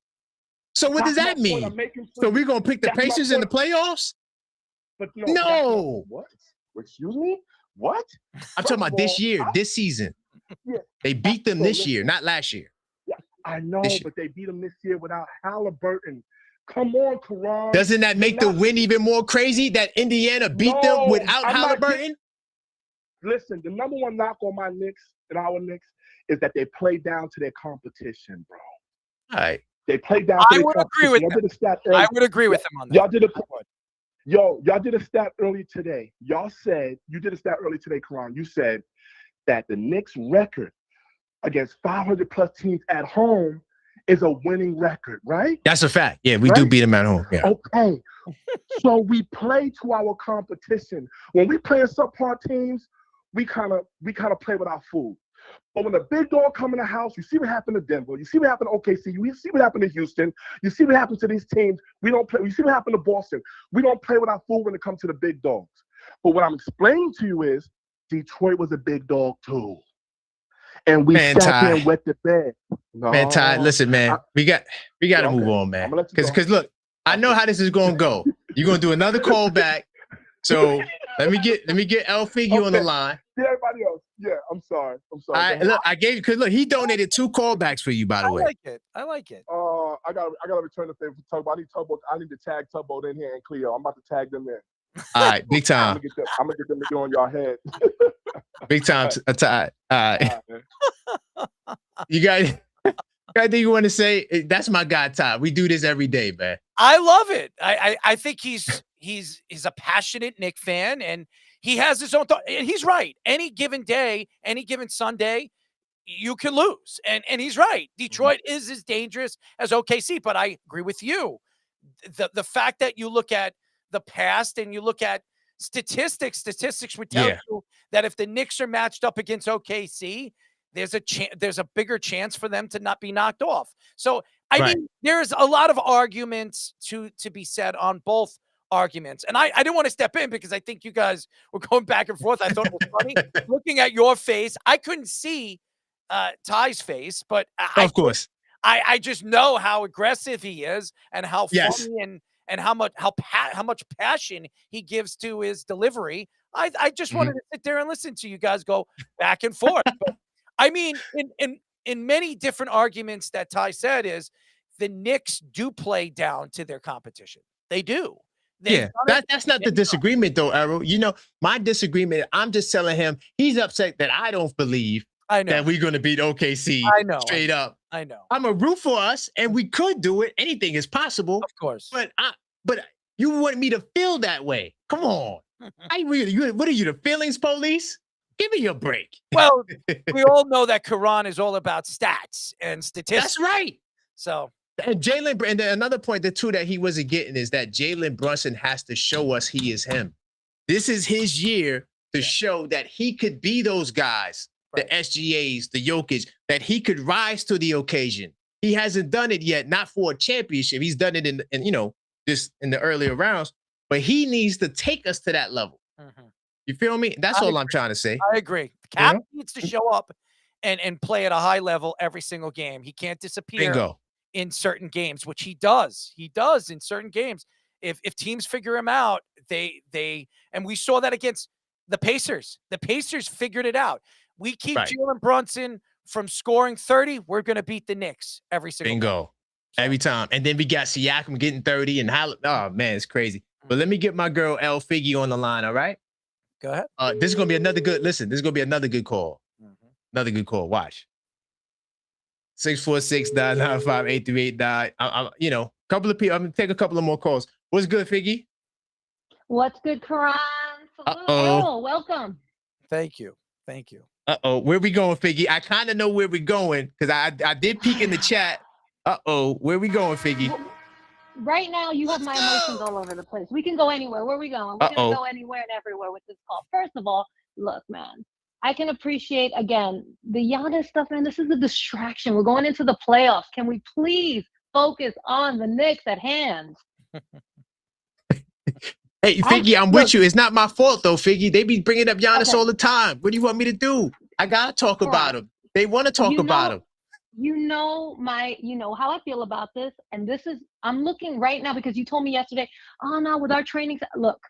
So what does that mean? So we're going to pick the Pacers in the playoffs? But no. What? Excuse me? What? I'm talking about this year, this season. Yeah. They beat them this year, not last year. Yeah, I know, but they beat them this year without Halliburton. Come on, Karan. Doesn't that make the win even more crazy that Indiana beat them without Halliburton? Listen, the number one knock on my Knicks and our Knicks is that they play down to their competition, bro. All right. They play down to I would agree with them. I would agree with them on that. Y'all did a stat earlier today. Y'all said, you did a stat earlier today, Karan. You said that the Knicks record against 500 plus teams at home is a winning record, right? That's a fact. Yeah, we do beat them at home. Yeah. Okay. So we play to our competition. When we play subpar teams, we kind of play with our food. But when the big dog come in the house, you see what happened to Denver. You see what happened to OKC. You see what happened to Houston. You see what happens to these teams. We don't play. You see what happened to Boston. We don't play with our food when it comes to the big dogs. But what I'm explaining to you is Detroit was a big dog too. And we sat there and wet the bed. No. Man, Ty, listen, man. We got to move on, man. Because look, I know how this is going to go. You're going to do another call back. So let me get El Figgy on the line. Yeah, everybody else. Yeah, I'm sorry. Look, I gave you, because look, he donated 2 callbacks for you, by the way. I like it. I gotta return the favor for Tugboat. I need to tag Tugboat in here and Cleo. I'm about to tag them in. All right, big time. I'm gonna get them to get on your head. Big time, Ty. All right. You guys, anything you want to say? That's my guy, Ty. We do this every day, man. I love it. I think he's a passionate Knicks fan, and he has his own thought. And he's right. Any given day, any given Sunday, you can lose. And he's right. Detroit is as dangerous as OKC, but I agree with you. The fact that you look at the past and you look at statistics would tell you that if the Knicks are matched up against OKC, there's a bigger chance for them to not be knocked off. So I mean, there's a lot of arguments to be said on both arguments. And I didn't want to step in because I think you guys were going back and forth. I thought it was funny. Looking at your face, I couldn't see Ty's face, but of course. I just know how aggressive he is and how funny and how much passion he gives to his delivery. I just wanted to sit there and listen to you guys go back and forth. But, I mean, in many different arguments that Ty said is the Knicks do play down to their competition. They do. That's not the disagreement, though, Errol. You know, my disagreement, I'm just telling him he's upset that I don't believe that we're going to beat OKC straight up. I know. I'm a root for us, and we could do it. Anything is possible. Of course. But you want me to feel that way. Come on. What are you, the feelings police? Give me a break. Well, we all know that Karan is all about stats and statistics. That's right. So. And Jalen, and another point, the two that he wasn't getting is that Jalen Brunson has to show us he is him. This is his year to show that he could be those guys, the SGAs, the Jokic, that he could rise to the occasion. He hasn't done it yet, not for a championship. He's done it in just in the earlier rounds, but he needs to take us to that level. You feel me? That's all I'm trying to say. I agree. Cap needs to show up and play at a high level every single game. He can't disappear. Bingo. In certain games, which he does. He does in certain games. If teams figure him out, and we saw that against the Pacers. The Pacers figured it out. We keep Jalen Brunson from scoring 30, we're going to beat the Knicks every single time. Bingo. Every time. And then we got Siakam getting 30 and oh man, it's crazy. But let me get my girl L Figgy on the line, all right? Go ahead. This is gonna be another good this is gonna be another good call. Another good call. Watch. 646-995-8389. You know, couple of people. I'm gonna take a couple of more calls. What's good, Figgy? What's good, Karan? Salute. Errol, welcome. Thank you. Thank you. Where we going, Figgy? I kind of know where we're going because I did peek in the chat. Where we going, Figgy? Right now, you have my emotions all over the place. We can go anywhere. Where are we going? We're going to go anywhere and everywhere with this call. First of all, look, man, I can appreciate, again, the Giannis stuff, man. This is a distraction. We're going into the playoffs. Can we please focus on the Knicks at hand? Hey, Figgy, I'm with you. It's not my fault, though, Figgy. They be bringing up Giannis all the time. What do you want me to do? I got to talk about him. They want to talk about him. You know how I feel about this. And I'm looking right now because you told me yesterday, oh no, with our training. Look,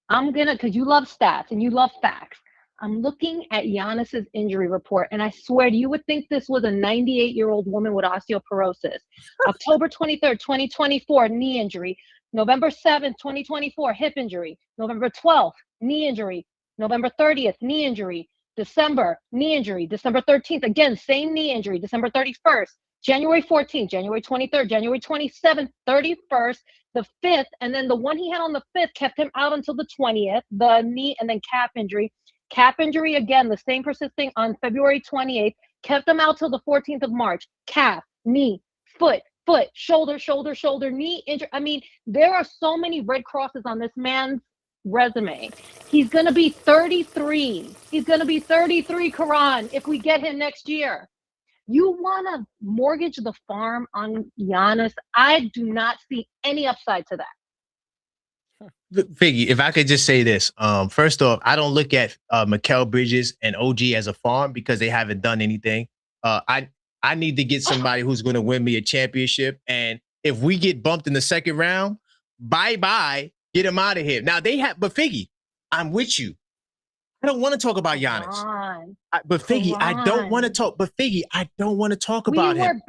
because you love stats and you love facts. I'm looking at Giannis's injury report, and I swear you would think this was a 98-year-old woman with osteoporosis. October 23rd, 2024, knee injury. November 7th, 2024, hip injury. November 12th, knee injury. November 30th, knee injury. December, knee injury. December 13th, again, same knee injury. December 31st, January 14th, January 23rd, January 27th, 31st, the 5th, and then the one he had on the 5th kept him out until the 20th, the knee, and then calf injury. Calf injury, again, the same persisting on February 28th, kept him out till the 14th of March. Calf, knee, foot, shoulder, knee injury. I mean, there are so many red crosses on this man's resume. He's going to be 33. He's going to be 33, Karan, if we get him next year. You want to mortgage the farm on Giannis? I do not see any upside to that. Figgy, if I could just say this. First off, I don't look at Mikal Bridges and OG as a farm because they haven't done anything. I need to get somebody who's going to win me a championship. And if we get bumped in the second round, bye-bye. Get him out of here. Now but Figgy, I'm with you. I don't want to talk about Giannis. Figgy, I don't want to talk. But Figgy, I don't want to talk about him.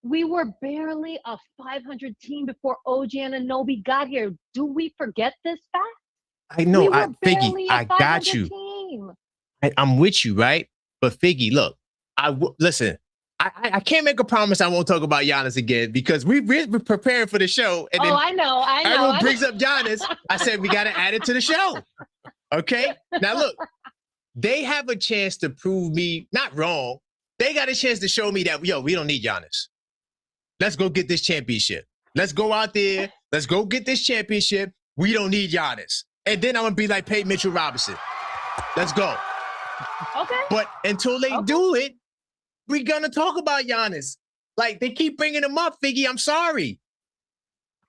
We were barely a 500 team before OG Anunoby got here. Do we forget this fact? I know. Figgy, I got you. I'm with you, right? But Figgy, look, listen. I can't make a promise I won't talk about Giannis again because we're preparing for the show. And then I know. Everyone brings up Giannis. I said, we got to add it to the show. Okay? Now, look, they have a chance to prove me not wrong. They got a chance to show me that, we don't need Giannis. Let's go get this championship. Let's go out there. Let's go get this championship. We don't need Giannis. And then I'm going to be like Peyton Mitchell Robinson. Let's go. Okay. But until they do it, we're gonna talk about Giannis. Like they keep bringing him up, Figgy. I'm sorry.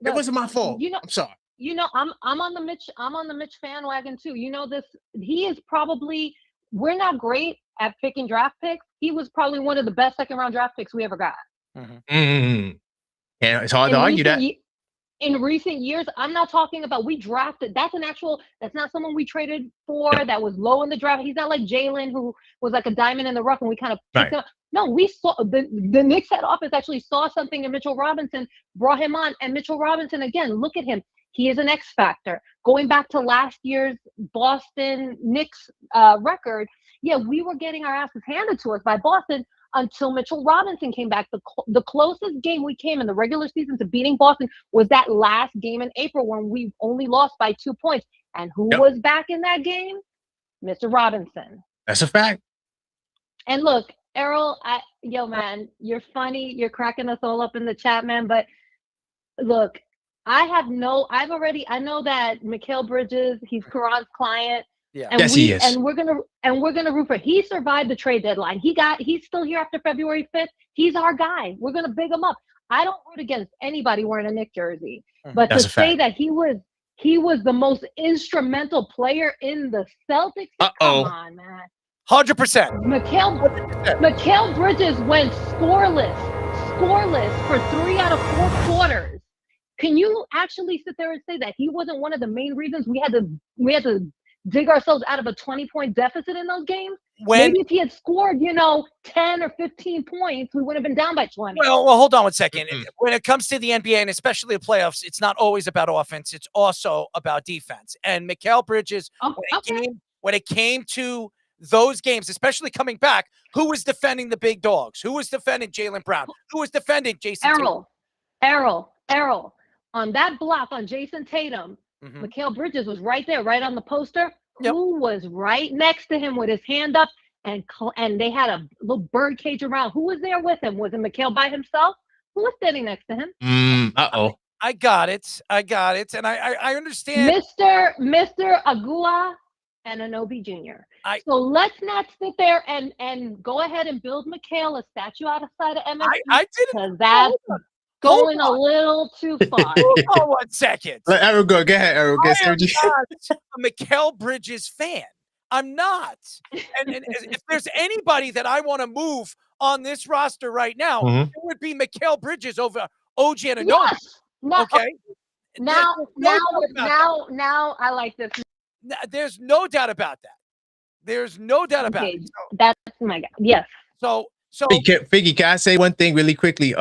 Look, it wasn't my fault. I'm sorry. I'm on the Mitch fan wagon too. You know this. He is probably. We're not great at picking draft picks. He was probably one of the best second-round draft picks we ever got. Yeah, it's hard to argue that. In recent years, I'm not talking about we drafted. That's not someone we traded for that was low in the draft. He's not like Jalen, who was like a diamond in the rough and we kind of picked him up. No, we saw the Knicks head office actually saw something in Mitchell Robinson, brought him on. And Mitchell Robinson, again, look at him. He is an X factor. Going back to last year's Boston Knicks record, yeah, we were getting our asses handed to us by Boston until Mitchell Robinson came back. The closest game we came in the regular season to beating Boston was that last game in April when we only lost by 2 points. And who was back in that game? Mr. Robinson. That's a fact. And look, Errol, man, you're funny. You're cracking us all up in the chat, man. But look, I know that Mikal Bridges, he's Karan's client. Yeah. And yes, he is. And we're gonna root for. He survived the trade deadline. He's still here after February 5th. He's our guy. We're gonna big him up. I don't root against anybody wearing a Knicks jersey, but to say that he was the most instrumental player in the Celtics. Come on, man. 100%. Mikal Bridges went scoreless for 3 out of 4 quarters. Can you actually sit there and say that he wasn't one of the main reasons we had to dig ourselves out of a 20-point deficit in those games? Maybe if he had scored, 10 or 15 points, we would have been down by 20. Well, hold on one second. When it comes to the NBA and especially the playoffs, it's not always about offense. It's also about defense. And Mikal Bridges, when it came to those games, especially coming back, who was defending the big dogs? Who was defending Jaylen Brown? Who was defending Jason Tatum? Errol. On that block on Jason Tatum, Mikal Bridges was right there, right on the poster. Yep. Who was right next to him with his hand up, and they had a little bird cage around. Who was there with him? Was it Mikal by himself? Who was standing next to him? I got it. And I understand. Mr. Agua and Anobi Jr. So let's not sit there and go ahead and build Mikal a statue outside of MSG. I didn't. Because that's going a little too far. Hold on 1 second. Let Errol go. Go ahead, Errol. I am not a Mikal Bridges fan. I'm not. And if there's anybody that I want to move on this roster right now, it would be Mikal Bridges over OG Anunoby. Yes. Okay. Now I like this. There's no doubt about that. There's no doubt about it. So, that's my guy. Yes. So Figgy, can I say one thing really quickly?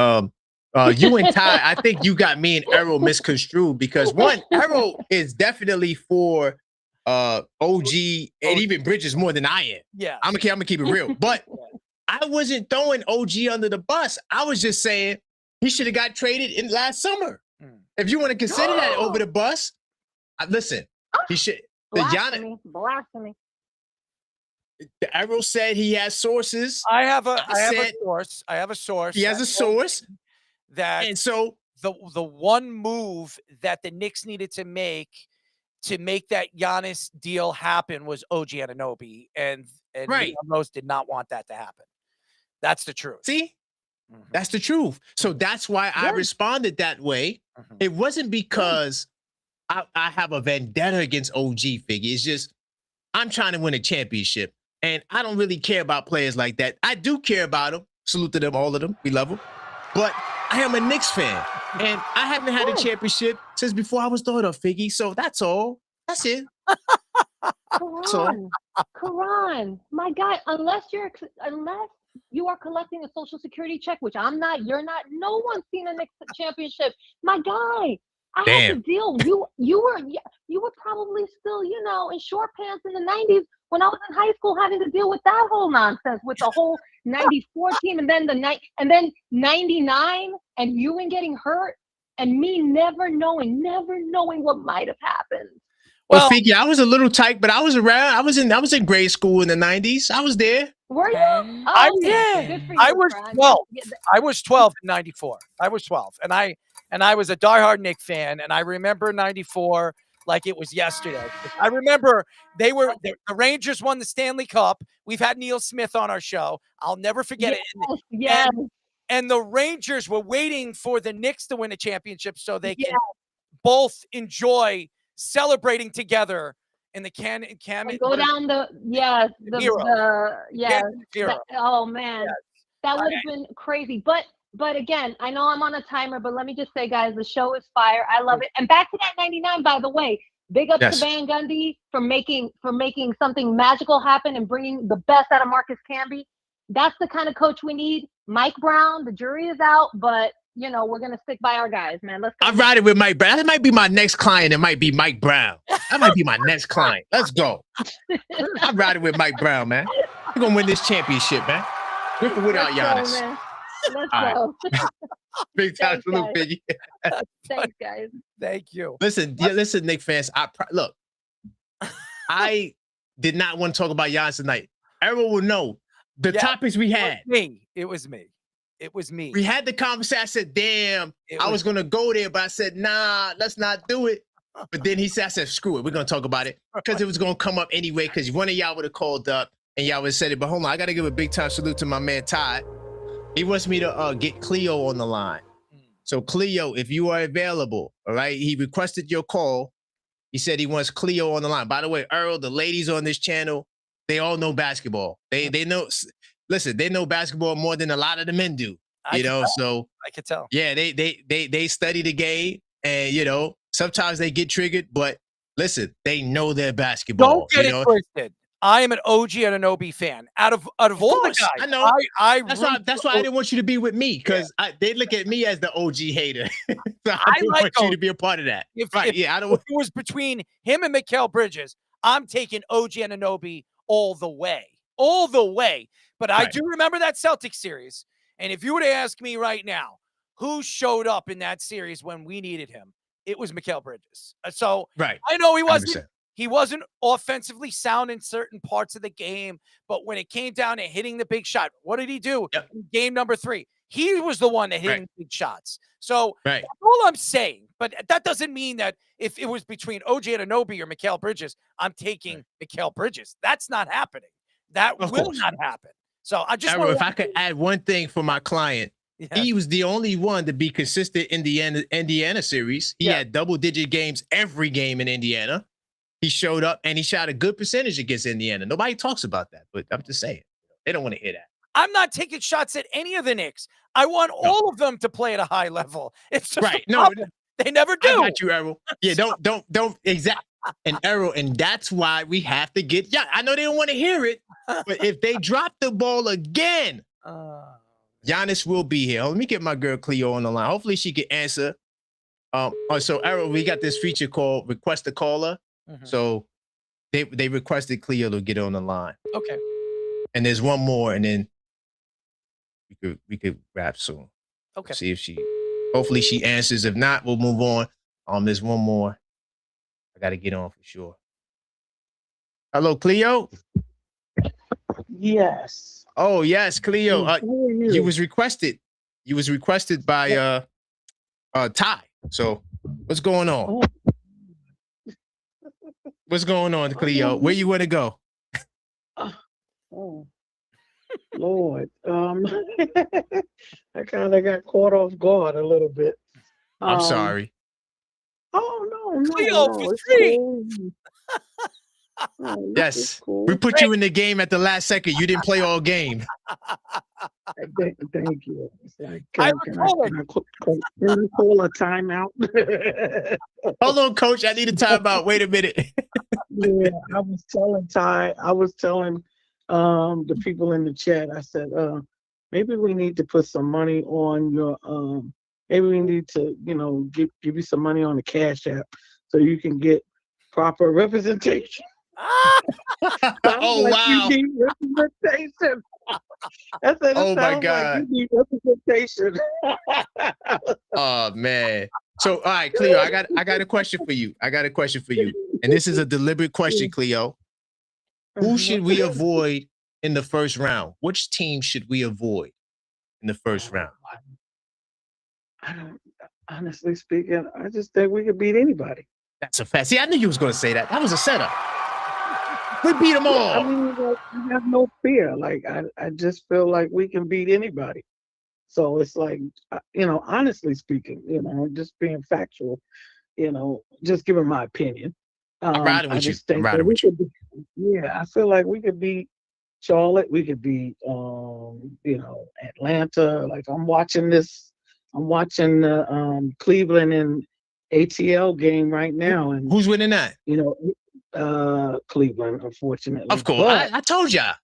You and Ty, I think you got me and Errol misconstrued because one, Errol is definitely for OG and even Bridges more than I am. Yeah. I'm gonna keep it real. But I wasn't throwing OG under the bus. I was just saying he should have got traded in last summer. If you want to consider that over the bus, listen, he should. Blasphemy. Errol said he has sources. I have a source. He has a source. And so the one move that the Knicks needed to make that Giannis deal happen was OG Anunoby, and right. Rose did not want that to happen. That's the truth. See, that's the truth. So that's why I responded that way. It wasn't because I have a vendetta against OG Figgy. It's just I'm trying to win a championship, and I don't really care about players like that. I do care about them. Salute to them, all of them. We love them, but I am a Knicks fan, and I haven't had a championship since before I was thought of, Figgy. So that's all. That's it. Karan, my guy, unless you are collecting a social security check, which I'm not, you're not, no one's seen a Knicks championship. My guy, I had to deal. You were probably still, in short pants in the 90s when I was in high school having to deal with that whole nonsense with the whole 94 team and then and then 99 and Ewing getting hurt and me never knowing what might have happened. Well, Figgy, I was a little tight, but I was around. I was in grade school in the 90s. I was there. Were you? I was 12. I was 12 in 94. I was 12. And I was a diehard Knicks fan. And I remember 94 like it was yesterday. I remember the Rangers won the Stanley Cup. We've had Neil Smith on our show. I'll never forget it. Yes. And the Rangers were waiting for the Knicks to win a championship so they can both enjoy celebrating together in the go down oh man, that would have been crazy. But again, I know I'm on a timer, but let me just say, guys, the show is fire. I love it. And back to that 99, by the way, big up to Van Gundy for making something magical happen and bringing the best out of Marcus Camby. That's the kind of coach we need. Mike Brown, the jury is out, but we're going to stick by our guys, man. Let's go. I'm riding with Mike Brown. That might be my next client. It might be Mike Brown. That might be my next client. Let's go. I'm riding with Mike Brown, man. We're going to win this championship, man. With or without Giannis. Let's go. Big time salute, Biggie. Thanks, guys. Thank you. Listen, Knicks fans. Look, I did not want to talk about Giannis tonight. Everyone will know the topics we had. It was me. We had the conversation. I said, damn, I was going to go there, but I said, nah, let's not do it. But then I said, screw it. We're going to talk about it because it was going to come up anyway because one of y'all would have called up and y'all would have said it. But hold on, I got to give a big time salute to my man, Ty. He wants me to get Cleo on the line. So Cleo, if you are available, all right, he requested your call. He said he wants Cleo on the line. By the way, Earl, the ladies on this channel, they all know basketball. They know. Listen, they know basketball more than a lot of the men do, so I can tell. Yeah, they study the game and, sometimes they get triggered, but listen, they know their basketball. Don't get it twisted. I am an OG Anunoby fan. Out of all the guys, I know. That's why I root didn't want you to be with me, because they look at me as the OG hater. So I I didn't like want you OG. to be a part of that. If I don't. it was between him and Mikal Bridges, I'm taking OG Anunoby all the way. All the way. But I Right. do remember that Celtics series. And if you were to ask me right now, who showed up in that series when we needed him, it was Mikal Bridges. So Right. I know he 100%. wasn't offensively sound in certain parts of the game, but when it came down to hitting the big shot, what did he do Yep. in game number 3? He was the one that hit the big shots. So Right. that's all I'm saying. But that doesn't mean that if it was between OG Anunoby or Mikal Bridges, I'm taking Mikal Bridges. That's not happening. That Of will course. not happen. So I just If I could add one thing for my client, he was the only one to be consistent in the Indiana series. He had double-digit games every game in Indiana. He showed up and he shot a good percentage against Indiana. Nobody talks about that, but I'm just saying, they don't want to hear that. I'm not taking shots at any of the Knicks. I want all of them to play at a high level. It's just right. No, they never do. I got you, Errol. Yeah, don't exact. And Errol, and that's why we have to get. Yeah, I know they don't want to hear it, but if they drop the ball again, Giannis will be here. Let me get my girl Cleo on the line. Hopefully she can answer. So Errol, we got this feature called Request a Caller. So they requested Cleo to get on the line. Okay. And there's one more, and then we could wrap soon. Okay. See if hopefully she answers. If not, we'll move on. There's one more I got to get on for sure. Hello, Cleo. Yes. Oh yes, Cleo. You was requested. You was requested by Ty. So what's going on? What's going on, Cleo? Where you want to go? Oh, Lord. I kind of got caught off guard a little bit. I'm sorry. Oh, no. Cleo for 3. Cool. Oh, Yes. cool. We put you in the game at the last second. You didn't play all game. Thank you. Like, I can I call a timeout? Hold on, coach. I need a timeout. Wait a minute. Yeah, I was telling Ty, the people in the chat, I said, maybe we need to put some money on your, maybe we need to, give you some money on the Cash App so you can get proper representation. Oh, wow. You need representation. I said, oh, my God. Like you need representation. Oh, man. So, all right, Cleo, I got a question for you. And this is a deliberate question, Cleo. Who should we avoid in the first round? Which team should we avoid in the first round? Honestly speaking, I just think we could beat anybody. That's a fact. See, I knew you was going to say that. That was a setup. We beat them all. I mean, we have no fear. Like, I just feel like we can beat anybody. So it's like, honestly speaking, just being factual, just giving my opinion. I'm riding with you. I'm riding with you. I feel like we could beat Charlotte. We could beat, Atlanta. Like, I'm watching the Cleveland and ATL game right now. And who's winning that? Cleveland, unfortunately. Of course. I told y'all.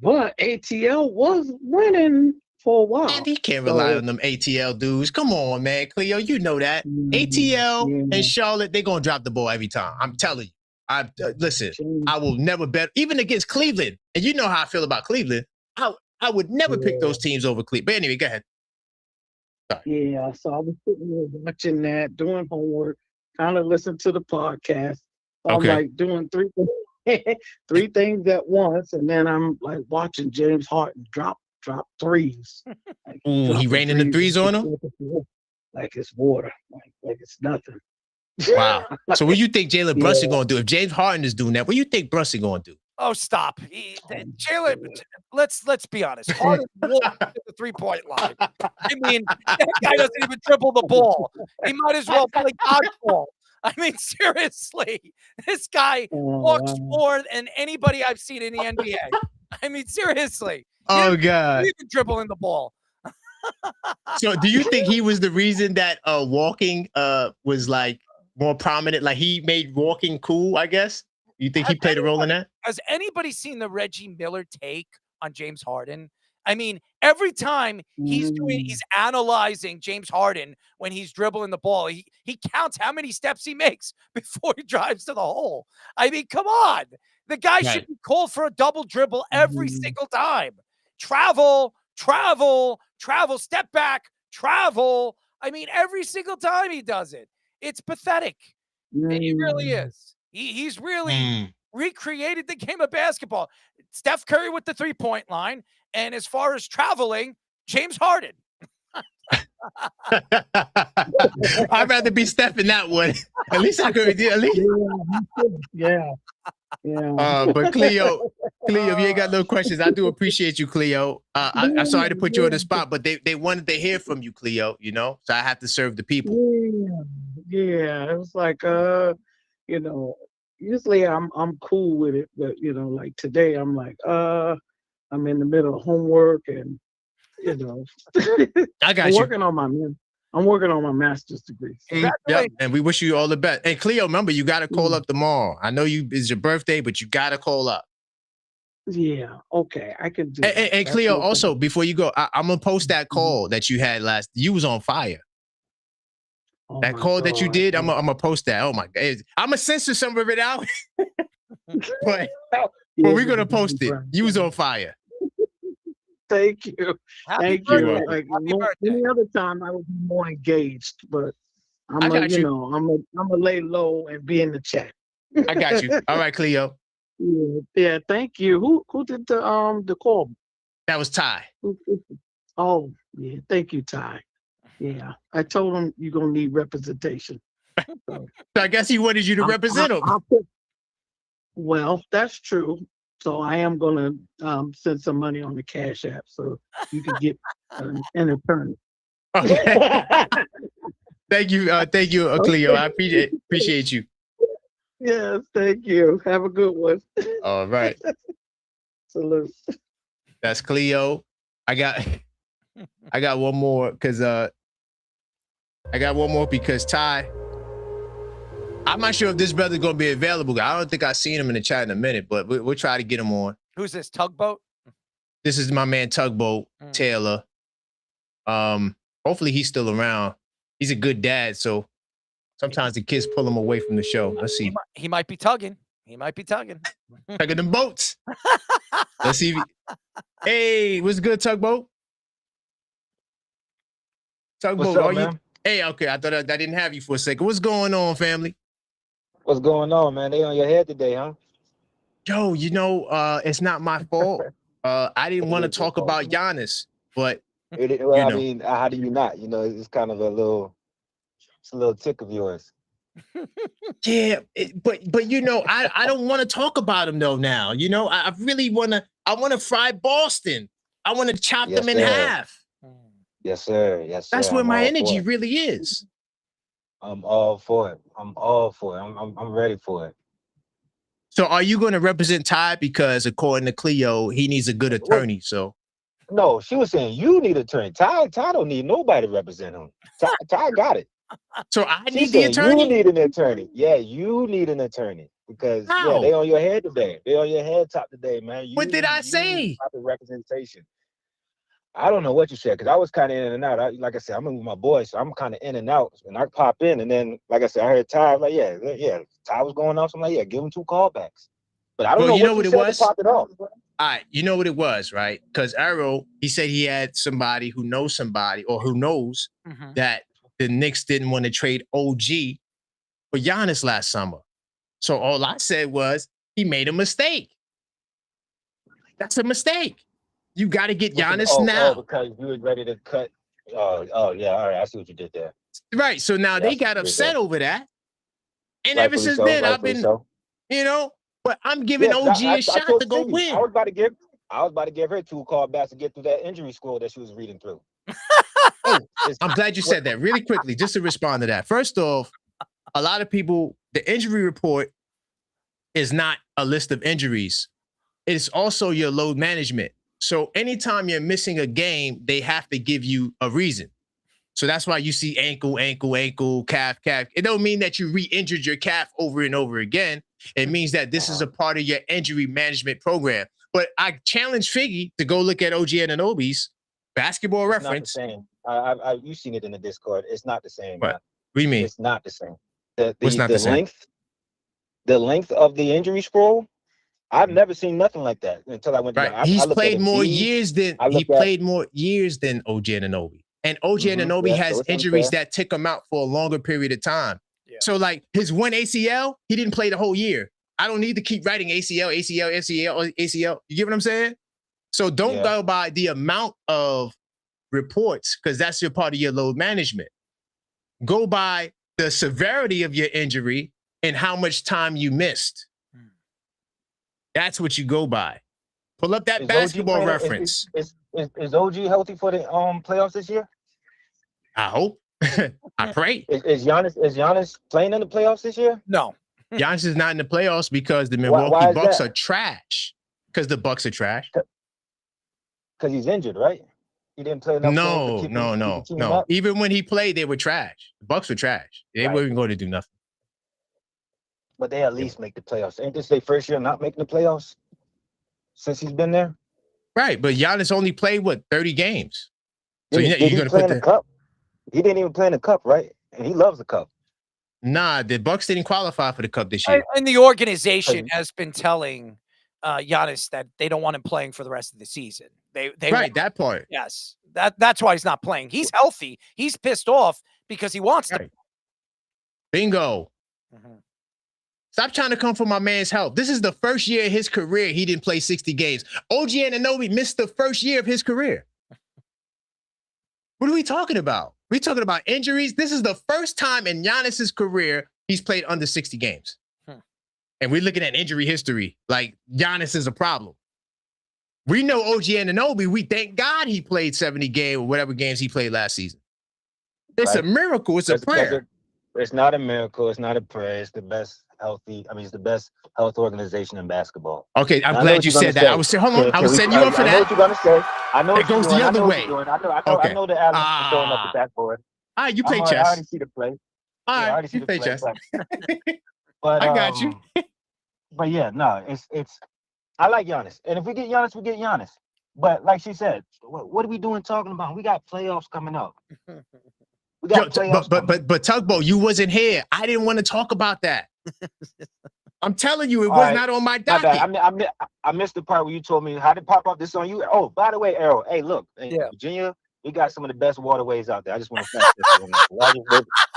But ATL was winning for a while. Man, he can't rely on them ATL dudes. Come on, man. Cleo, you know that. ATL and Charlotte, they're going to drop the ball every time. I'm telling you. Listen, I will never bet, even against Cleveland. And you know how I feel about Cleveland. I would never pick those teams over Cleveland. But anyway, go ahead. Sorry. Yeah, so I was sitting here watching that, doing homework, kind of listening to the podcast. So I'm like doing three things at once, and then I'm like watching James Harden drop threes. Like, he raining the threes on him? Like it's water, like it's nothing. Wow. So what do you think Jalen Brunson going to do? If James Harden is doing that, what do you think Brunson going to do? Oh, stop. Jalen, let's be honest. Harden walked to the 3-point line. I mean, that guy doesn't even dribble the ball. He might as well play dodgeball. I mean, seriously, this guy walks more than anybody I've seen in the NBA. I mean, seriously. Oh, God. Even dribbling the ball. So do you think he was the reason that walking was like more prominent? Like he made walking cool, I guess? You think he played a role in that? Has anybody seen the Reggie Miller take on James Harden? I mean, every time he's analyzing James Harden when he's dribbling the ball. He counts how many steps he makes before he drives to the hole. I mean, come on. The guy should be called for a double dribble every single time. Travel, step back, travel. I mean, every single time he does it. It's pathetic. He really is. He's really recreated the game of basketball. Steph Curry with the three-point line. And as far as traveling, James Harden. I'd rather be Steph in that one. At least I could do. At least. Yeah. But Cleo, if you ain't got no questions, I do appreciate you, Cleo. I'm sorry to put you on the spot, but they wanted to hear from you, Cleo. You know, so I have to serve the people. Yeah. It was like, you know, usually I'm cool with it, but you know, like today I'm like, I'm in the middle of homework and, you know, I got I'm you. I'm working on my master's degree. So. Yep. And we wish you all the best. And Cleo, remember, you got to call up tomorrow. I know it's your birthday, but you got to call up. Yeah. Okay. I can do and Cleo, also, before you go, I'm going to post that call that you had you was on fire. Oh that call that you did, I'm going to post that. Oh, my God. I'm going to censor some of it out. but we're going to post it. You was on fire. Thank you. Thank you. Like any other time, I would be more engaged, but I'm gonna lay low and be in the chat. I got you. All right, Cleo. Yeah. Thank you. Who did the call? That was Ty. Oh, yeah. Thank you, Ty. Yeah, I told him you're gonna need representation. So I guess he wanted you to represent him. Well, that's true. So I am going to send some money on the Cash App so you can get an attorney. Okay. Thank you, Cleo. I appreciate you. Yes, thank you. Have a good one. All right. Salute. That's Cleo. I got one more because Ty. I'm not sure if this brother's going to be available. I don't think I've seen him in the chat in a minute, but we'll try to get him on. Who's this, Tugboat? This is my man, Tugboat, Taylor. Hopefully he's still around. He's a good dad, so sometimes the kids pull him away from the show. Let's see. He might be tugging. Tugging them boats. Let's see. Hey, what's good, Tugboat? Tugboat, are you? Hey, okay. I thought I didn't have you for a second. What's going on, family? What's going on, man? They on your head today, huh? Yo, it's not my fault. I didn't want to talk about Giannis, but I mean, how do you not? You know, it's kind of a little tick of yours. Yeah, but I don't want to talk about him though now. You know, I really want to fry Boston. I want to chop them in half. Yes, sir. Yes, sir. That's where my energy really is. I'm all for it. I'm ready for it. So are you going to represent Ty? Because according to Cleo, he needs a good attorney. So no, she was saying you need an attorney. Ty don't need nobody to represent him. Ty got it. So I need the attorney? You need an attorney. Yeah, you need an attorney. Because they on your head today. They on your head top today, man. What did I say? Proper representation. I don't know what you said because I was kind of in and out. Like I said, I'm in with my boys, so I'm kind of in and out. And I pop in, and then, like I said, I heard Ty. Like, yeah, Ty was going off. So I'm like, yeah, give him 2 callbacks. But I don't know what it was. Pop it off. All right, you know what it was, right? Because Arrow, he said he had somebody who knows somebody or who knows that the Knicks didn't want to trade OG for Giannis last summer. So all I said was he made a mistake. That's a mistake. You got to get Giannis now. Because you was ready to cut. Oh, yeah. All right. I see what you did there. Right. So now they got upset over that. And ever since then, I've been, but I'm giving OG a shot to go win. I was about to give her 2 callbacks to get through that injury scroll that she was reading through. I'm glad you said that really quickly, just to respond to that. First off, a lot of people, the injury report is not a list of injuries. It's also your load management. So anytime you're missing a game, they have to give you a reason. So that's why you see ankle, calf. It don't mean that you re-injured your calf over and over again. It means that this is a part of your injury management program. But I challenge Figgy to go look at OG Anunoby's basketball It's reference. not the same. You've seen it in the Discord. It's not the same. What? Man. What do you mean? It's not the same. What's not the same? The length of the injury scroll. I've never seen nothing like that until I went. Right. He's played more years than OG Anunoby. And OG Anunoby has injuries that took him out for a longer period of time. Yeah. So like his one ACL, he didn't play the whole year. I don't need to keep writing ACL. You get what I'm saying? So don't go by the amount of reports because that's your part of your load management. Go by the severity of your injury and how much time you missed. That's what you go by. Pull up that basketball reference. Is OG healthy for the playoffs this year? I hope. I pray. Is Giannis playing in the playoffs this year? No. Giannis is not in the playoffs because the Milwaukee Bucks are trash. Because the Bucks are trash. Because he's injured, right? He didn't play enough. No. Even when he played, they were trash. The Bucks were trash. They weren't going to do nothing. But they at least make the playoffs. Ain't this their first year not making the playoffs since he's been there? Right, but Giannis only played 30 games. So you're going to put the cup. He didn't even play in the cup, right? And he loves the cup. Nah, the Bucks didn't qualify for the cup this year. And the organization has been telling Giannis that they don't want him playing for the rest of the season. They that part. Yes, that's why he's not playing. He's healthy. He's pissed off because he wants to. Bingo. Stop trying to come for my man's health. This is the first year of his career he didn't play 60 games. OG Anunoby missed the first year of his career. What are we talking about? We're talking about injuries. This is the first time in Giannis's career he's played under 60 games. And we're looking at injury history like Giannis is a problem. We know OG Anunoby. We thank God he played 70 games or whatever games he played last season. It's a miracle. It's a prayer. It's not a miracle. It's not a prayer. It's the best it's the best health organization in basketball. Okay, I'm glad you said that. I was saying, hold on. I was setting you up for that. I know what you're gonna say. I know it goes the other way. I know the Adams throwing up the backboard. All right, you play chess. I already see the play. All right, you play chess. But I got you. But yeah, no, it's. I like Giannis, and if we get Giannis, we get Giannis. But like she said, what are we doing talking about? We got playoffs coming up. We got playoffs. But Tugboat, you wasn't here. I didn't want to talk about that. I'm telling you, it was not on my docket. I missed the part where you told me how to pop up this on you. Oh, by the way, Errol. Hey, look, in Virginia, we got some of the best waterways out there. I just want to thank this.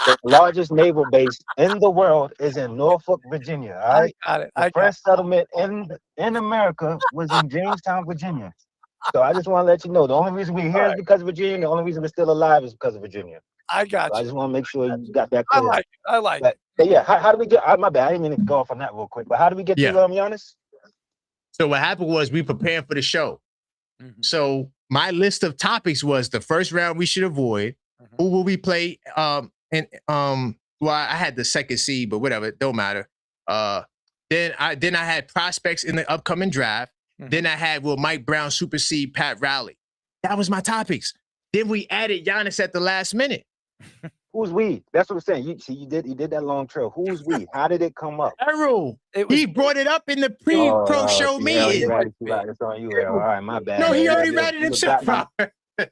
The largest naval base in the world is in Norfolk, Virginia. All right. The first settlement in America was in Jamestown, Virginia. So I just want to let you know the only reason we're here is because of Virginia. The only reason we're still alive is because of Virginia. I got you. I just want to make sure you got that clear. I like it. But yeah, how do we get? My bad. I didn't mean to go off on that real quick. But how do we get to Giannis? So what happened was we preparing for the show. So my list of topics was the first round we should avoid. Who will we play? Well, I had the second seed, but whatever, it don't matter. Then I had prospects in the upcoming draft. Then I had will Mike Brown supersede Pat Riley? That was my topics. Then we added Giannis at the last minute. Who's we? That's what I'm saying. You did that long trail. Who's we? How did it come up? Errol. He brought it up in the pre-pro show meeting. It's on you, Errol. All right, my bad. No, he already read it himself.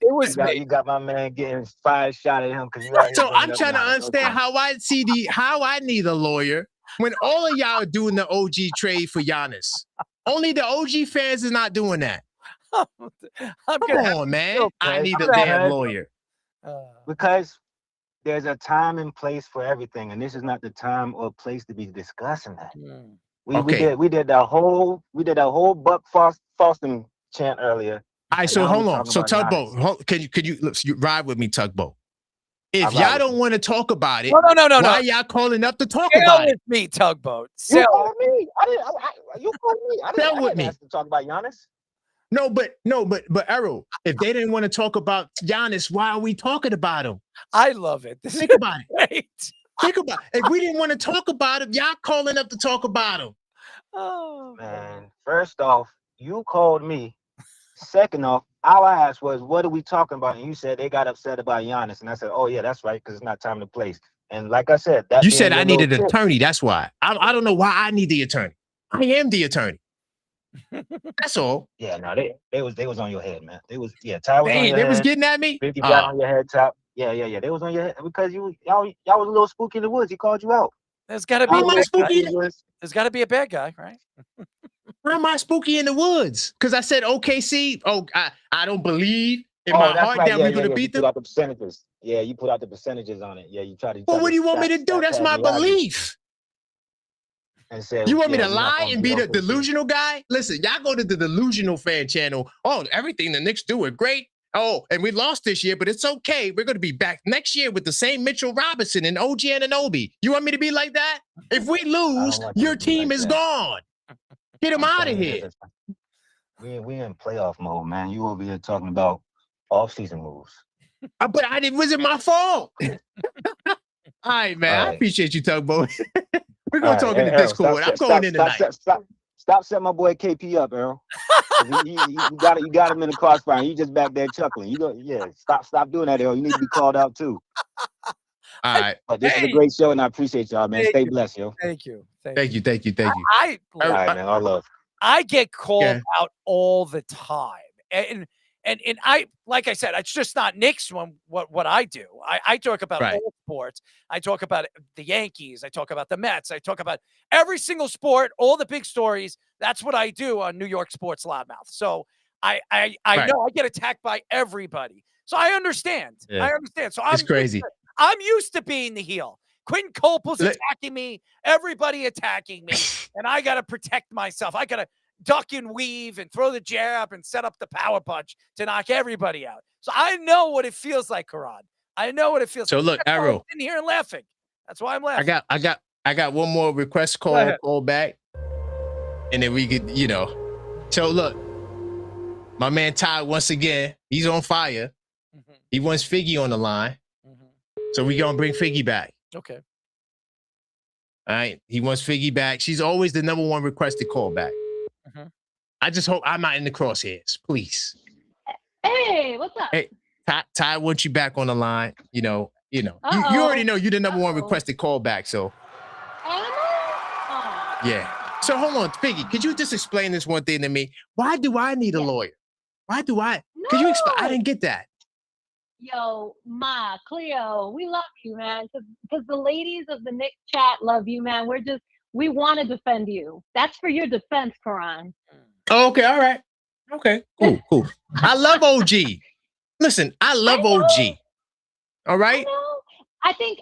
You got my man getting 5 shot at him because so I'm trying to understand how I need a lawyer when all of y'all are doing the OG trade for Giannis. Only the OG fans is not doing that. Come on, man. I need a damn lawyer. Because there's a time and place for everything, and this is not the time or place to be discussing that. We did that whole Buck Foston chant earlier. All right, so hold on. So Tugboat, could you ride with me, Tugboat? If y'all don't want to talk about it, no. Why y'all calling up to talk about it? Me, Tugboat. You called me. You called me. I didn't ask to talk about Giannis. No, but Errol, if they didn't want to talk about Giannis, why are we talking about him? I love it. Think about it. Think about it. If we didn't want to talk about him, y'all calling up to talk about him. Oh man. First off, you called me. Second off, all I asked was, what are we talking about? And you said they got upset about Giannis. And I said, oh yeah, that's right, because it's not time to place. And like I said, that you being said your I needed little an tip- attorney. That's why. I don't know why I need the attorney. I am the attorney. That's all. Yeah, no, they was on your head, man. Ty was on Hey, your they was head. getting at me. 50 got on your head, Top. Yeah. They was on your head because y'all was a little spooky in the woods. He called you out. There's got to be How am I spooky? There's got to be a bad guy, right? How am I spooky in the woods? Because I said OKC. Oh, I don't believe in my that's heart right. that we're gonna You beat put them. out the percentages. Yeah, you put out the percentages on it. Yeah, you try to. Well, what do you want me to do? That's my belief. And said, You want me to we're not lie gonna and beat be the OKC. delusional guy? Listen, y'all go to the delusional fan channel. Oh, everything the Knicks do is great. Oh, and we lost this year, but it's okay. We're going to be back next year with the same Mitchell Robinson and OG Anunoby. You want me to be like that? If we lose, want you your to be team like is that. gone. Get him out of here. We in playoff mode, man. You over here talking about off-season moves. But it wasn't my fault. All right, man. I appreciate you, Tugboat. We're going to talk in the Discord. I'm going in tonight. Stop setting my boy KP up, Errol. You got him in the crossfire. He just back there chuckling. Stop doing that, Errol. You need to be called out too. All right. But this is a great show, and I appreciate y'all, man. Stay blessed, yo. Thank you. Thank you. All right, man. All love. I get called out all the time. And I, like I said, it's just not Knicks what I do. I talk about all sports. I talk about the Yankees. I talk about the Mets. I talk about every single sport, all the big stories. That's what I do on New York Sports Loudmouth. So I know I get attacked by everybody. So I understand. Yeah. I understand. So It's crazy. I'm used to being the heel. Quentin Copel's attacking me. Everybody attacking me. And I got to protect myself. I got to duck and weave and throw the jab and set up the power punch to knock everybody out. So I know what it feels like, Karan. I know what it feels like. So look, Arrow. I'm sitting here and laughing. That's why I'm laughing. I got one more request call back. And then we could, So look, my man Ty, once again, he's on fire. Mm-hmm. He wants Figgy on the line. Mm-hmm. So we gonna bring Figgy back. Okay. All right. He wants Figgy back. She's always the number 1 requested call back. Mm-hmm. I just hope I'm not in the crosshairs, please. Hey, what's up? Hey, Ty wants you back on the line. You already know you're the number 1 requested call back. So, yeah. So hold on, Figgy, could you just explain this one thing to me? Why do I need a lawyer? Why do I? No. Could you explain? I didn't get that. Yo, Ma, Cleo, we love you, man. Because the ladies of the Knicks chat love you, man. We want to defend you. That's for your defense, Karan. Oh, okay, all right. Okay, cool. I love OG. Listen, I love OG. All right. I think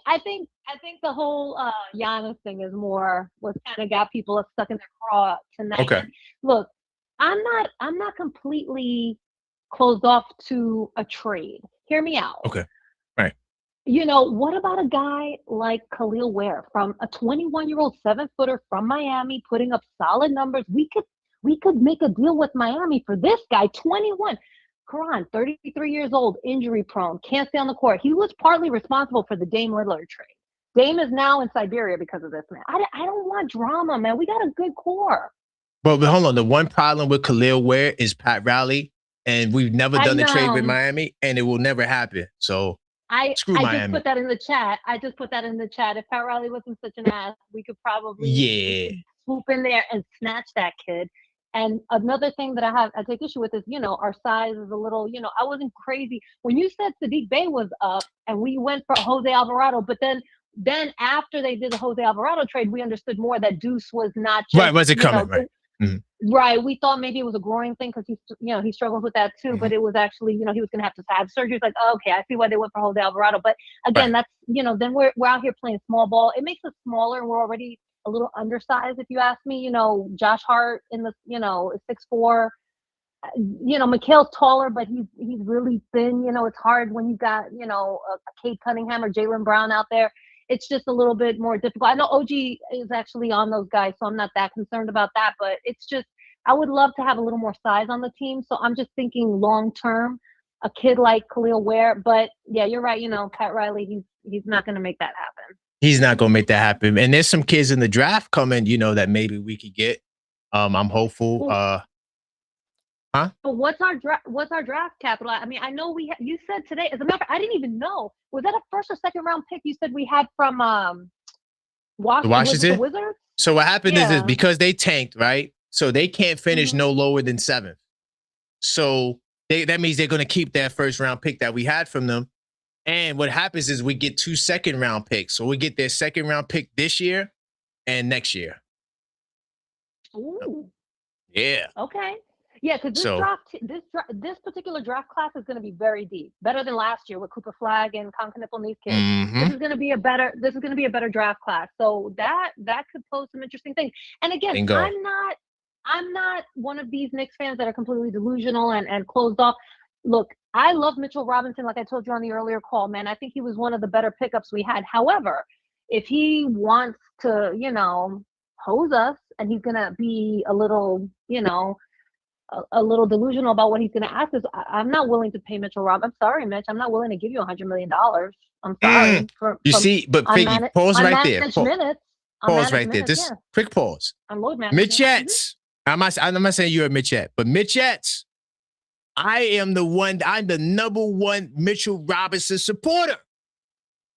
the whole Giannis thing is more what kind of got people stuck in their craw tonight. Okay. And look, I'm not completely closed off to a trade. Hear me out. Okay. Right. What about a guy like Khalil Ware, from a 21-year-old 7-footer from Miami, putting up solid numbers? We could make a deal with Miami for this guy, 21. Karan, 33 years old, injury prone, can't stay on the court. He was partly responsible for the Dame Lillard trade. Dame is now in Siberia because of this, man. I don't want drama, man. We got a good core. But hold on. The one problem with Khalil Ware is Pat Riley, and we've never done the trade with Miami, and it will never happen. So screw Miami. I just put that in the chat. If Pat Riley wasn't such an ass, we could probably swoop in there and snatch that kid. And another thing that I take issue with is, our size is a little, I wasn't crazy. When you said Sadiq Bey was up and we went for Jose Alvarado, but then after they did the Jose Alvarado trade, we understood more that Deuce was not just, right. Was it coming? Right. Mm-hmm. Right. We thought maybe it was a groin thing because he struggled with that too, mm-hmm. But it was actually, he was going to have surgery. It's like, oh, okay, I see why they went for Jose Alvarado. But again, that's, then we're out here playing small ball. It makes us smaller, and we're already a little undersized, if you ask me. Josh Hart is 6'4". Mikhail's taller, but he's really thin. It's hard when you got, a Cade Cunningham or Jaylen Brown out there. It's just a little bit more difficult. I know OG is actually on those guys, so I'm not that concerned about that. But it's just, I would love to have a little more size on the team. So I'm just thinking long term, a kid like Khalil Ware. But yeah, you're right. Pat Riley, he's not going to make that happen. He's not going to make that happen. And there's some kids in the draft coming, that maybe we could get. I'm hopeful. Huh? But what's our draft capital? I mean, I know you said today. As a matter of fact, I didn't even know. Was that a first or second round pick? You said we had from Washington. Was it the Washington? Wizards? So what happened is Yeah. because they tanked, right? So they can't finish no lower than 7th. So that means they're going to keep that first round pick that we had from them. And what happens is we get 2 second round picks. So we get their second round pick this year and next year. Ooh. Yeah. Okay. Yeah, because this particular draft class is going to be very deep, better than last year with Cooper Flag and Conkanipple and these kids. This is going to be a better draft class. So that could pose some interesting things. And again, Bingo. I'm not one of these Knicks fans that are completely delusional and closed off. Look, I love Mitchell Robinson, like I told you on the earlier call, man. I think he was one of the better pickups we had. However, if he wants to, hose us and he's going to be a little, a little delusional about what he's going to ask us, I'm not willing to pay Mitchell Rob. I'm sorry, Mitch. I'm not willing to give you $100 million. I'm sorry. But Figgy, pause right there. Pause right there. Just quick pause. Unload management. Mitchettes. I'm not saying you're a Mitchett, but Mitchettes. I'm the number one Mitchell Robinson supporter.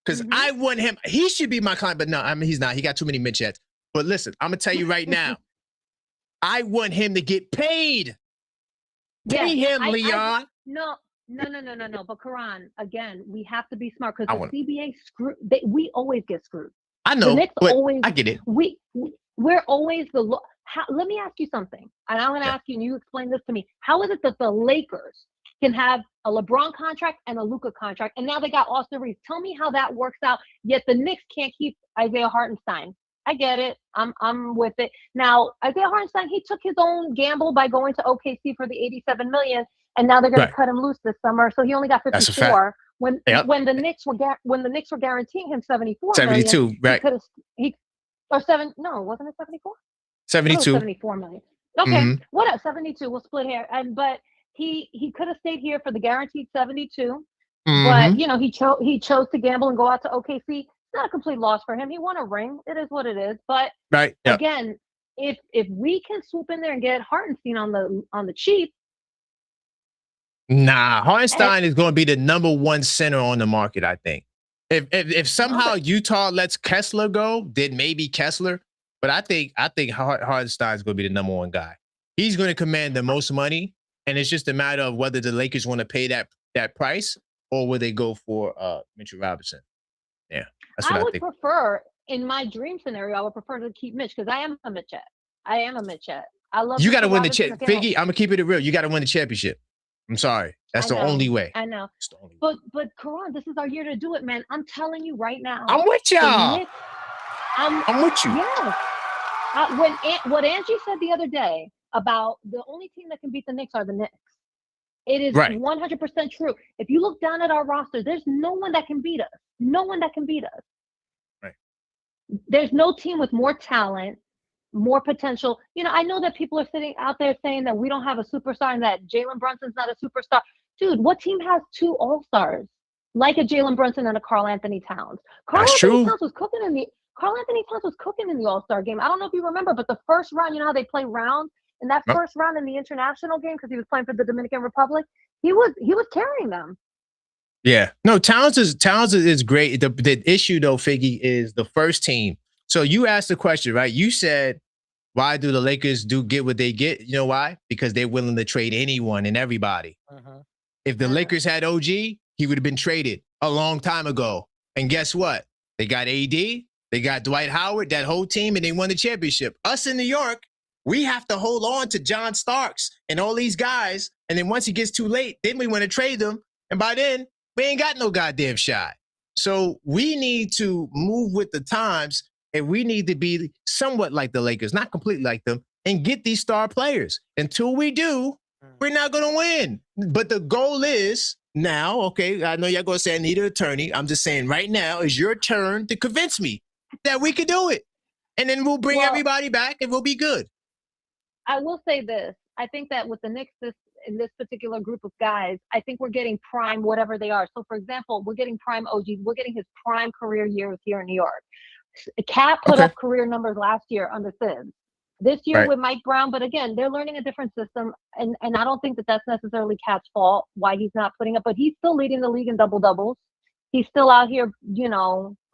Because I want him. He should be my client, but no, he's not. He got too many Mitchettes. But listen, I'm going to tell you right now. I want him to get paid. Pay him, Leon. No. But Karan, again, we have to be smart because the CBA we always get screwed. I know, but I get it. We're always let me ask you something, and I'm going to ask you, and you explain this to me. How is it that the Lakers can have a LeBron contract and a Luka contract, and now they got Austin Reeves? Tell me how that works out. Yet the Knicks can't keep Isaiah Hartenstein. I get it. I'm with it. Now, Isaiah Hartenstein, he took his own gamble by going to OKC for the $87 million, and now they're going to cut him loose this summer. So he only got 54. When the Knicks were guaranteeing him 74 72, million, right? Wasn't it 74? 72. 74 million. Okay, what else? 72. We'll split hair. But he could have stayed here for the guaranteed 72. But he chose to gamble and go out to OKC. Not a complete loss for him. He won a ring. It is what it is. But again, if we can swoop in there and get Hartenstein on the cheap. Nah, Hartenstein is going to be the number one center on the market, I think. If somehow Utah lets Kessler go, then maybe Kessler. But I think Hartenstein is going to be the number one guy. He's going to command the most money, and it's just a matter of whether the Lakers want to pay that price or will they go for Mitchell Robinson. Yeah. I would prefer, in my dream scenario, I would prefer to keep Mitch because I am a Mitchett. I love. You got to win the chip, Figgy. I'm gonna keep it real. You got to win the championship. I'm sorry. That's the only way. I know. But Karan, this is our year to do it, man. I'm telling you right now. I'm with y'all. I'm with you. Yes. What Angie said the other day about the only team that can beat the Knicks are the Knicks. It is 100% true. If you look down at our roster, there's no one that can beat us. No one that can beat us. Right. There's no team with more talent, more potential. I know that people are sitting out there saying that we don't have a superstar and that Jalen Brunson's not a superstar. Dude, what team has 2 all-stars like a Jalen Brunson and a Karl Anthony Towns? Karl Anthony Towns was cooking in the All-Star game. I don't know if you remember, but the first round, you know how they play rounds? In that first round in the international game, because he was playing for the Dominican Republic, he was carrying them. Yeah. No, Towns is great. The issue though, Figgy, is the first team. So you asked the question, right? You said, why do the Lakers get what they get? You know why? Because they're willing to trade anyone and everybody. If the Lakers had OG, he would have been traded a long time ago. And guess what? They got AD, they got Dwight Howard, that whole team, and they won the championship. Us in New York, we have to hold on to John Starks and all these guys. And then once it gets too late, then we want to trade them. And by then, we ain't got no goddamn shot. So we need to move with the times, and we need to be somewhat like the Lakers, not completely like them, and get these star players. Until we do, we're not going to win. But the goal is now, okay, I know y'all going to say I need an attorney. I'm just saying right now is your turn to convince me that we could do it. And then we'll bring everybody back and we'll be good. I will say this. I think that with the Knicks in this particular group of guys, I think we're getting prime whatever they are. So, for example, we're getting prime OG. We're getting his prime career years here in New York. Cat put up career numbers last year under Thibs. this year Right. with Mike Brown. But again, they're learning a different system, and I don't think that that's necessarily Cat's fault why he's not putting up. But he's still leading the league in double doubles. He's still out here,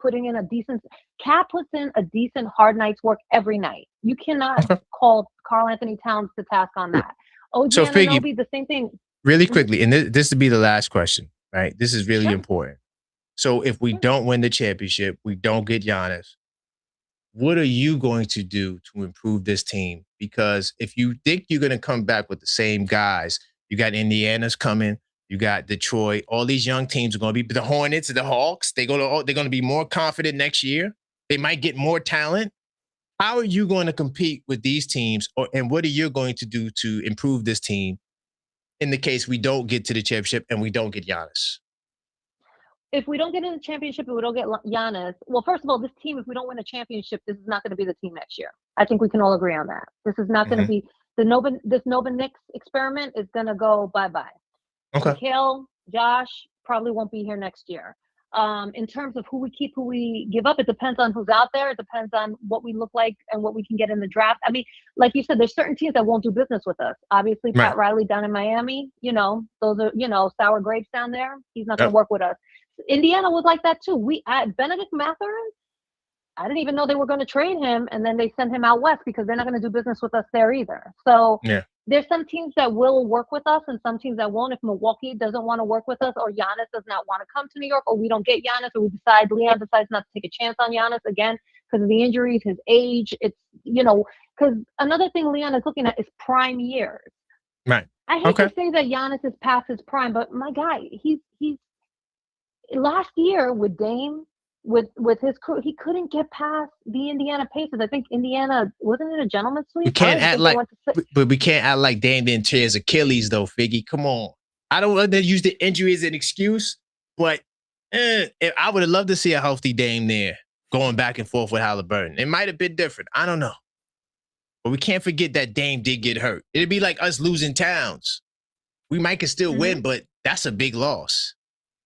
putting in a decent. Cat puts in a decent hard night's work every night. You cannot call Karl Anthony Towns to task on that. OG So, Figgy, Anunoby, the same thing. really quickly, and this would be the last question, right? This is really Sure. important. So if we don't win the championship, we don't get Giannis, what are you going to do to improve this team? Because if you think you're going to come back with the same guys, you got Indiana's coming, you got Detroit, all these young teams are going to be the Hornets, the Hawks. They're going to be more confident next year. They might get more talent. How are you going to compete with these teams, and what are you going to do to improve this team in the case we don't get to the championship and we don't get Giannis? If we don't get in the championship and we don't get Giannis, well, first of all, this team, if we don't win a championship, this is not going to be the team next year. I think we can all agree on that. This is not going to be this Nova Knicks experiment is going to go bye-bye. Okay. Mikhail, Josh probably won't be here next year. In terms of who we keep, who we give up, it depends on who's out there. It depends on what we look like and what we can get in the draft. I mean, like you said, there's certain teams that won't do business with us. Obviously, Pat Riley down in Miami, those are, sour grapes down there. He's not going to work with us. Indiana was like that too. Benedict Mathurin, I didn't even know they were going to trade him, and then they sent him out west because they're not going to do business with us there either. So there's some teams that will work with us and some teams that won't. If Milwaukee doesn't want to work with us, or Giannis does not want to come to New York, or we don't get Giannis, or Leon decides not to take a chance on Giannis again because of the injuries, his age, it's, because another thing Leon is looking at is prime years. Right. I hate to say that Giannis is past his prime, but my guy, he's last year with Dame, with his crew, he couldn't get past the Indiana Pacers. I think Indiana, wasn't it a gentleman's sweep? We can't act like, but we can't act like Dame didn't tear his Achilles though, Figgy. Come on. I don't want to use the injury as an excuse, but I would have loved to see a healthy Dame there going back and forth with Halliburton. It might have been different. I don't know. But we can't forget that Dame did get hurt. It'd be like us losing Towns. We might can still win, but that's a big loss.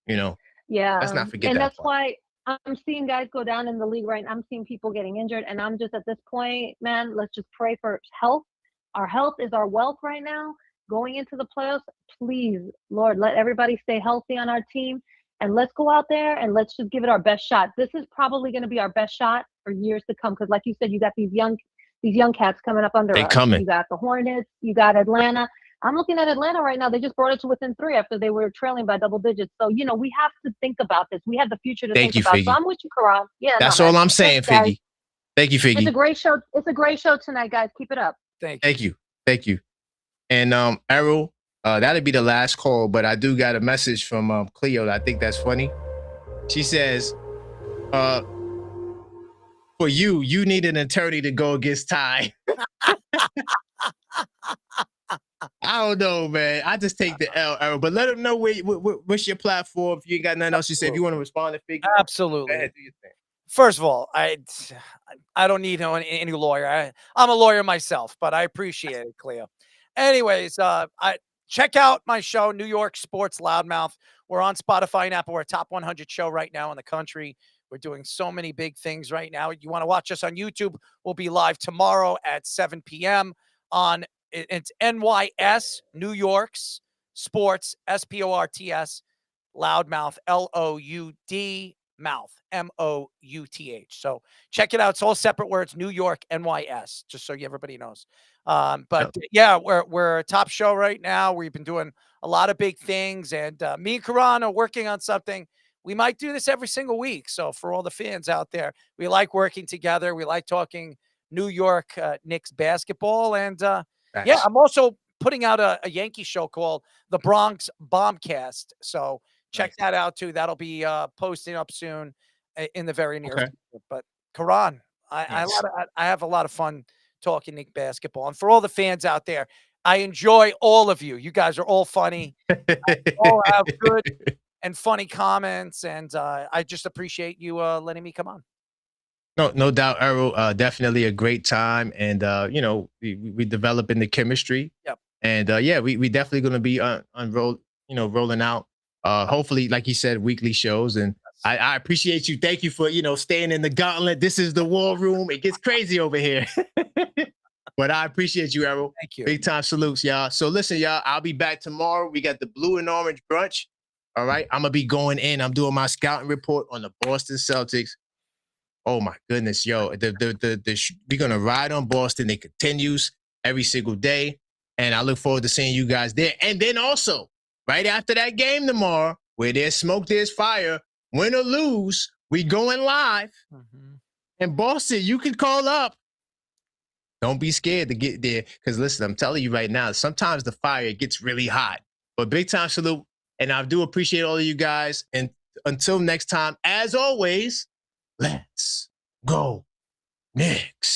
Yeah. Let's not forget and that. And that's why I'm seeing guys go down in the league, right? I'm seeing people getting injured. And I'm just at this point, man, let's just pray for health. Our health is our wealth right now. Going into the playoffs, please, Lord, let everybody stay healthy on our team. And let's go out there and let's just give it our best shot. This is probably going to be our best shot for years to come. Because like you said, you got these young cats coming up under us. Coming. You got the Hornets. You got Atlanta. I'm looking at Atlanta right now. They just brought it to within 3 after they were trailing by double digits. So, we have to think about this. We have the future to think about. Figgy. So I'm with you, Karan. Yeah, that's all I'm saying, thanks, Figgy. Thank you, Figgy. It's a great show. It's a great show tonight, guys. Keep it up. Thank you. And Errol, that'll be the last call, but I do got a message from Cleo that I think that's funny. She says, for you need an attorney to go against Ty. I don't know, man. I just take the L, Errol. But let them know what's your platform. If you ain't got nothing else you say, if you want to respond to Figgy. Absolutely. Go ahead, do your thing. First of all, I don't need any lawyer. I'm a lawyer myself, but I appreciate it, Cleo. Anyways, I check out my show, New York Sports Loudmouth. We're on Spotify and Apple. We're a top 100 show right now in the country. We're doing so many big things right now. You want to watch us on YouTube? We'll be live tomorrow at 7 p.m. on it's NYS, New York's Sports, SPORTS, Loudmouth, LOUD, Mouth, MOUTH. So check it out. It's all separate words, New York, NYS, just so everybody knows. But yeah, we're a top show right now. We've been doing a lot of big things, and me and Karan are working on something. We might do this every single week. So for all the fans out there, we like working together. We like talking New York Knicks basketball. And yeah, I'm also putting out a Yankee show called The Bronx Bombcast. So check that out too. That'll be posting up soon in the very near future. But Karan, I have a lot of fun talking Knicks basketball. And for all the fans out there, I enjoy all of you. You guys are all funny. All have good and funny comments. And I just appreciate you letting me come on. No doubt, Errol. Definitely a great time. And, we developing the chemistry. Yep. And yeah, we definitely going to be rolling out, hopefully, like you said, weekly shows. And I appreciate you. Thank you for, staying in the gauntlet. This is the war room. It gets crazy over here. But I appreciate you, Errol. Thank you. Big time salutes, y'all. So listen, y'all, I'll be back tomorrow. We got the blue and orange brunch. All right. I'm going to be going in. I'm doing my scouting report on the Boston Celtics. Oh, my goodness, yo. We're going to ride on Boston. It continues every single day. And I look forward to seeing you guys there. And then also, right after that game tomorrow, where there's smoke, there's fire, win or lose, we going live. And Boston, you can call up. Don't be scared to get there. Because listen, I'm telling you right now, sometimes the fire gets really hot. But big time salute. And I do appreciate all of you guys. And until next time, as always, let's go Knicks.